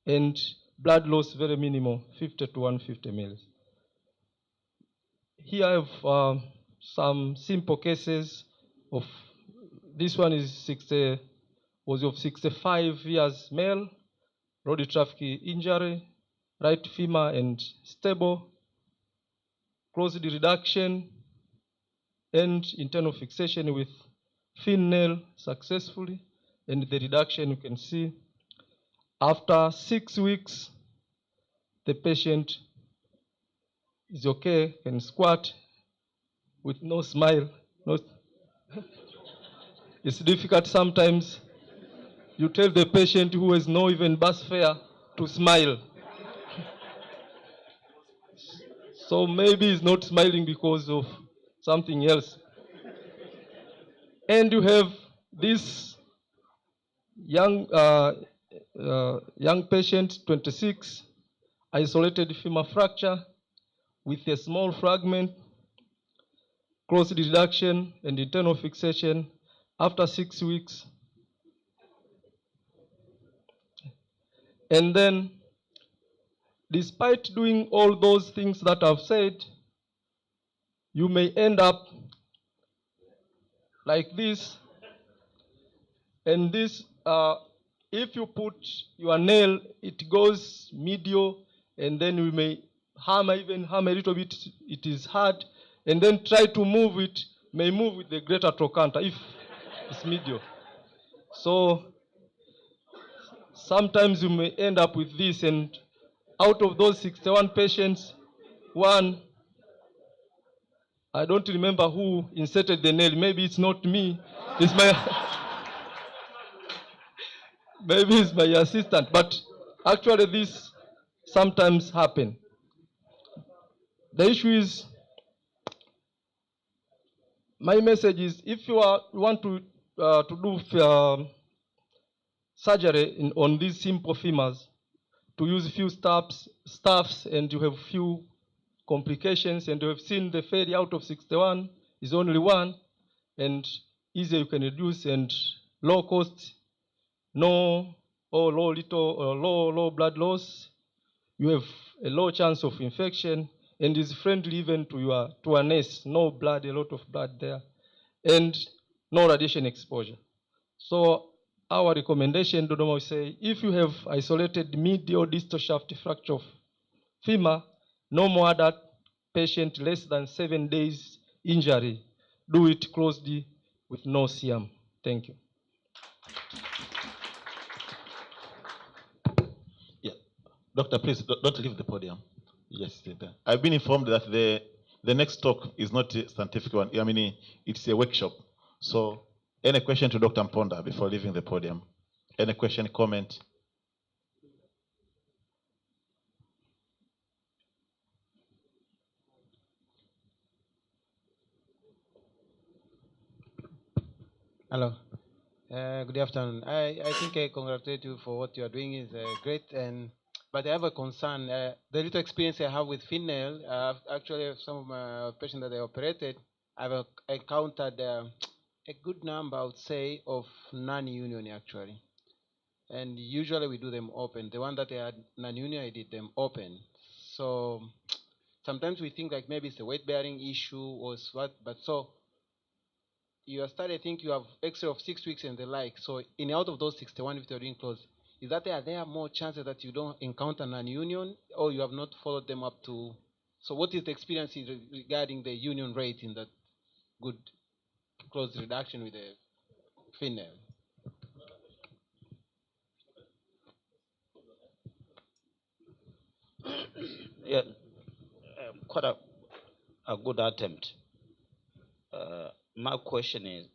S14: and blood loss very minimal, 50 to 150 mils. Here I have some simple cases of this one is was of 65 years male, road traffic injury, right femur and stable, closed reduction, and internal fixation with thin nail successfully, and the reduction you can see. After 6 weeks, the patient is okay, can squat with no smile. No, it's difficult sometimes. You tell the patient who has no even bus fare to smile. So maybe he's not smiling because of something else. And you have this young patient, 26, isolated femur fracture with a small fragment, closed reduction and internal fixation after 6 weeks. And then, despite doing all those things that I've said, you may end up like this. And this, if you put your nail, it goes medial, and then you may hammer a little bit, it is hard, and then try to move it, may move with the greater trochanter if it's medial. So sometimes you may end up with this, and out of those 61 patients, one, I don't remember who inserted the nail. Maybe it's not me. It's my maybe it's my assistant. But actually, this sometimes happen. The issue is, my message is, if you want to do surgery on these simple femurs, to use few staffs, and you have few complications, and you have seen the failure out of 61 is only one, and easier you can reduce, and low cost, no or low blood loss. You have a low chance of infection, and is friendly even to a nurse. No blood, a lot of blood there, and no radiation exposure. So our recommendation, Dodoma, we say, if you have isolated medial distal shaft fracture of femur, no more that patient less than 7 days injury, do it closely with no CM. Thank you.
S2: Yeah. Doctor, please don't leave the podium. Yes, stay there. I've been informed that the next talk is not a scientific one. I mean, it's a workshop. So any question to Dr. Mponda before leaving the podium? Any question, comment?
S15: Hello. Good afternoon. I think I congratulate you for what you are doing is great, but I have a concern. The little experience I have with fingernail, actually some of my patients that I operated, I've encountered a good number, I would say, of non-union actually. And usually we do them open. The one that I had non-union, I did them open. So sometimes we think like maybe it's a weight-bearing issue or what, but so you are starting, I think you have X-ray of 6 weeks and the like. So in out of those 61, if you're doing close, is that there are more chances that you don't encounter non-union, or you have not followed them up to? So what is the experience regarding the union rate in that good close reduction with the fingernail?
S6: Yeah, quite a good attempt. My question is,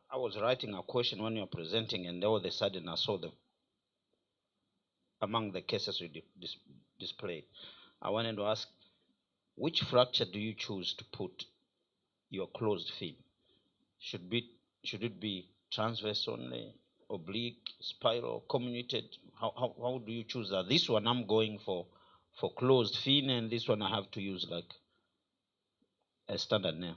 S6: I was writing a question when you were presenting, and all of a sudden I saw them among the cases you displayed. I wanted to ask, which fracture do you choose to put your closed fin? Should it be transverse only, oblique, spiral, comminuted? How do you choose that? This one I'm going for closed fin, and this one I have to use like a standard nail.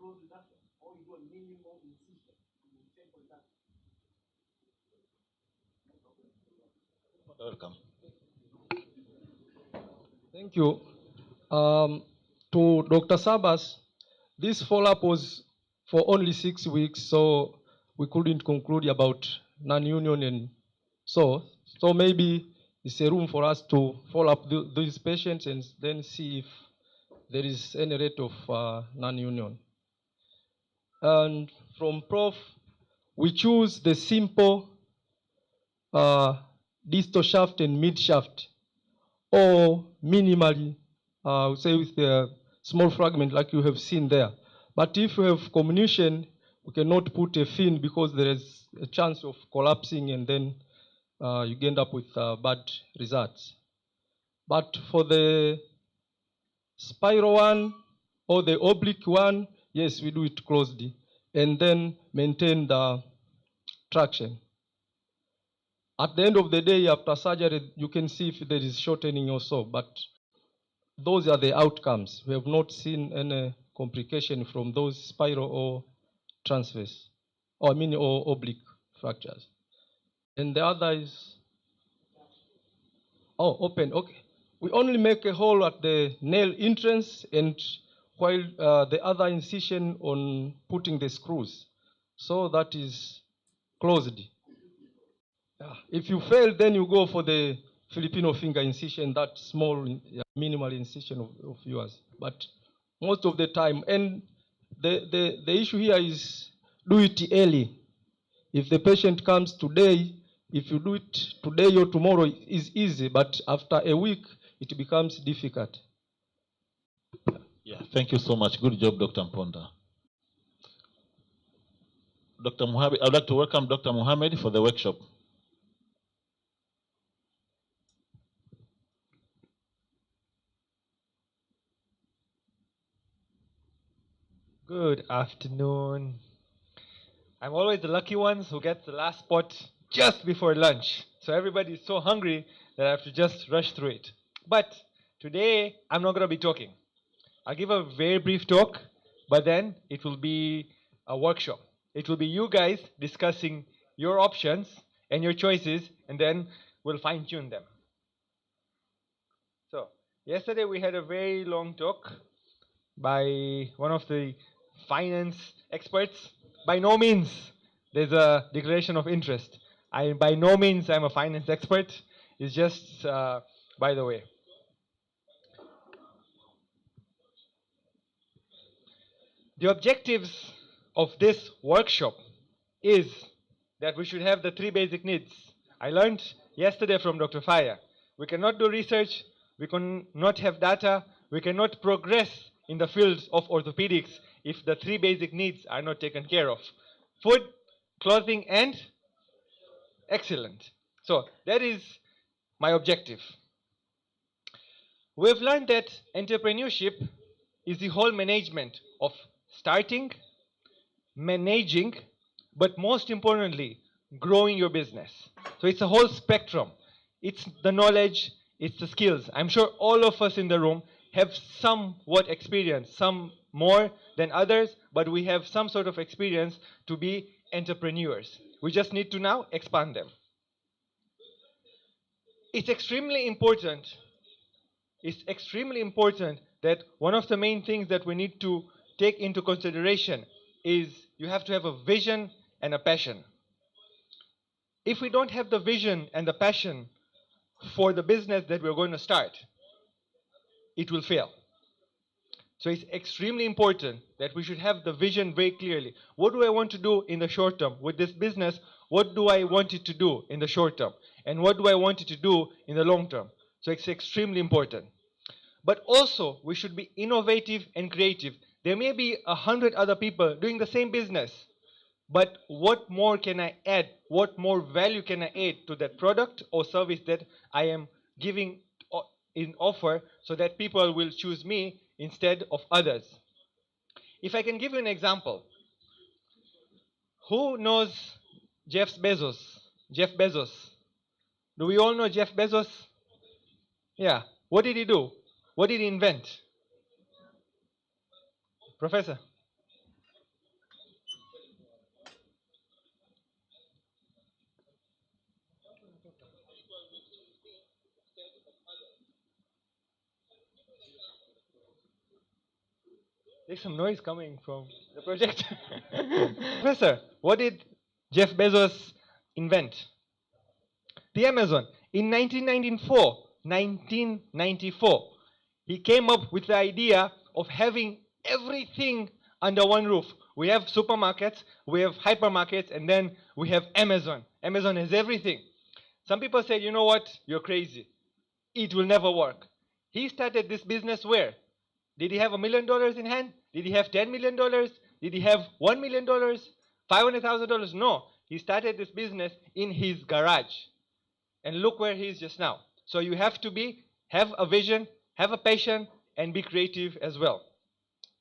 S16: close reduction, or you do a minimal incision in the same reduction.
S2: Welcome.
S14: Thank you. To Dr. Sabas, this follow-up was for only 6 weeks, so we couldn't conclude about non-union and so maybe it's a room for us to follow up these patients and then see if there is any rate of non-union. And from Prof, we choose the simple distal shaft and mid shaft, or minimally, say with a small fragment like you have seen there. But if you have comminution, we cannot put a fin because there is a chance of collapsing and then you end up with bad results. But for the spiral one or the oblique one, yes, we do it closely and then maintain the traction. At the end of the day, after surgery, you can see if there is shortening or so, but those are the outcomes. We have not seen any complication from those spiral or transverse, or or oblique fractures. And the other is, open, okay. We only make a hole at the nail entrance and while the other incision on putting the screws. So that is closed. If you fail, then you go for the Filipino finger incision, that small, minimal incision of yours. But most of the time, and the issue here is do it early. If the patient comes today, if you do it today or tomorrow, it's easy, but after a week, it becomes difficult.
S2: Yeah, thank you so much. Good job, Dr. Mponda. Dr. Muhammad, I'd like to welcome Dr. Muhammad for the workshop.
S17: Good afternoon. I'm always the lucky ones who gets the last spot just before lunch. So everybody is so hungry that I have to just rush through it. But today, I'm not going to be talking. I'll give a very brief talk, but then it will be a workshop. It will be you guys discussing your options and your choices, and then we'll fine-tune them. So, yesterday we had a very long talk by one of the finance experts. By no means there's a declaration of interest. By no means I'm a finance expert. It's just by the way. The objectives of this workshop is that we should have the 3 basic needs. I learned yesterday from Dr. Faya. We cannot do research, we cannot have data, we cannot progress in the field of orthopedics if the 3 basic needs are not taken care of. Food, clothing, and excellent. So that is my objective. We've learned that entrepreneurship is the whole management of starting, managing, but most importantly, growing your business. So it's a whole spectrum. It's the knowledge, it's the skills. I'm sure all of us in the room have somewhat experience, some more than others, but we have some sort of experience to be entrepreneurs. We just need to now expand them. It's extremely important that one of the main things that we need to take into consideration is you have to have a vision and a passion. If we don't have the vision and the passion for the business that we're going to start, it will fail. So it's extremely important that we should have the vision very clearly. What do I want to do in the short term with this business? What do I want it to do in the short term? And what do I want it to do in the long term? So it's extremely important. But also, we should be innovative and creative. There may be 100 other people doing the same business, but what more can I add? What more value can I add to that product or service that I am giving in offer so that people will choose me instead of others? If I can give you an example. Who knows Jeff Bezos? Jeff Bezos. Do we all know Jeff Bezos? Yeah. What did he do? What did he invent? Professor? There's some noise coming from the projector. Professor, what did Jeff Bezos invent? The Amazon. In 1994, he came up with the idea of having everything under one roof. We have supermarkets, we have hypermarkets, and then we have Amazon. Amazon has everything. Some people say, you know what, you're crazy. It will never work. He started this business where? Did he have $1 million in hand? Did he have $10 million? Did he have $1 million? $500,000? No. He started this business in his garage. And look where he is just now. So you have to have a vision, have a passion, and be creative as well.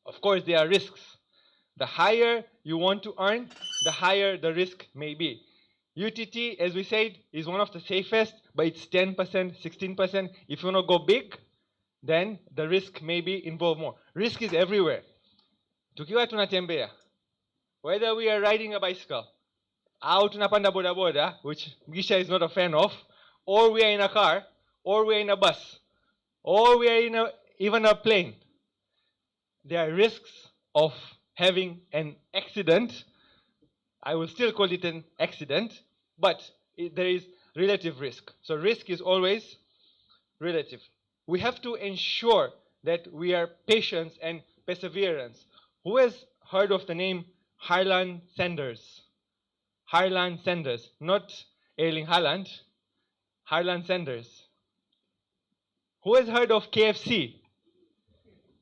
S17: Of course, there are risks. The higher you want to earn, the higher the risk may be. UTT, as we said, is one of the safest, but it's 10%, 16%. If you want to go big, then the risk may be involved more. Risk is everywhere. Tukiwa tunatembea, whether we are riding a bicycle, au tunapanda boda boda, which Gisha is not a fan of, or we are in a car, or we are in a bus, or we are in even a plane, there are risks of having an accident. I will still call it an accident, but there is relative risk. So risk is always relative. We have to ensure that we are patient and perseverance. Who has heard of the name Harlan Sanders? Harlan Sanders, not Erling Haaland. Harlan Sanders. Who has heard of KFC?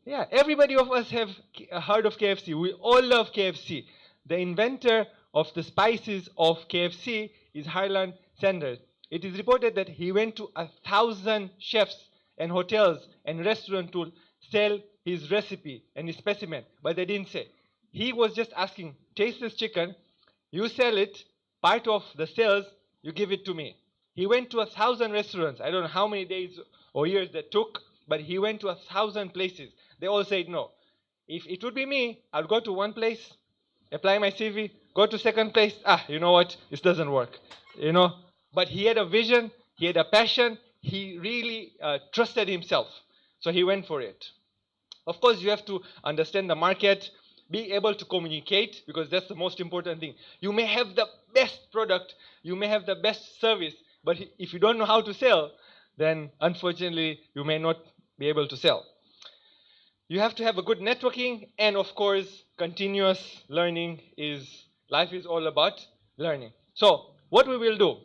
S17: Yeah, everybody of us have heard of KFC. We all love KFC. The inventor of the spices of KFC is Harlan Sanders. It is reported that he went to 1,000 chefs and hotels and restaurants to sell his recipe and his specimen, but they didn't say. He was just asking, taste this chicken, you sell it, part of the sales, you give it to me. He went to 1,000 restaurants. I don't know how many days or years that took, but he went to 1,000 places. They all said no. If it would be me, I'd go to one place, apply my CV, go to second place. You know what? This doesn't work. But he had a vision, he had a passion, he really trusted himself. So he went for it. Of course, you have to understand the market, be able to communicate, because that's the most important thing. You may have the best product, you may have the best service, but if you don't know how to sell, then unfortunately, you may not be able to sell. You have to have a good networking, and of course, continuous learning life is all about learning. So, what we will do,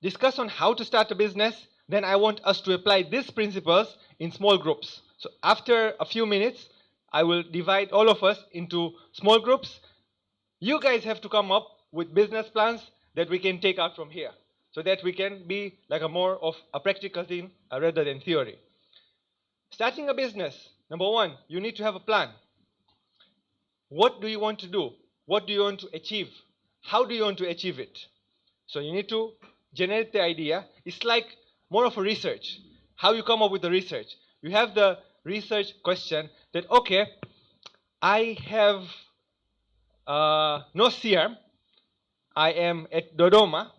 S17: discuss on how to start a business, then I want us to apply these principles in small groups. So after a few minutes, I will divide all of us into small groups. You guys have to come up with business plans that we can take out from here, so that we can be like a more of a practical thing rather than theory. Starting a business, number one, you need to have a plan. What do you want to do? What do you want to achieve? How do you want to achieve it? So you need to generate the idea. It's like more of a research. How you come up with the research. You have the research question that, okay, I have no CR, I am at Dodoma,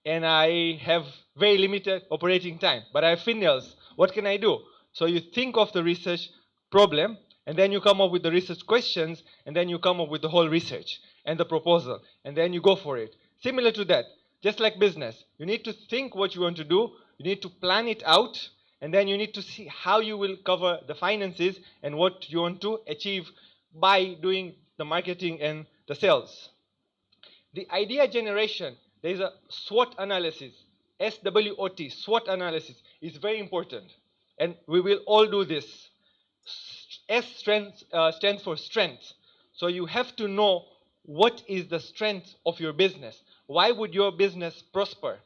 S17: and I have very limited operating time, but I have fingernails. What can I do? So you think of the research problem, and then you come up with the research questions, and then you come up with the whole research and the proposal, and then you go for it. Similar to that, just like business, you need to think what you want to do, you need to plan it out, and then you need to see how you will cover the finances and what you want to achieve by doing the marketing and the sales. The idea generation, there is a SWOT analysis, SWOT, SWOT analysis is very important. And we will all do this. S stands for strength. So you have to know what is the strength of your business. Why would your business prosper?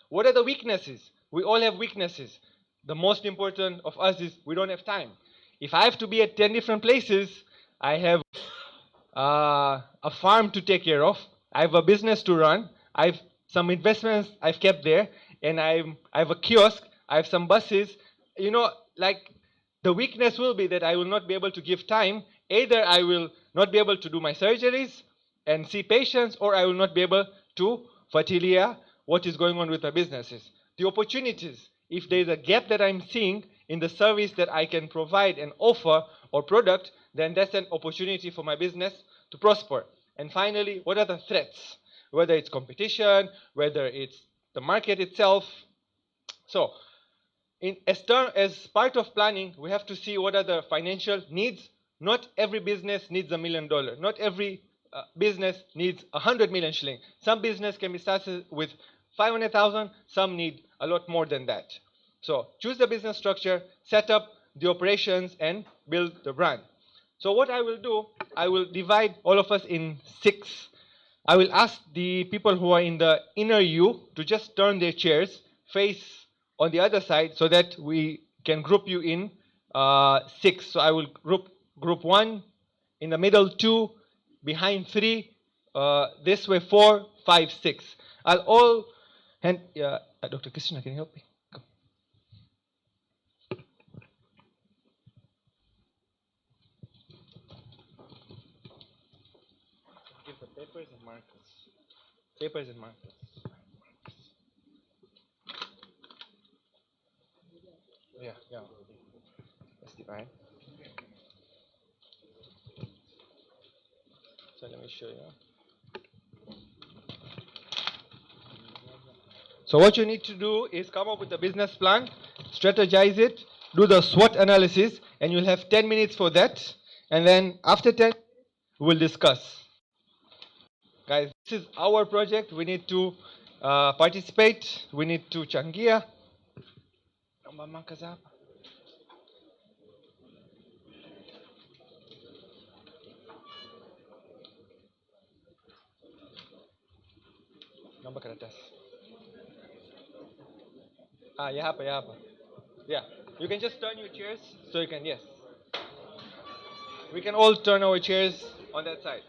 S17: What are the weaknesses? We all have weaknesses. The most important of us is we don't have time. If I have to be at 10 different places, I have a farm to take care of, I have a business to run, I have some investments I've kept there, and I have a kiosk, I have some buses. Like the weakness will be that I will not be able to give time. Either I will not be able to do my surgeries and see patients, or I will not be able to fertilia what is going on with my businesses. The opportunities, if there is a gap that I'm seeing in the service that I can provide and offer or product, then that's an opportunity for my business to prosper. And finally, what are the threats? Whether it's competition, whether it's the market itself. So, as part of planning, we have to see what are the financial needs. Not every business needs $1 million. Not every business needs 100 million shilling. Some business can be started with 500,000. Some need a lot more than that. So choose the business structure, set up the operations, and build the brand. So what I will do, I will divide all of us in 6. I will ask the people who are in the inner U to just turn their chairs, face on the other side, so that we can group you in 6. So I will group 1, in the middle 2, behind 3, this way 4, 5, 6. I'll all hand. Dr. Krishna, can you help me? Go. Give the papers and markers. Papers and markers. Yeah. Let's divide. So let me show you. So what you need to do is come up with a business plan, strategize it, do the SWOT analysis, and you'll have 10 minutes for that. And then after 10, we'll discuss. Guys, this is our project. We need to participate. We need to changia. Naomba markers hapa. Naomba karatasi. Ya hapa. Yeah. You can just turn your chairs so you can, yes. We can all turn our chairs on that side.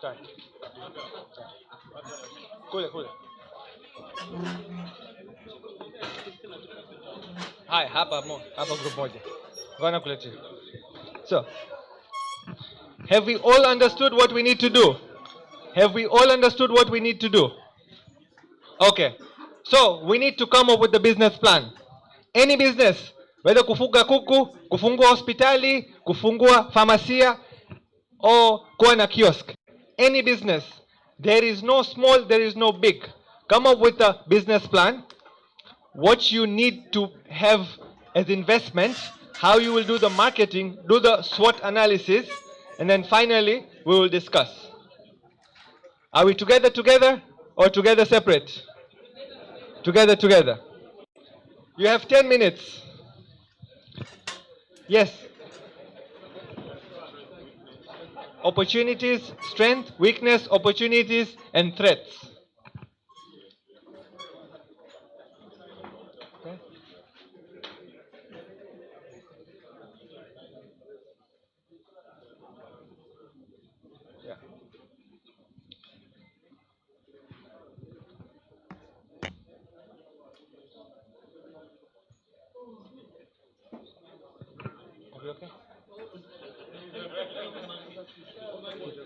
S17: Turn. Kule. Hi, hapa group moja. Gonna kuletea. So, have we all understood what we need to do? Have we all understood what we need to do? Okay. So, we need to come up with the business plan. Any business, whether kufuga kuku, kufungua hospitali, kufungua pharmacia, or kuwa na kiosk. Any business. There is no small, there is no big. Come up with a business plan. What you need to have as investment, how you will do the marketing, do the SWOT analysis, and then finally we will discuss. Are we together or together separate? Together. You have 10 minutes. Yes. Opportunities, strength, weakness, opportunities, and threats. Okay. Yeah. Are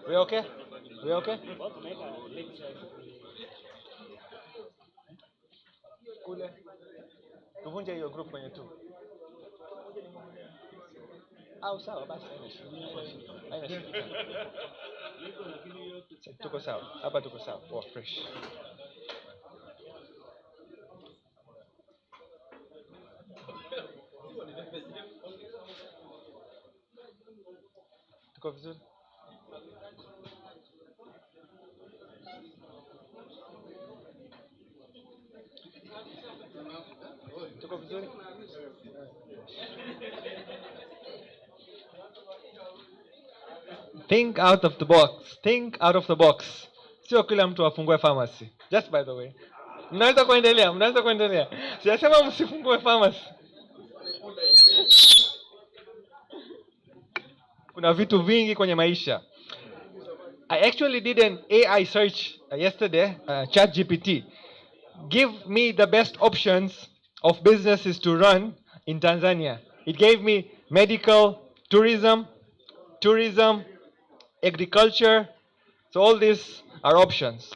S17: we okay? We okay? Kule. Tuvunje hiyo group kwenye tu. Au sawa basi haina shida. Tuko sawa. Hapa tuko sawa. Oh, fresh. Tuko vizuri? Tuko vizuri? Think out of the box. Sio kila mtu afungue pharmacy. Just by the way. Mnaweza kuendelea. Sijasema msifungue pharmacy. Kuna vitu vingi kwenye maisha. I actually did an AI search yesterday, ChatGPT. Give me the best options of businesses to run in Tanzania. It gave me medical, tourism, agriculture. So all these are options.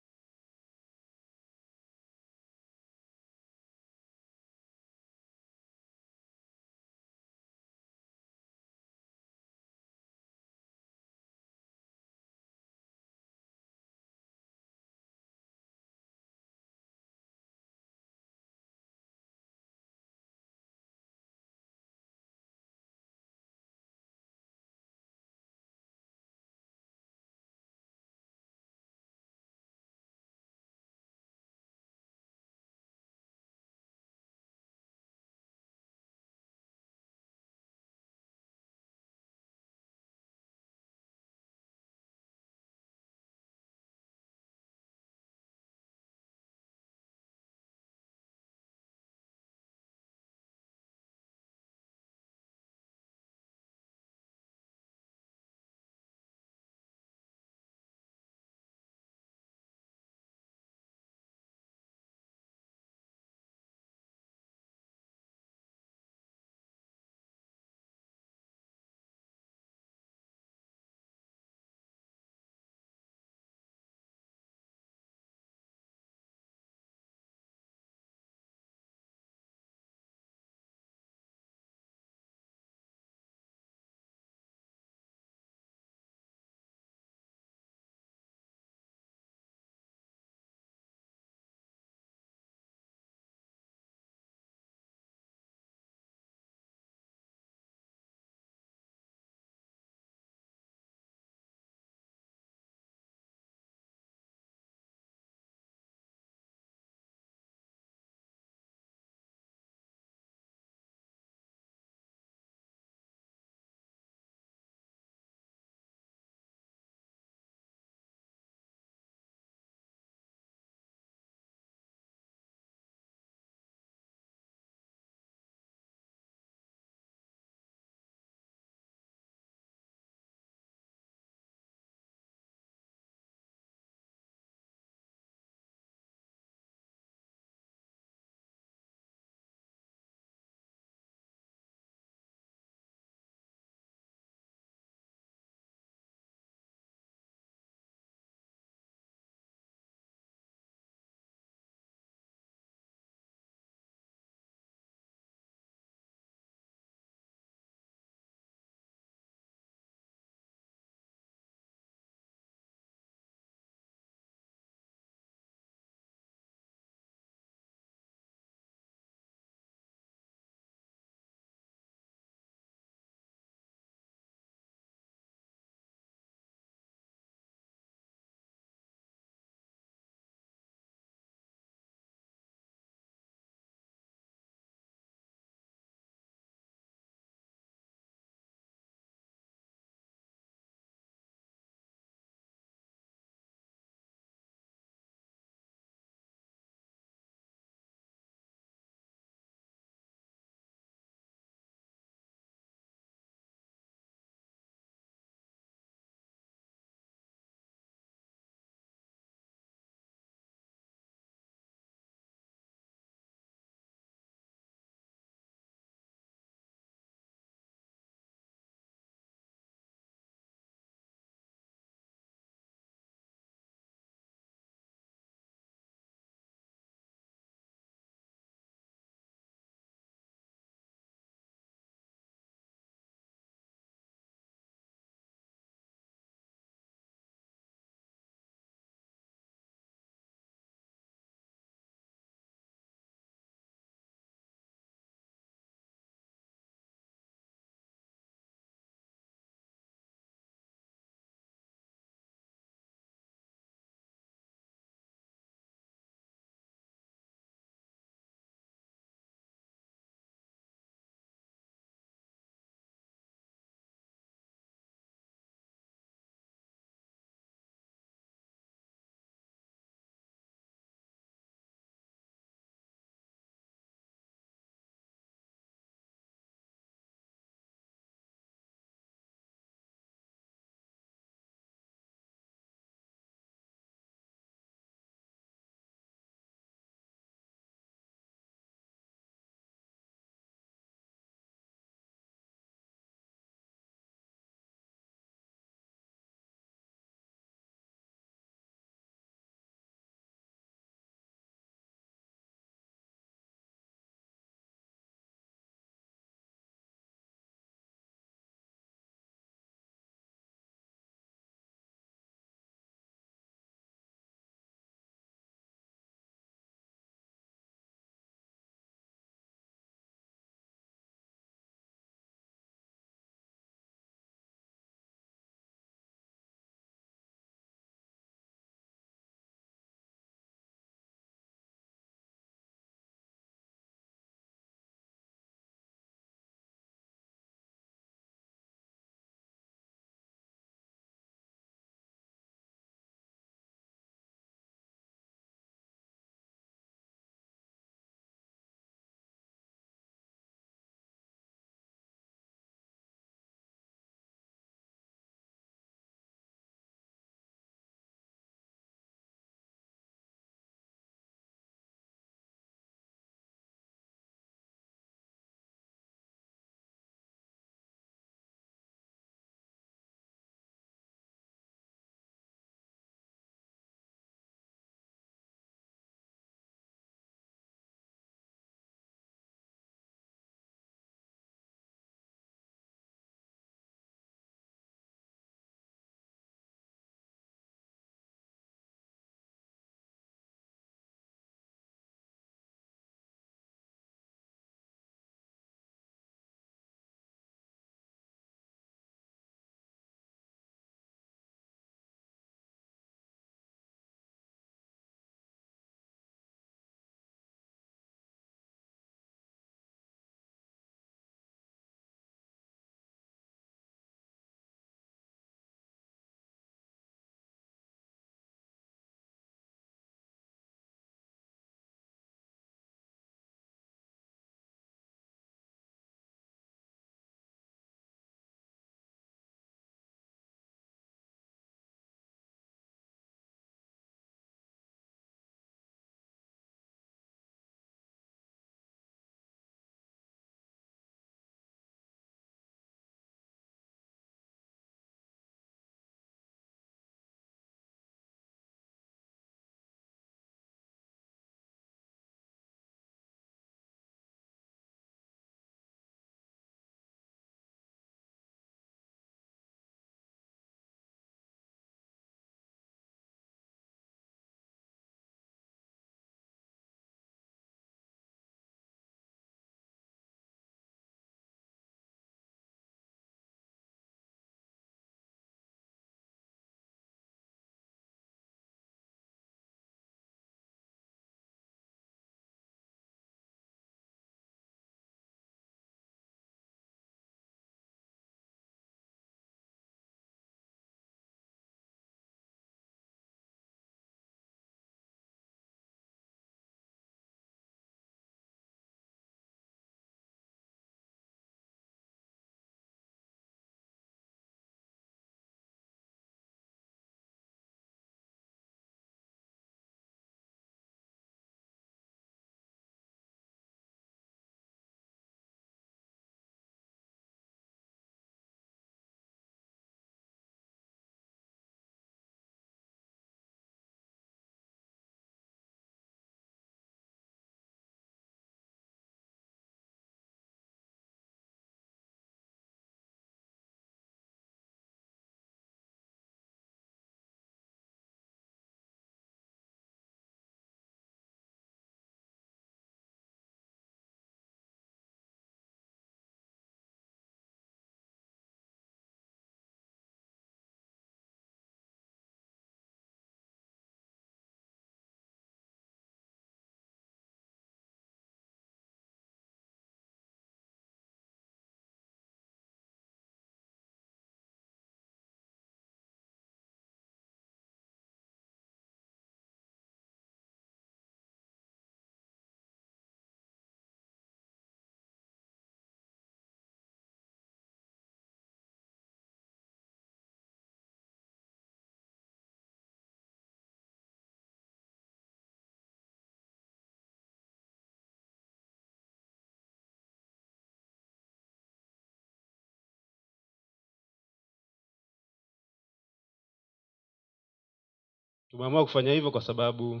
S18: Tumeamua kufanya hivyo kwa sababu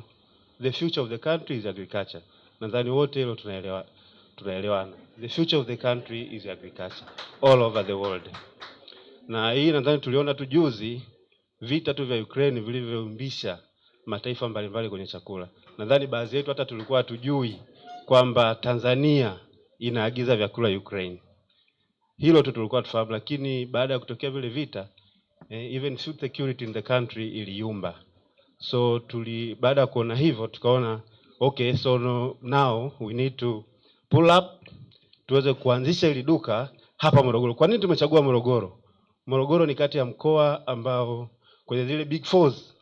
S18: the future of the country is agriculture. Nadhani wote hilo tunaelewana. The future of the country is agriculture all over the world. Na hii nadhani tuliona tu juzi vita tu vya Ukraine vilivyoumbisha mataifa mbalimbali kwenye chakula. Nadhani baadhi yetu hata tulikuwa hatujui kwamba Tanzania inaagiza vyakula Ukraine. Hilo tu tulikuwa tufahamu, lakini baada ya kutokea vile vita, even food security in the country iliyumba. So baada ya kuona hivyo tukaona okay, so now we need to pull up tuweze kuanzisha hili duka hapa Morogoro. Kwa nini tumechagua Morogoro? Morogoro ni kati ya mkoa ambao kwenye zile big fours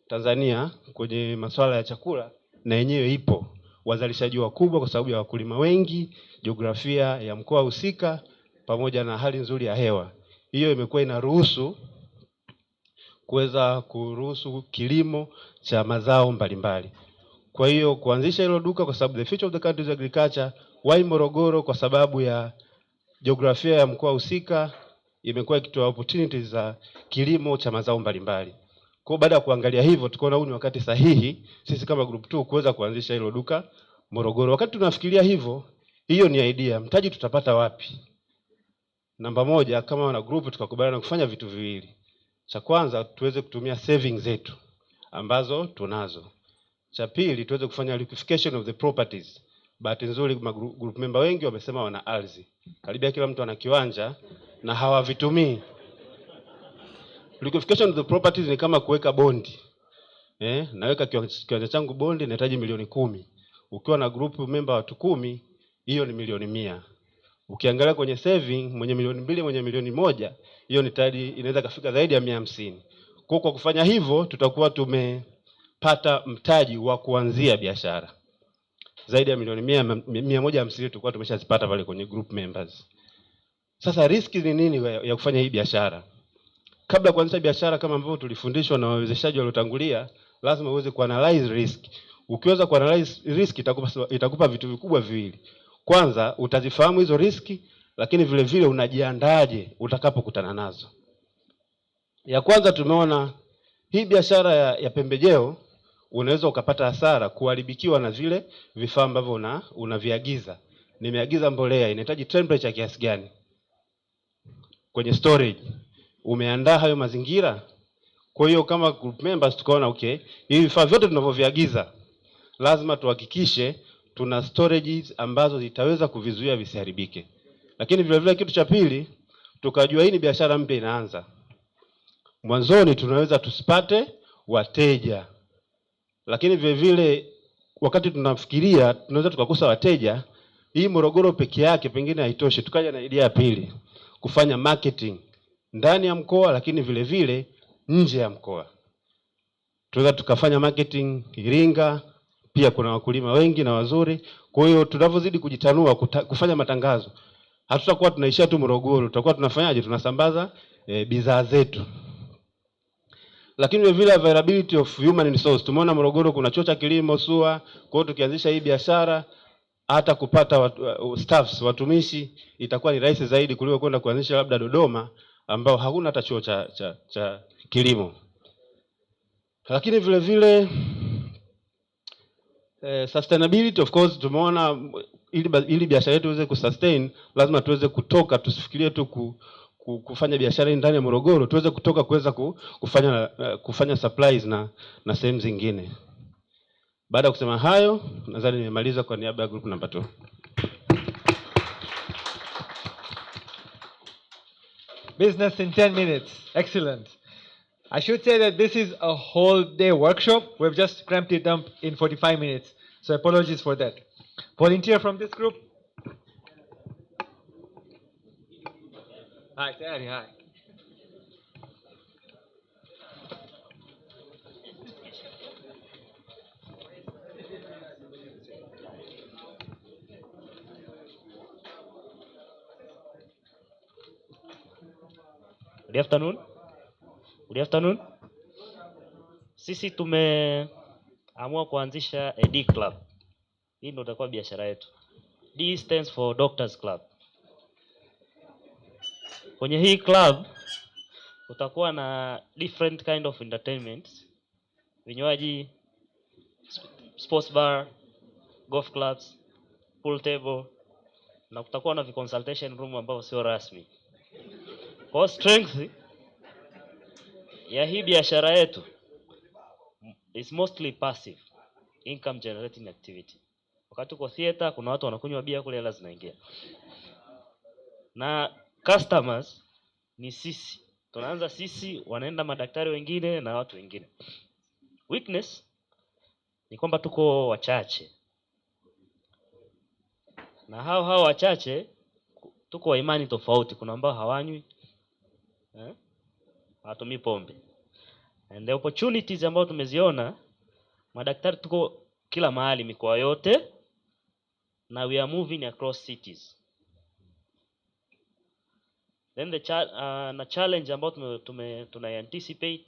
S18: Tanzania kwenye masuala ya chakula na yenyewe ipo wazalishaji wakubwa kwa sababu ya wakulima wengi, jiografia ya mkoa husika pamoja na hali nzuri ya hewa. Hiyo imekuwa inaruhusu kuruhusu kilimo cha mazao mbalimbali. Kwa hiyo kuanzisha hilo duka kwa sababu the future of the country is agriculture. Why Morogoro? Kwa sababu ya jiografia ya mkoa husika imekuwa ikitoa opportunities za kilimo cha mazao mbalimbali. Kwa baada ya kuangalia hivyo tukaona huu ni wakati sahihi sisi kama group 2 kuweza kuanzisha hilo duka Morogoro. Wakati tunafikiria hivyo, hiyo ni idea, mtaji tutapata wapi? Namba moja, kama wana group tukakubaliana kufanya vitu viwili. Cha kwanza tuweze kutumia savings zetu ambazo tunazo. Cha pili tuweze kufanya liquefaction of the properties. Bahati nzuri group member wengi wamesema wana ardhi. Karibia kila mtu ana kiwanja na hawavitumii. Liquefaction of the properties ni kama kuweka bondi. Naweka kiwanja changu bondi nahitaji milioni 10. Ukiwa na group member watu 10, hiyo ni milioni 100. Ukiangalia kwenye saving mwenye milioni 2, mwenye milioni 1, hiyo ni tayari inaweza kufika zaidi ya 150. Kwa kufanya hivyo tutakuwa tumepata mtaji wa kuanzia biashara. Zaidi ya milioni 150 tutakuwa tumeshazipata pale kwenye group members. Sasa riski ni nini ya kufanya hii biashara? Kabla kuanza biashara kama ambavyo tulifundishwa na wawezeshaji waliotangulia, lazima uweze kuanalyze risk. Ukiweza kuanalyze risk itakupa vitu vikubwa viwili. Kwanza utazifahamu hizo riski, lakini vile vile unajiandaje utakapokutana nazo. Ya kwanza tumeona hii biashara ya pembejeo unaweza ukapata hasara kuharibikiwa na zile vifaa ambavyo unaviagiza. Nimeagiza mbolea inahitaji temperature kiasi gani? Kwenye storage umeandaa hayo mazingira? Kwa hiyo kama group members tukaona okay, hivi vifaa vyote tunavyoviagiza lazima tuhakikishe tuna storages ambazo zitaweza kuvizuia visiharibike. Lakini vile vile kitu cha pili, tukajua hii ni biashara mpya inaanza. Mwanzoni tunaweza tusipate wateja. Lakini vile vile wakati tunafikiria tunaweza tukakosa wateja, hii Morogoro peke yake pengine haitoshi. Tukaja na idea ya pili, kufanya marketing ndani ya mkoa lakini vile vile nje ya mkoa. Tunaweza tukafanya marketing Iringa, pia kuna wakulima wengi na wazuri. Kwa hiyo tunavyozidi kujitanua kufanya matangazo, hatutakuwa tunaishia tu Morogoro, tutakuwa tunafanyaje? Tunasambaza bidhaa zetu. Lakini vile vile availability of human resource. Tumeona Morogoro kuna chuo cha kilimo SUA, kwa hiyo tukianzisha hii biashara hata kupata staffs, watumishi itakuwa ni rahisi zaidi kuliko kwenda kuanzisha labda Dodoma ambao hakuna hata chuo cha kilimo. Lakini vile vile sustainability of course tumeona ili biashara yetu iweze kusustain lazima tuweze kutoka, tusifikirie tu kufanya biashara ndani ya Morogoro, tuweze kutoka kuweza kufanya supplies na sehemu zingine. Baada ya kusema hayo, nadhani nimemaliza kwa niaba ya group number 2.
S17: Business in 10 minutes. Excellent. I should say that this is a whole day workshop. We've just cramped it up in 45 minutes. So apologies for that. Volunteer from this group? Hi, Terry, hi.
S19: Good afternoon. Good afternoon. Sisi tumeamua kuanzisha a D club. Hii ndio itakuwa biashara yetu. D stands for Doctors Club. Kwenye hii club utakuwa na different kind of entertainments vinywaji, sports bar, golf clubs, pool table, na kutakuwa na consultation room ambao sio rasmi. Kwa strength ya hii biashara yetu is mostly passive income generating activity. Wakati uko theater kuna watu wanakunywa bia kule, hela zinaingia. Na customers ni sisi. Tunaanza sisi, wanaenda madaktari wengine na watu wengine. Weakness ni kwamba tuko wachache. Na hao wachache tuko wa imani tofauti. Kuna ambao hawanywi, hawatumii pombe. And the opportunities ambao tumeziona, madaktari tuko kila mahali mikoa yote, na we are moving across cities. Then the challenge ambao tuna anticipate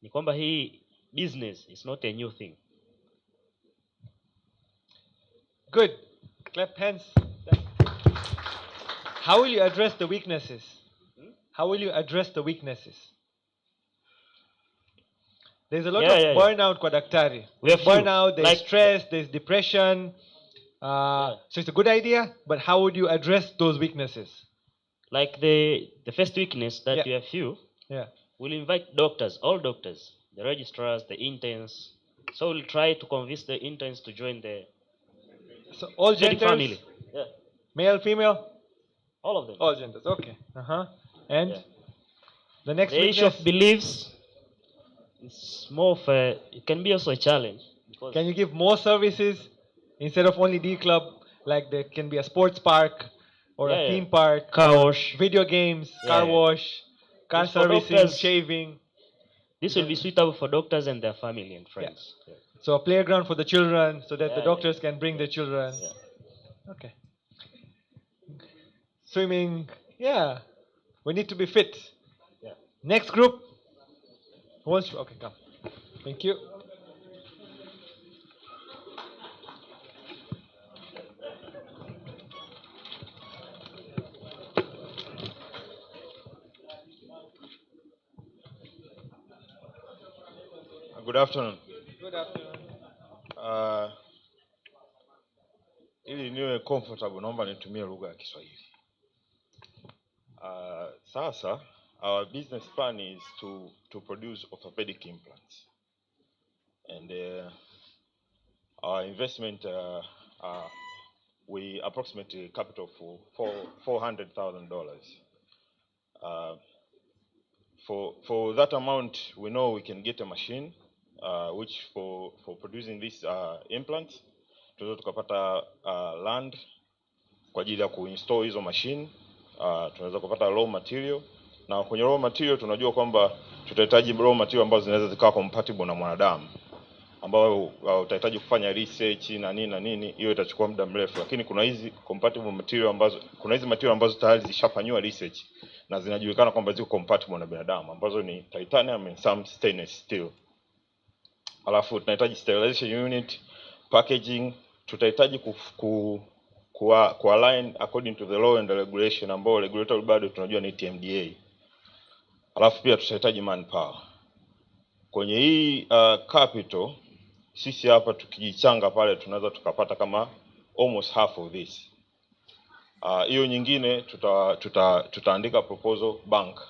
S19: ni kwamba hii business is not a new thing.
S17: Good. Clap hands. How will you address the weaknesses? How will you address the weaknesses? There's a lot of burnout kwa daktari. There's burnout, there's stress, there's depression. So it's a good idea, but how would you address those weaknesses?
S19: Like the first weakness that we have few, we'll invite doctors, all doctors, the registrars, the interns. So we'll try to convince the interns to join the
S17: all genders?
S19: family. Yeah.
S17: Male, female?
S19: All of them.
S17: All genders, okay. And the next
S19: the issue of beliefs, it's more of a, it can be also a challenge.
S17: Can you give more services instead of only D club? Like there can be a sports park or a theme park,
S19: car wash,
S17: video games, car wash, car servicing, shaving.
S19: This will be suitable for doctors and their family and friends.
S17: Yeah. So a playground for the children, so that the doctors can bring their children. Okay. Swimming, we need to be fit. Next group. Who wants to? Okay, come. Thank you.
S20: Good afternoon.
S17: Good afternoon.
S20: Ili niwe comfortable naomba nitumie lugha ya Kiswahili. Sasa our business plan is to produce orthopedic implants. And our investment we approximate a capital for $400,000. For that amount, we know we can get a machine which for producing these implants tunaweza tukapata land kwa ajili ya kuinstall hizo machine. Tunaweza kupata raw material, na kwenye raw material tunajua kwamba tutahitaji raw material ambazo zinaweza zikawa compatible na mwanadamu, ambao utahitaji kufanya research na nini, hiyo itachukua muda mrefu. Lakini kuna hizi compatible material ambazo, kuna hizi material ambazo tayari zishafanywa research na zinajulikana kwamba ziko compatible na binadamu, ambazo ni titanium and some stainless steel. Alafu tunahitaji sterilization unit, packaging, tutahitaji ku align according to the law and the regulation, ambao regulatory bado tunajua ni TMDA. Alafu pia tutahitaji manpower. Kwenye hii capital, sisi hapa tukijichanga pale tunaweza tukapata kama almost half of this. Hiyo nyingine tutaandika proposal bank,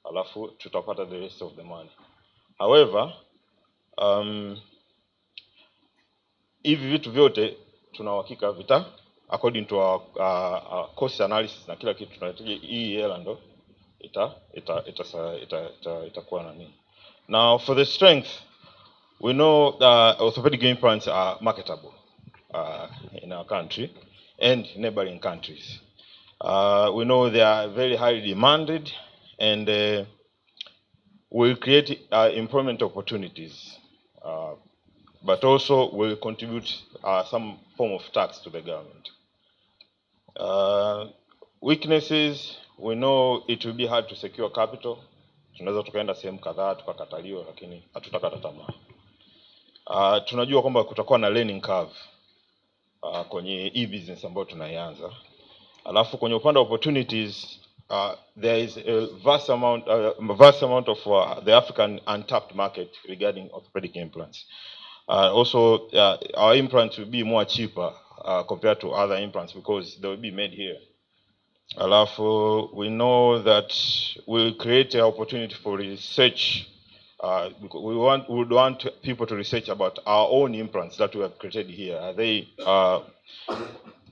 S20: alafu tutapata the rest of the money. However, hivi vitu vyote tuna uhakika vita according to our cost analysis na kila kitu tunahitaji hii hela ndo itakuwa nani. Now for the strength, we know orthopedic implants are marketable in our country and neighboring countries. We know they are very highly demanded and will create employment opportunities, but also will contribute some form of tax to the government. Weaknesses, we know it will be hard to secure capital. Tunaweza tukaenda sehemu kadhaa tukakataliwa, lakini hatutakata tamaa. Tunajua kwamba kutakuwa na learning curve kwenye e-business ambayo tunaianza. Alafu kwenye upande wa opportunities, there is a vast amount of the African untapped market regarding orthopedic implants. Also, our implants will be more cheaper compared to other implants because they will be made here. Alafu, we know that we'll create an opportunity for research. Because we would want people to research about our own implants that we have created here. Are they?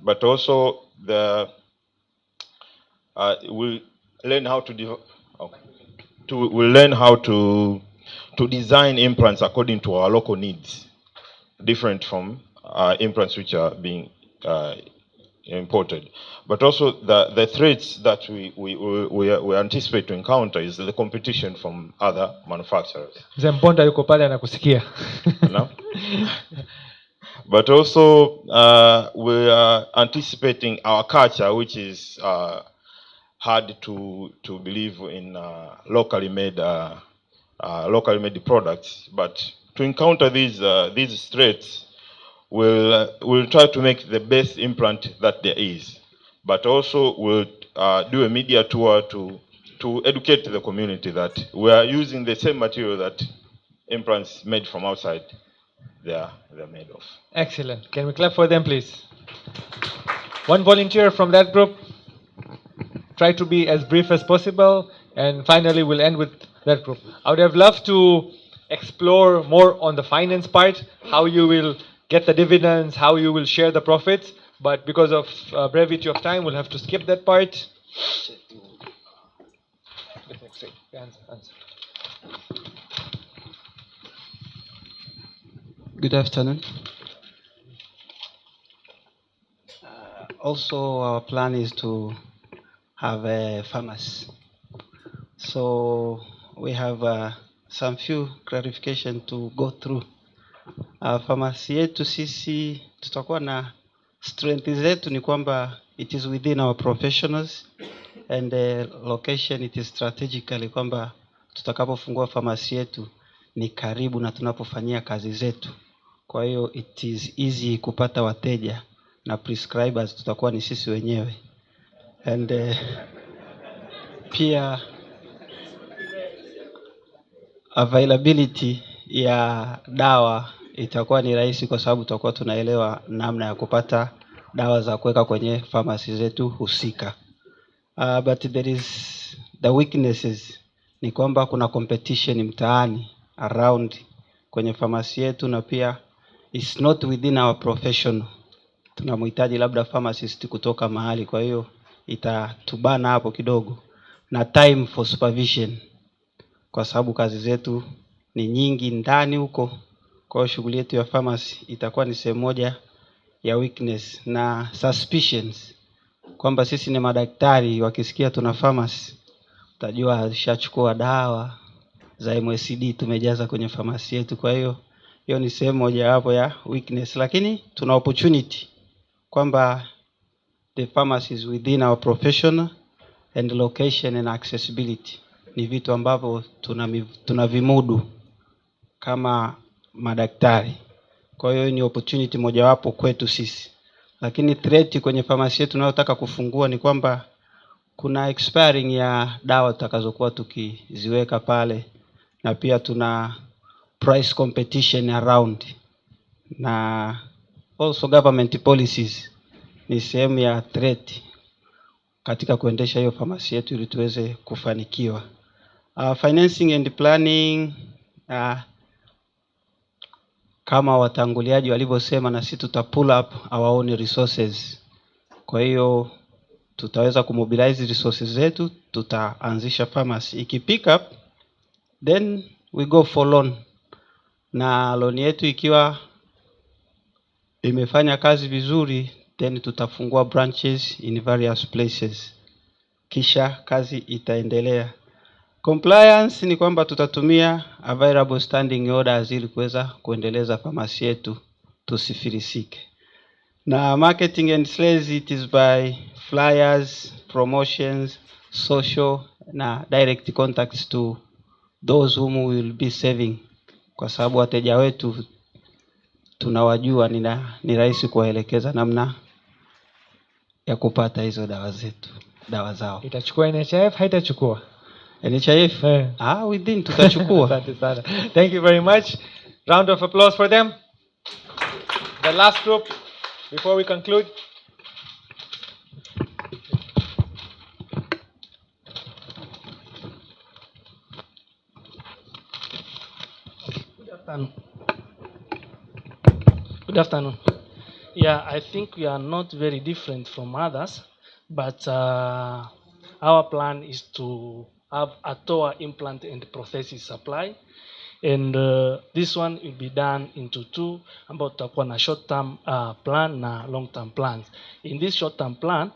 S20: But also we'll learn how to design implants according to our local needs, different from implants which are being imported. But also the threats that we anticipate to encounter is the competition from other manufacturers.
S17: Mzee Mponda yuko pale anakusikia.
S20: No? But also we are anticipating our culture, which is hard to believe in locally made products. But to encounter these threats, we'll try to make the best implant that there is. But also we'll do a media tour to educate the community that we are using the same material that implants made from outside they're made of.
S17: Excellent. Can we clap for them, please? One volunteer from that group. Try to be as brief as possible. And finally, we'll end with that group. I would have loved to explore more on the finance part, how you will get the dividends, how you will share the profits. But because of brevity of time, we'll have to skip that part.
S15: Good afternoon. Also, our plan is to have a pharmacy. So we have some few clarification to go through. Pharmacy yetu sisi tutakuwa na strength zetu ni kwamba it is within our professionals and the location it is strategically kwamba tutakapofungua pharmacy yetu ni karibu na tunapofanyia kazi zetu. Kwa hiyo it is easy kupata wateja na prescribers tutakuwa ni sisi wenyewe. And pia availability ya dawa itakuwa ni rahisi kwa sababu tutakuwa tunaelewa namna ya kupata dawa za kuweka kwenye pharmacy zetu husika. But there is the weaknesses ni kwamba kuna competition mtaani around kwenye pharmacy yetu na pia it's not within our profession. Tunamhitaji labda pharmacist kutoka mahali, kwa hiyo itatubana hapo kidogo na time for supervision kwa sababu kazi zetu ni nyingi ndani huko. Kwa hiyo shughuli yetu ya pharmacy itakuwa ni sehemu moja ya weakness na suspicions kwamba sisi ni madaktari, wakisikia tuna pharmacy utajua alishachukua dawa za MSD tumejaza kwenye pharmacy yetu. Kwa hiyo hiyo ni sehemu moja hapo ya weakness, lakini tuna opportunity kwamba the pharmacy is within our professional and location and accessibility ni vitu ambavyo tunavimudu kama madaktari. Kwa hiyo ni opportunity mojawapo kwetu sisi. Lakini threat kwenye pharmacy yetu tunayotaka kufungua ni kwamba kuna expiring ya dawa tutakazokuwa tukiziweka pale, na pia tuna price competition around, na also government policies ni sehemu ya threat katika kuendesha hiyo pharmacy yetu ili tuweze kufanikiwa. Financing and planning, kama watanguliaji walivyosema, na sisi tuta pull up our own resources. Kwa hiyo tutaweza kumobilize resources zetu, tutaanzisha pharmacy. Ikipick up then we go for loan, na loan yetu ikiwa imefanya kazi vizuri then tutafungua branches in various places, kisha kazi itaendelea. Compliance ni kwamba tutatumia available standing orders ili kuweza kuendeleza pharmacy yetu tusifilisike. Na marketing and sales, it is by flyers, promotions, social na direct contacts to those whom we will be serving, kwa sababu wateja wetu tunawajua, ni rahisi kuwaelekeza namna ya kupata hizo dawa zetu.
S21: dawa zao.
S17: Itachukua NHIF haitachukua?
S21: NHIF? Within tutachukua.
S17: Asante sana. Thank you very much. Round of applause for them. The last group before we conclude.
S22: Good afternoon. Yeah, I think we are not very different from others, but our plan is to have a TOA implant and prosthesis supply. And this one will be done into two, ambao tutakuwa na short term plan na long term plans. In this short term plan,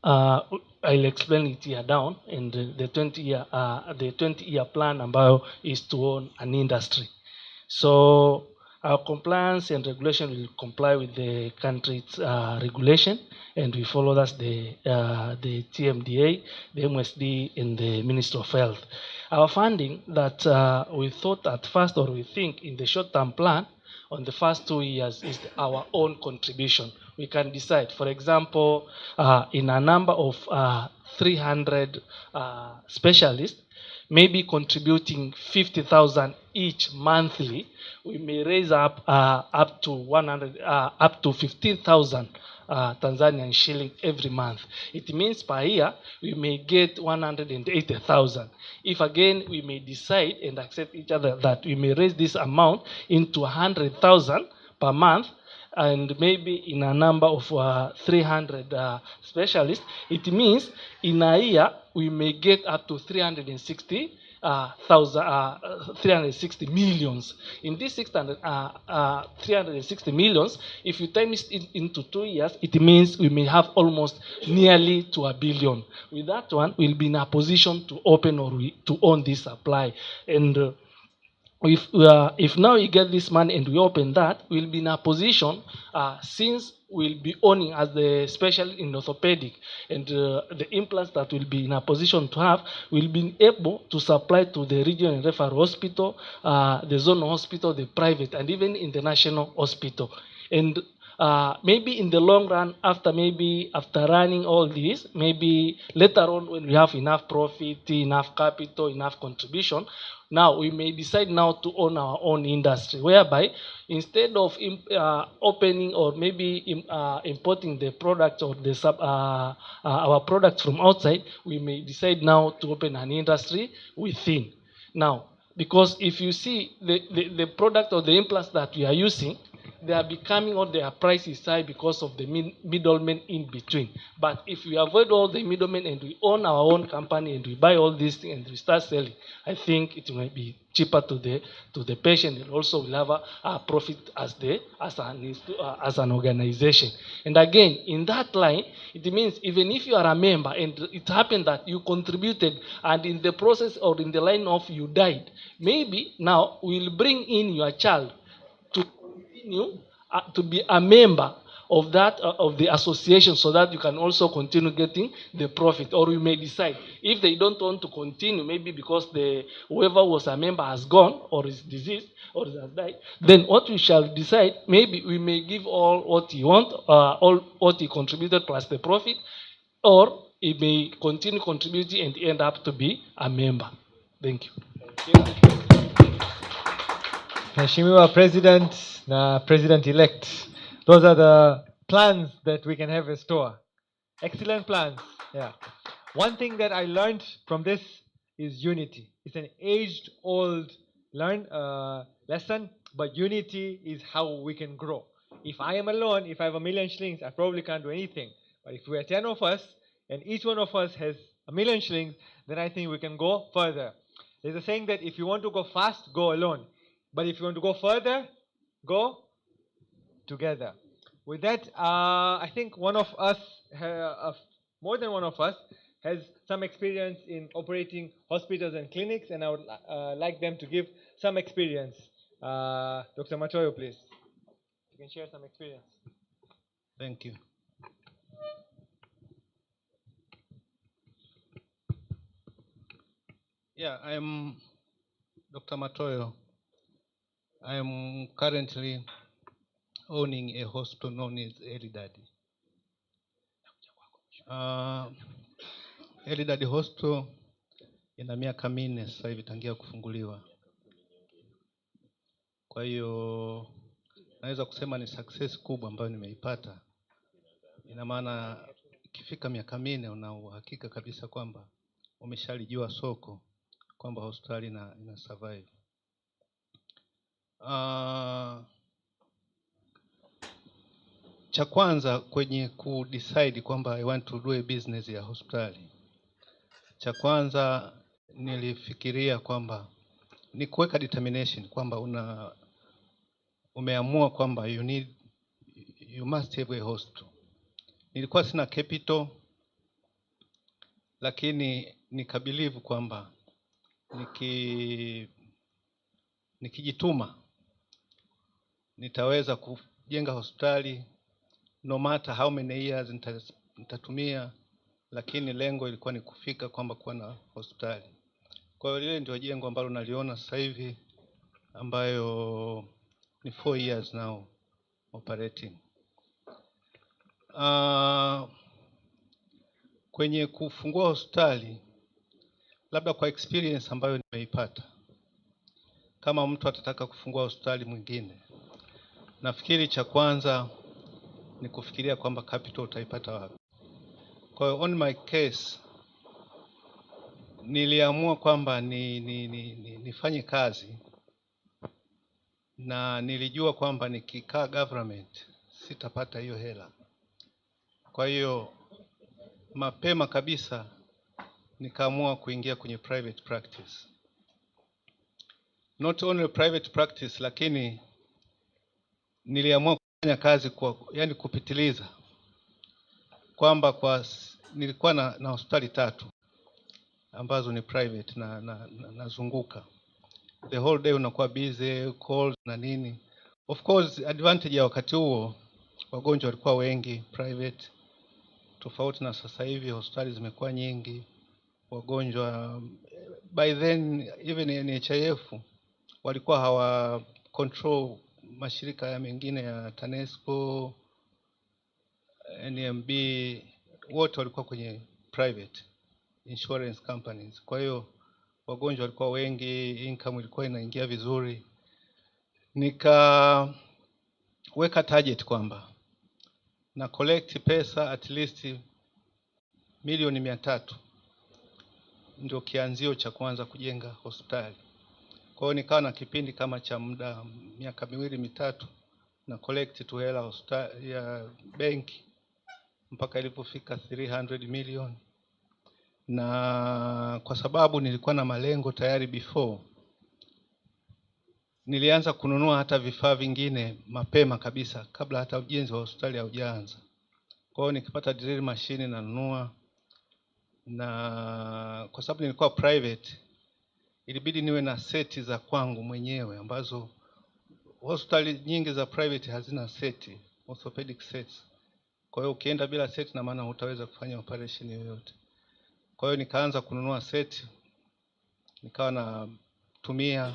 S22: I'll explain it here down, and the 20-year plan ambayo is to own an industry. So our compliance and regulation will comply with the country's regulation, and we follow that's the TMDA, the MSD, and the Ministry of Health. Our funding that we thought at first, or we think in the short-term plan, on the first 2 years is our own contribution. We can decide, for example, in a number of 300 specialists, maybe contributing 50,000 each monthly, we may raise up to 15,000 Tanzanian shilling every month. It means per year we may get 180,000. If again we may decide and accept each other that we may raise this amount into 100,000 per month, and maybe in a number of 300 specialists, it means in a year we may get up to 360 millions. In this 360 millions, if you times it into 2 years, it means we may have almost nearly to $1 billion. With that one, we'll be in a position to open or to own this supply. And if now we get this money and we open that, we'll be in a position, since we'll be owning as the specialist in orthopedic, and the implants that we'll be in a position to have, we'll be able to supply to the regional and referral hospital, the zone hospital, the private, and even in the national hospital. And maybe in the long run, after running all this, maybe later on when we have enough profit, enough capital, enough contribution, now we may decide now to own our own industry, whereby instead of opening or maybe importing the product or our products from outside, we may decide now to open an industry within. Now, because if you see the product or the implants that we are using, they are becoming, or their price is high because of the middlemen in between. But if we avoid all the middlemen and we own our own company and we buy all these things and we start selling, I think it will be cheaper to the patient, and also will have a profit as an organization. And again, in that line, it means even if you are a member and it happened that you contributed and in the process or in the line of you died, maybe now we'll bring in your child to continue to be a member of that of the association, so that you can also continue getting the profit. Or we may decide if they don't want to continue, maybe because whoever was a member has gone or is diseased or has died, then what we shall decide, maybe we may give all what he want, all what he contributed plus the profit, or he may continue contributing and end up to be a member. Thank you.
S17: Mheshimiwa President na President-elect, those are the plans that we can have as TOA. Excellent plans. Yeah. One thing that I learned from this is unity. It's an age-old lesson, but unity is how we can grow. If I am alone, if I have 1 million shillings, I probably can't do anything. But if we are 10 of us, and each one of us has 1 million shillings, then I think we can go further. There's a saying that if you want to go fast, go alone. But if you want to go further, go together. With that, I think one of us, more than one of us, has some experience in operating hospitals and clinics, and I would like them to give some experience. Dr. Matoyo, please. You can share some experience.
S23: Thank you. Yeah, I am Dr. Matoyo. I am currently owning a hospital known as Eridadi. Elidad Hospital ina miaka 4 sasa hivi tangia kufunguliwa. Kwa hiyo naweza kusema ni success kubwa ambayo nimeipata. Ina maana ikifika miaka 4 una uhakika kabisa kwamba umeshalijua soko, kwamba hospitali ina survive. Cha kwanza kwenye kudecide kwamba I want to do a business ya hospitali, cha kwanza nilifikiria kwamba ni kuweka determination kwamba umeamua kwamba you must have a hospital. Nilikuwa sina capital, lakini nikabelieve kwamba nikijituma nitaweza kujenga hospitali no matter how many years nitatumia, lakini lengo ilikuwa ni kufika kwamba kuwa na hospitali. Kwa hiyo lile ndio jengo ambalo naliona sasa hivi ambayo ni 4 years now operating. Kwenye kufungua hospitali, labda kwa experience ambayo nimeipata, kama mtu atataka kufungua hospitali mwingine, nafikiri cha kwanza ni kufikiria kwamba capital utaipata wapi. Kwa hiyo on my case niliamua kwamba nifanye kazi, na nilijua kwamba nikikaa government sitapata hiyo hela. Kwa hiyo mapema kabisa nikaamua kuingia kwenye private practice. Not only private practice, lakini niliamua kufanya kazi yani kupitiliza, kwamba nilikuwa na hospitali 3 ambazo ni private na nazunguka the whole day, unakuwa busy calls na nini. Of course advantage ya wakati huo wagonjwa walikuwa wengi private, tofauti na sasa hivi hospitali zimekuwa nyingi. Wagonjwa by then even NHIF walikuwa hawa control mashirika ya mengine ya TANESCO, NMB, wote walikuwa kwenye private insurance companies. Kwa hiyo wagonjwa walikuwa wengi, income ilikuwa inaingia vizuri. Nikaweka target kwamba na collect pesa at least milioni 300 ndio kianzio cha kwanza kujenga hospitali. Kwa hiyo nikawa na kipindi kama cha muda miaka 2-3 na collect tu hela hospitali ya benki mpaka ilipofika 300 million. Na kwa sababu nilikuwa na malengo tayari before, nilianza kununua hata vifaa vingine mapema kabisa kabla hata ujenzi wa hospitali haujaanza. Kwa hiyo nikipata drill machine nanunua, na kwa sababu nilikuwa private ilibidi niwe na seti za kwangu mwenyewe ambazo hospitali nyingi za private hazina seti, orthopedic sets. Kwa hiyo ukienda bila seti na maana hutaweza kufanya operation yoyote. Kwa hiyo nikaanza kununua seti, nikawa natumia,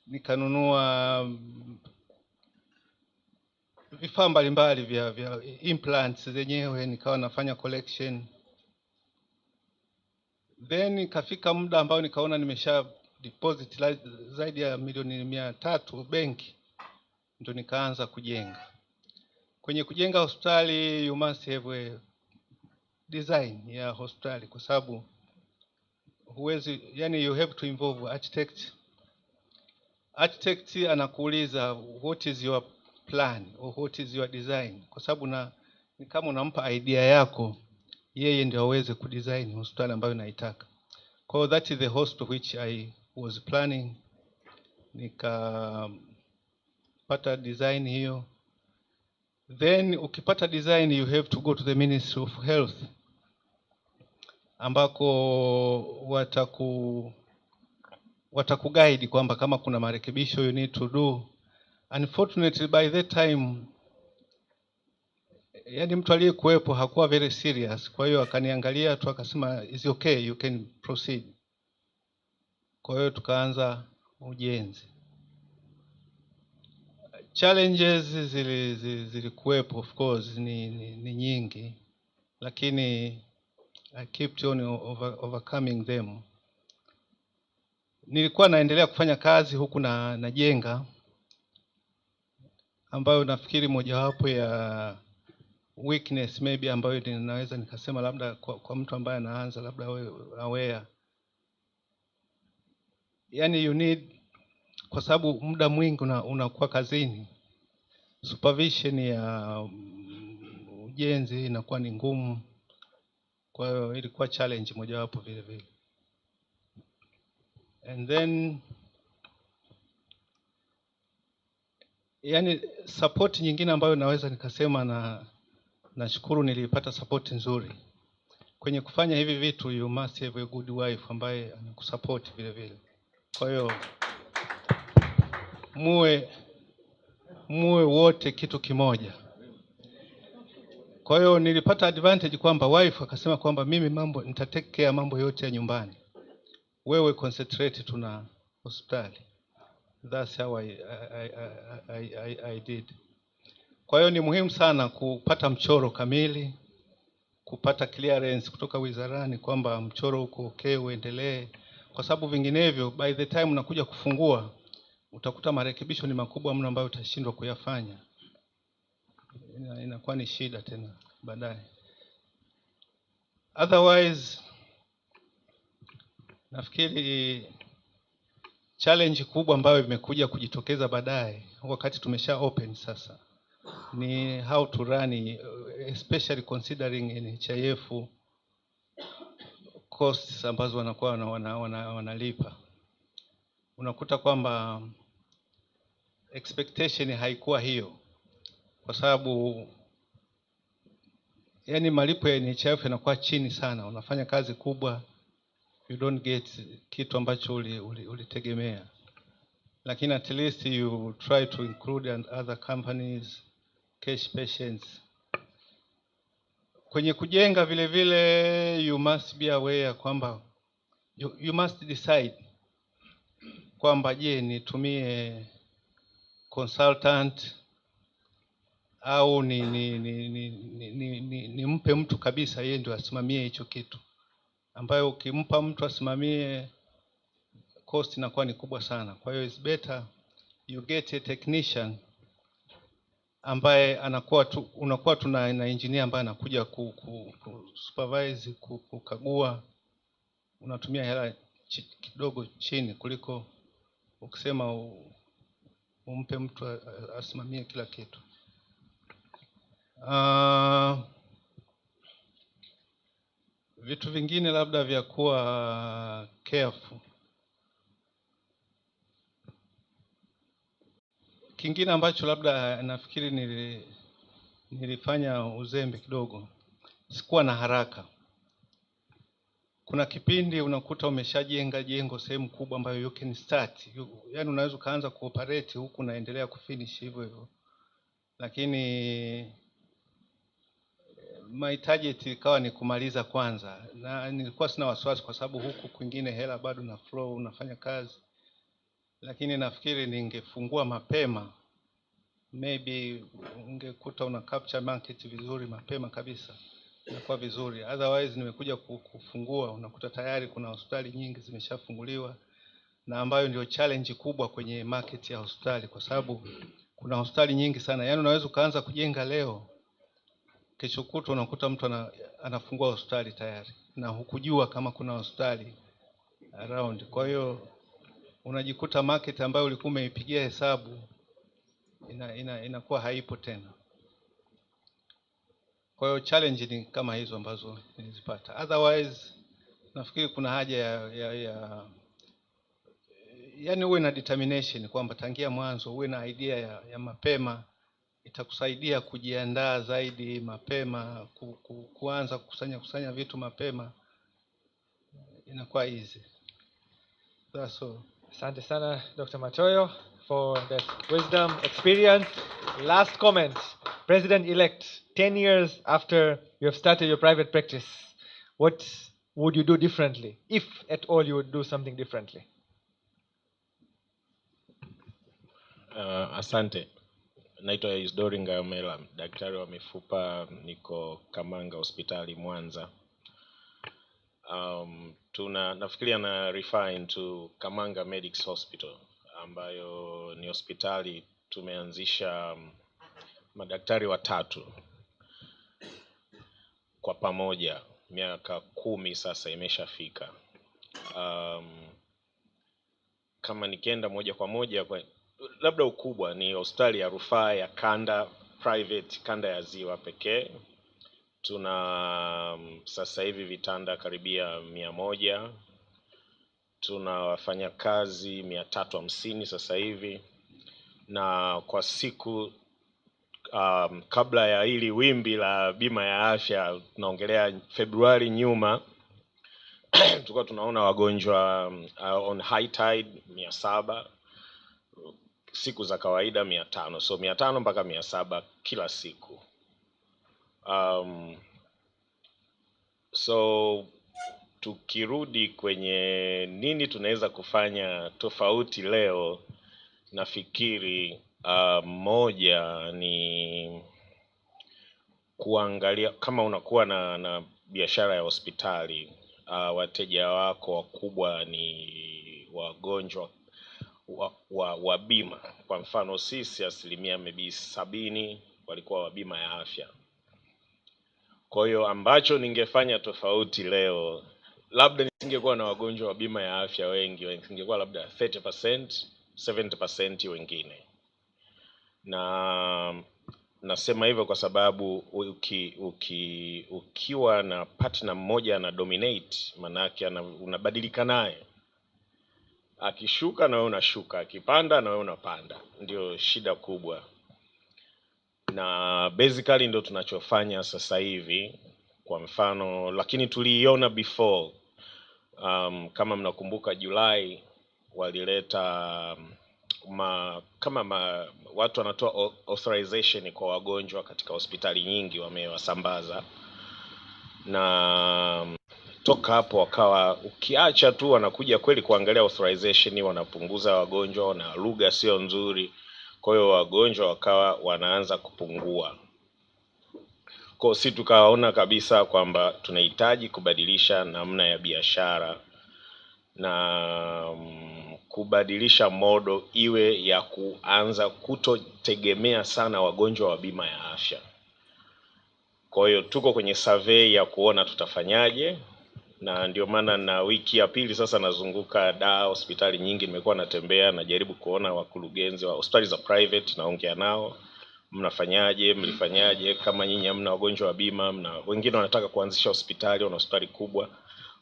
S23: nikanunua vifaa mbalimbali vya implants zenyewe, nikawa nafanya collection. Then ikafika muda ambao nikaona nimesha deposit zaidi ya milioni 300 benki, ndio nikaanza kujenga. Kwenye kujenga hospitali you must have a design ya hospitali, kwa sababu huwezi, yani you have to involve architect. Architect anakuuliza what is your plan or what is your design, kwa sababu ni kama unampa idea yako, yeye ndio aweze kudesign hospitali ambayo naitaka. Kwa hiyo that is the hospital which I was planning. Nikapata design hiyo. Then ukipata design you have to go to the Ministry of Health, ambako watakuguide kwamba kama kuna marekebisho you need to do. Unfortunately by that time, yani mtu aliyekuwepo hakuwa very serious. Kwa hiyo akaniangalia tu akasema is okay, you can proceed. Kwa hiyo tukaanza ujenzi. Challenges zilikuwepo, of course, ni nyingi, lakini I kept on overcoming them. Nilikuwa naendelea kufanya kazi huku najenga, ambayo nafikiri mojawapo ya weakness maybe ambayo ninaweza nikasema labda kwa mtu ambaye anaanza labda aware. Yani you need, kwa sababu muda mwingi unakuwa kazini, supervision ya ujenzi inakuwa ni ngumu. Kwa hiyo ilikuwa challenge mojawapo vile vile. And then yani support nyingine ambayo naweza nikasema nashukuru nilipata support nzuri. Kwenye kufanya hivi vitu you must have a good wife ambaye anakusupport vile vile. Kwa hiyo muwe wote kitu kimoja. Kwa hiyo nilipata advantage kwamba wife akasema kwamba mimi nitatake care mambo yote ya nyumbani, wewe concentrate tuna hospitali. That's how I did. Kwa hiyo ni muhimu sana kupata mchoro kamili, kupata clearance kutoka wizarani kwamba mchoro uko okay, uendelee, kwa sababu vinginevyo by the time unakuja kufungua utakuta marekebisho ni makubwa mno ambayo utashindwa kuyafanya. Inakuwa ni shida tena baadaye. Otherwise nafikiri challenge kubwa ambayo imekuja kujitokeza baadaye wakati tumesha open sasa ni how to run, especially considering NHIF costs ambazo wanakuwa wanalipa. Unakuta kwamba expectation haikuwa hiyo, kwa sababu yani malipo ya NHIF yanakuwa chini sana. Unafanya kazi kubwa, you don't get kitu ambacho ulitegemea. Lakini at least you try to include and other companies, cash patients. Kwenye kujenga vile vile you must be aware kwamba you must decide kwamba je, nitumie consultant au nimpe mtu kabisa yeye ndio asimamie hicho kitu, ambayo ukimpa mtu asimamie cost inakuwa ni kubwa sana. Kwa hiyo it's better you get a technician ambaye unakuwa tuna engineer ambaye anakuja supervise, kukagua. Unatumia hela kidogo chini kuliko ukisema umpe mtu asimamie kila kitu. Vitu vingine labda vya kuwa careful. Kingine ambacho labda nafikiri nilifanya uzembe kidogo, sikuwa na haraka. Kuna kipindi unakuta umeshajenga jengo sehemu kubwa ambayo you can start. Yani unaweza kaanza kuoperate huku naendelea kufinish hivyo hivyo. Lakini my target ikawa ni kumaliza kwanza. Na nilikuwa sina wasiwasi kwa sababu huku kwingine hela bado na flow, unafanya kazi. Lakini nafikiri ningefungua mapema, maybe ungekuta una capture market vizuri mapema kabisa, inakuwa vizuri. Otherwise nimekuja kufungua unakuta tayari kuna hospitali nyingi zimeshafunguliwa, na ambayo ndio challenge kubwa kwenye market ya hospitali, kwa sababu kuna hospitali nyingi sana. Yani unaweza kuanza kujenga leo, kesho kutwa unakuta mtu anafungua hospitali tayari na hukujua kama kuna hospitali around. Kwa hiyo unajikuta market ambayo ulikuwa umeipigia hesabu inakuwa haipo tena. Kwa hiyo challenge ni kama hizo ambazo nilizipata. Otherwise nafikiri kuna haja yani uwe na determination kwamba tangia mwanzo uwe na idea ya mapema, itakusaidia kujiandaa zaidi mapema, kuanza kusanya vitu mapema, inakuwa easy. That's all.
S17: Asante sana Dr. Matoyo for that wisdom, experience. Last comment, President-elect, 10 years after you have started your private practice, what would you do differently, if at all you would do something differently?
S5: Asante. Naitwa Isidori Ngayomela, daktari wa mifupa, niko Kamanga hospitali Mwanza. Nafikiria na refer into Kamanga Medics Hospital, ambayo ni hospitali tumeanzisha madaktari watatu kwa pamoja, miaka 10 sasa imeshafika. Kama nikienda moja kwa moja labda ukubwa ni hospitali ya rufaa ya kanda private, kanda ya Ziwa pekee. Tuna sasa hivi vitanda karibia 100. Tuna wafanyakazi 350 sasa hivi, na kwa siku kabla ya hili wimbi la bima ya afya, tunaongelea Februari nyuma, tulikuwa tunaona wagonjwa on high tide 700, siku za kawaida 500, so 500 mpaka 700 kila siku. So tukirudi kwenye nini tunaweza kufanya tofauti leo, nafikiri moja ni kuangalia kama unakuwa na biashara ya hospitali, wateja wako wakubwa ni wagonjwa wa bima. Kwa mfano sisi 70% walikuwa wa bima ya afya. Kwa hiyo ambacho ningefanya tofauti leo, labda nisingekuwa na wagonjwa wa bima ya afya wengi, ningekuwa labda 30%, 70% wengine. Na nasema hivyo kwa sababu ukiwa na partner mmoja na dominate, manake unabadilika naye. Akishuka na wewe unashuka, akipanda na wewe unapanda. Ndio shida kubwa. Na basically ndio tunachofanya sasa hivi. Kwa mfano, lakini tuliiona before. Kama mnakumbuka Julai walileta watu wanatoa authorization kwa wagonjwa katika hospitali nyingi, wamewasambaza. Na toka hapo wakawa ukiacha tu wanakuja kweli kuangalia authorization, wanapunguza wagonjwa na lugha sio nzuri. Kwa hiyo wagonjwa wakawa wanaanza kupungua. Kwa sisi tukaona kabisa kwamba tunahitaji kubadilisha namna ya biashara na kubadilisha modo iwe ya kuanza kutotegemea sana wagonjwa wa bima ya afya. Kwa hiyo tuko kwenye survey ya kuona tutafanyaje, na ndio maana na wiki ya pili sasa nazunguka hospitali nyingi, nimekuwa natembea najaribu kuona wakurugenzi wa hospitali za private, naongea nao, mnafanyaje, mlifanyaje, kama nyinyi hamna wagonjwa wa bima, wengine wanataka kuanzisha hospitali, wana hospitali kubwa,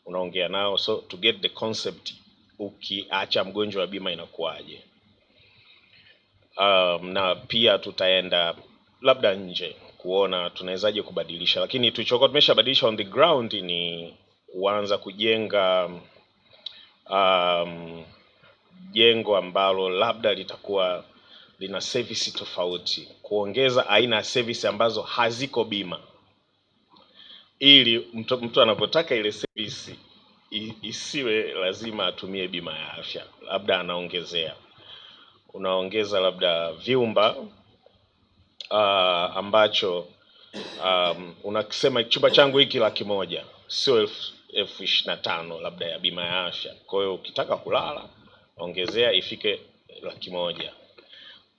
S5: unaongea nao, so to get the concept, ukiacha mgonjwa wa bima inakuaje. Na pia tutaenda labda nje kuona tunawezaje kubadilisha, lakini tulichokuwa tumeshabadilisha on the ground ni kuanza kujenga jengo ambalo labda litakuwa lina service tofauti, kuongeza aina ya service ambazo haziko bima, ili mtu anapotaka ile service isiwe lazima atumie bima ya afya. Labda unaongeza labda vyumba ambacho unasema chumba changu hiki 100,000, sio 25,000 labda ya bima ya afya. Kwa hiyo ukitaka kulala ongezea ifike 100,000.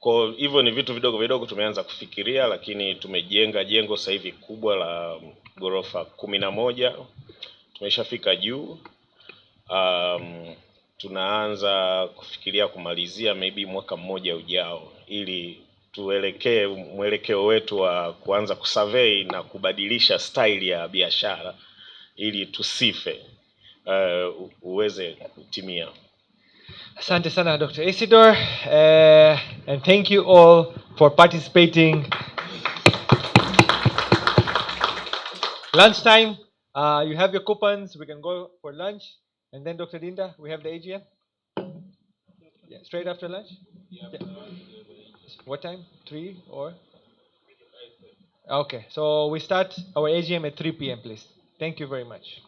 S5: Kwa hivyo ni vitu vidogo vidogo tumeanza kufikiria, lakini tumejenga jengo sasa hivi kubwa la ghorofa 11. Tumeshafika juu. Tunaanza kufikiria kumalizia maybe mwaka mmoja ujao, ili tuelekee mwelekeo wetu wa kuanza kusurvey na kubadilisha style ya biashara ili tusife, uweze kutimia.
S17: Asante sana Dr. Isidore, and thank you all for participating. Lunchtime, you have your coupons, we can go for lunch, and then Dr. Dinda, we have the AGM? Yeah, straight after lunch? Yeah. What time? 3 or? Okay, so we start our AGM at 3 p.m. please. Thank you very much.